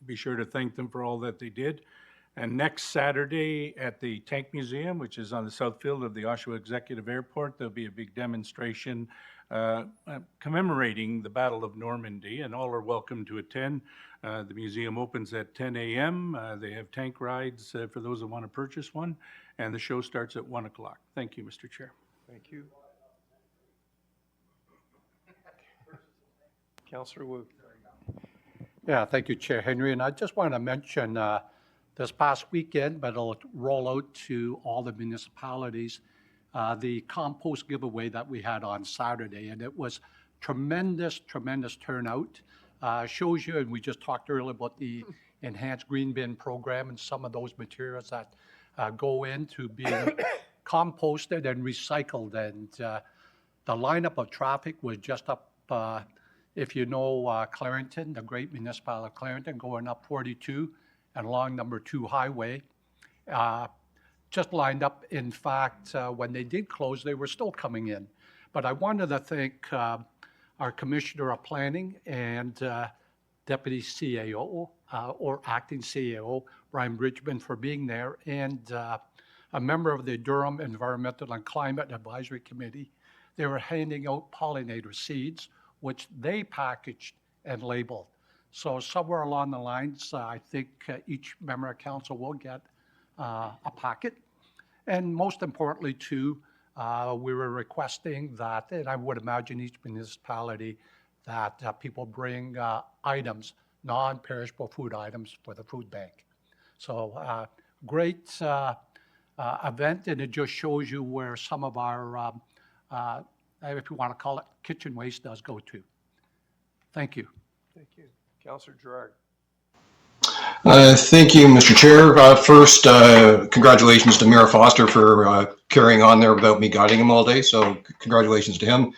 be sure to thank them for all that they did. And next Saturday at the Tank Museum, which is on the south field of the Oshawa Executive Airport, there'll be a big demonstration commemorating the Battle of Normandy, and all are welcome to attend. The museum opens at 10 a.m. They have tank rides for those that want to purchase one, and the show starts at 1 o'clock. Thank you, Mr. Chair. Thank you. Councillor Wu. Yeah, thank you, Chair Henry. And I just want to mention this past weekend, but it'll roll out to all the municipalities, the compost giveaway that we had on Saturday. And it was tremendous, tremendous turnout. Shows you, and we just talked earlier about the enhanced green bin program and some of those materials that go into being composted and recycled. And the lineup of traffic was just up, if you know Clarington, the great municipality of Clarington, going up 42 and along number 2 highway, just lined up. In fact, when they did close, they were still coming in. But I wanted to thank our Commissioner of Planning and Deputy CAO or Acting CAO, Brian Bridgman, for being there, and a member of the Durham Environmental and Climate Advisory Committee. They were handing out pollinator seeds, which they packaged and labeled. So somewhere along the lines, I think each member of council will get a packet. And most importantly, too, we were requesting that, and I would imagine each municipality, that people bring items, non-perishable food items for the food bank. So great event, and it just shows you where some of our, if you want to call it, kitchen waste does go to. Thank you. Thank you. Councillor Gerard. Thank you, Mr. Chair. First, congratulations to Mayor Foster for carrying on there without me guiding him all day. So congratulations to him.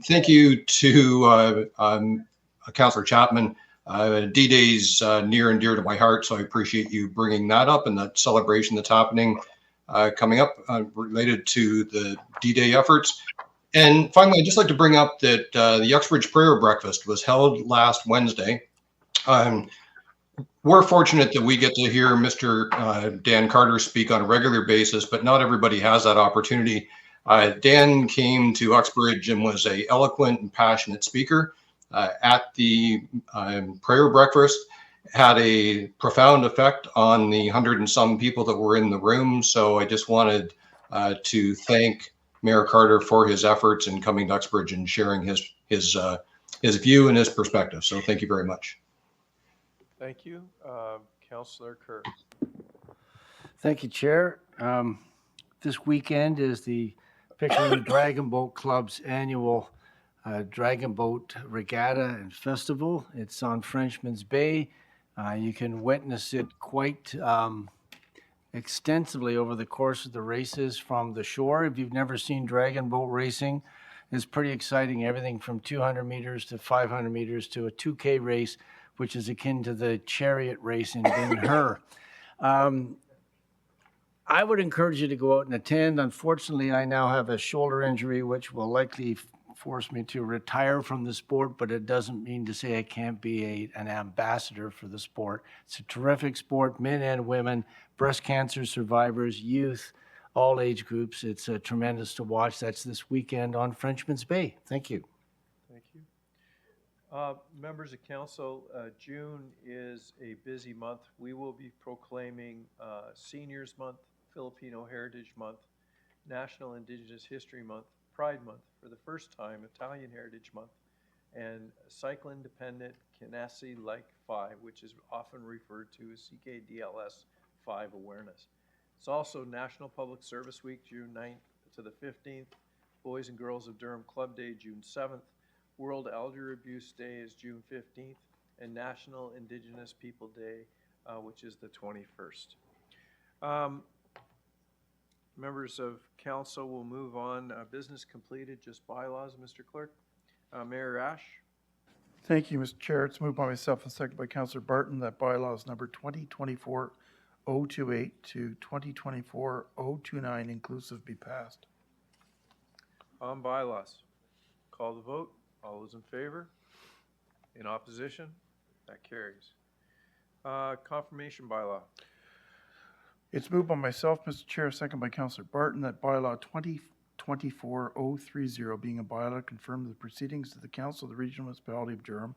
Thank you to Councillor Chapman. D-Day's near and dear to my heart, so I appreciate you bringing that up and that celebration that's happening coming up related to the D-Day efforts. And finally, I'd just like to bring up that the Uxbridge Prayer Breakfast was held last Wednesday. We're fortunate that we get to hear Mr. Dan Carter speak on a regular basis, but not everybody has that opportunity. Dan came to Uxbridge and was an eloquent and passionate speaker at the prayer breakfast, had a profound effect on the 100 and some people that were in the room. So I just wanted to thank Mayor Carter for his efforts in coming to Uxbridge and sharing his view and his perspective. So thank you very much. Thank you. Councillor Kerr. Thank you, Chair. This weekend is the Pickering Dragon Boat Club's annual Dragon Boat Regatta and Festival. It's on Frenchman's Bay. You can witness it quite extensively over the course of the races from the shore. If you've never seen dragon boat racing, it's pretty exciting. Everything from 200 meters to 500 meters to a 2K race, which is akin to the chariot race in Ben Hur. I would encourage you to go out and attend. Unfortunately, I now have a shoulder injury, which will likely force me to retire from the sport, but it doesn't mean to say I can't be an ambassador for the sport. It's a terrific sport, men and women, breast cancer survivors, youth, all age groups. It's tremendous to watch. That's this weekend on Frenchman's Bay. Thank you. Thank you. Members of council, June is a busy month. We will be proclaiming Seniors Month, Filipino Heritage Month, National Indigenous History Month, Pride Month, for the first time, Italian Heritage Month, and Cycle Independent Kinesi Like 5, which is often referred to as CKDLS 5 awareness. It's also National Public Service Week, June 9th to the 15th, Boys and Girls of Durham Club Day, June 7th, World Elder Abuse Day is June 15th, and National Indigenous People Day, which is the 21st. Members of council will move on. Business completed, just bylaws, Mr. Clerk. Mayor Ash. Thank you, Mr. Chair. It's moved by myself and seconded by Councillor Barton that bylaws number 2024-028 to 2024-029 inclusive be passed. On bylaws. Call the vote. All those in favor? In opposition? That carries. Confirmation bylaw. It's moved by myself, Mr. Chair, seconded by Councillor Barton, that bylaw 2024-030 being a bylaw confirm the proceedings of the Council of the Regional Municipality of Durham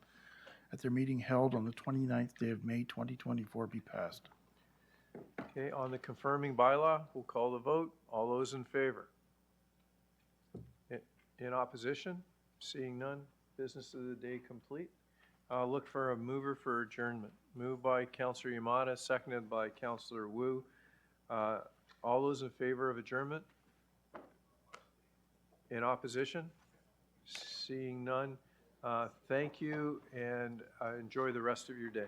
at their meeting held on the 29th day of May 2024 be passed. Okay, on the confirming bylaw, we'll call the vote. All those in favor? In opposition? Seeing none, business of the day complete. Look for a mover for adjournment. Moved by Councillor Yamada, seconded by Councillor Wu. All those in favor of adjournment? In opposition? Seeing none, thank you and enjoy the rest of your day.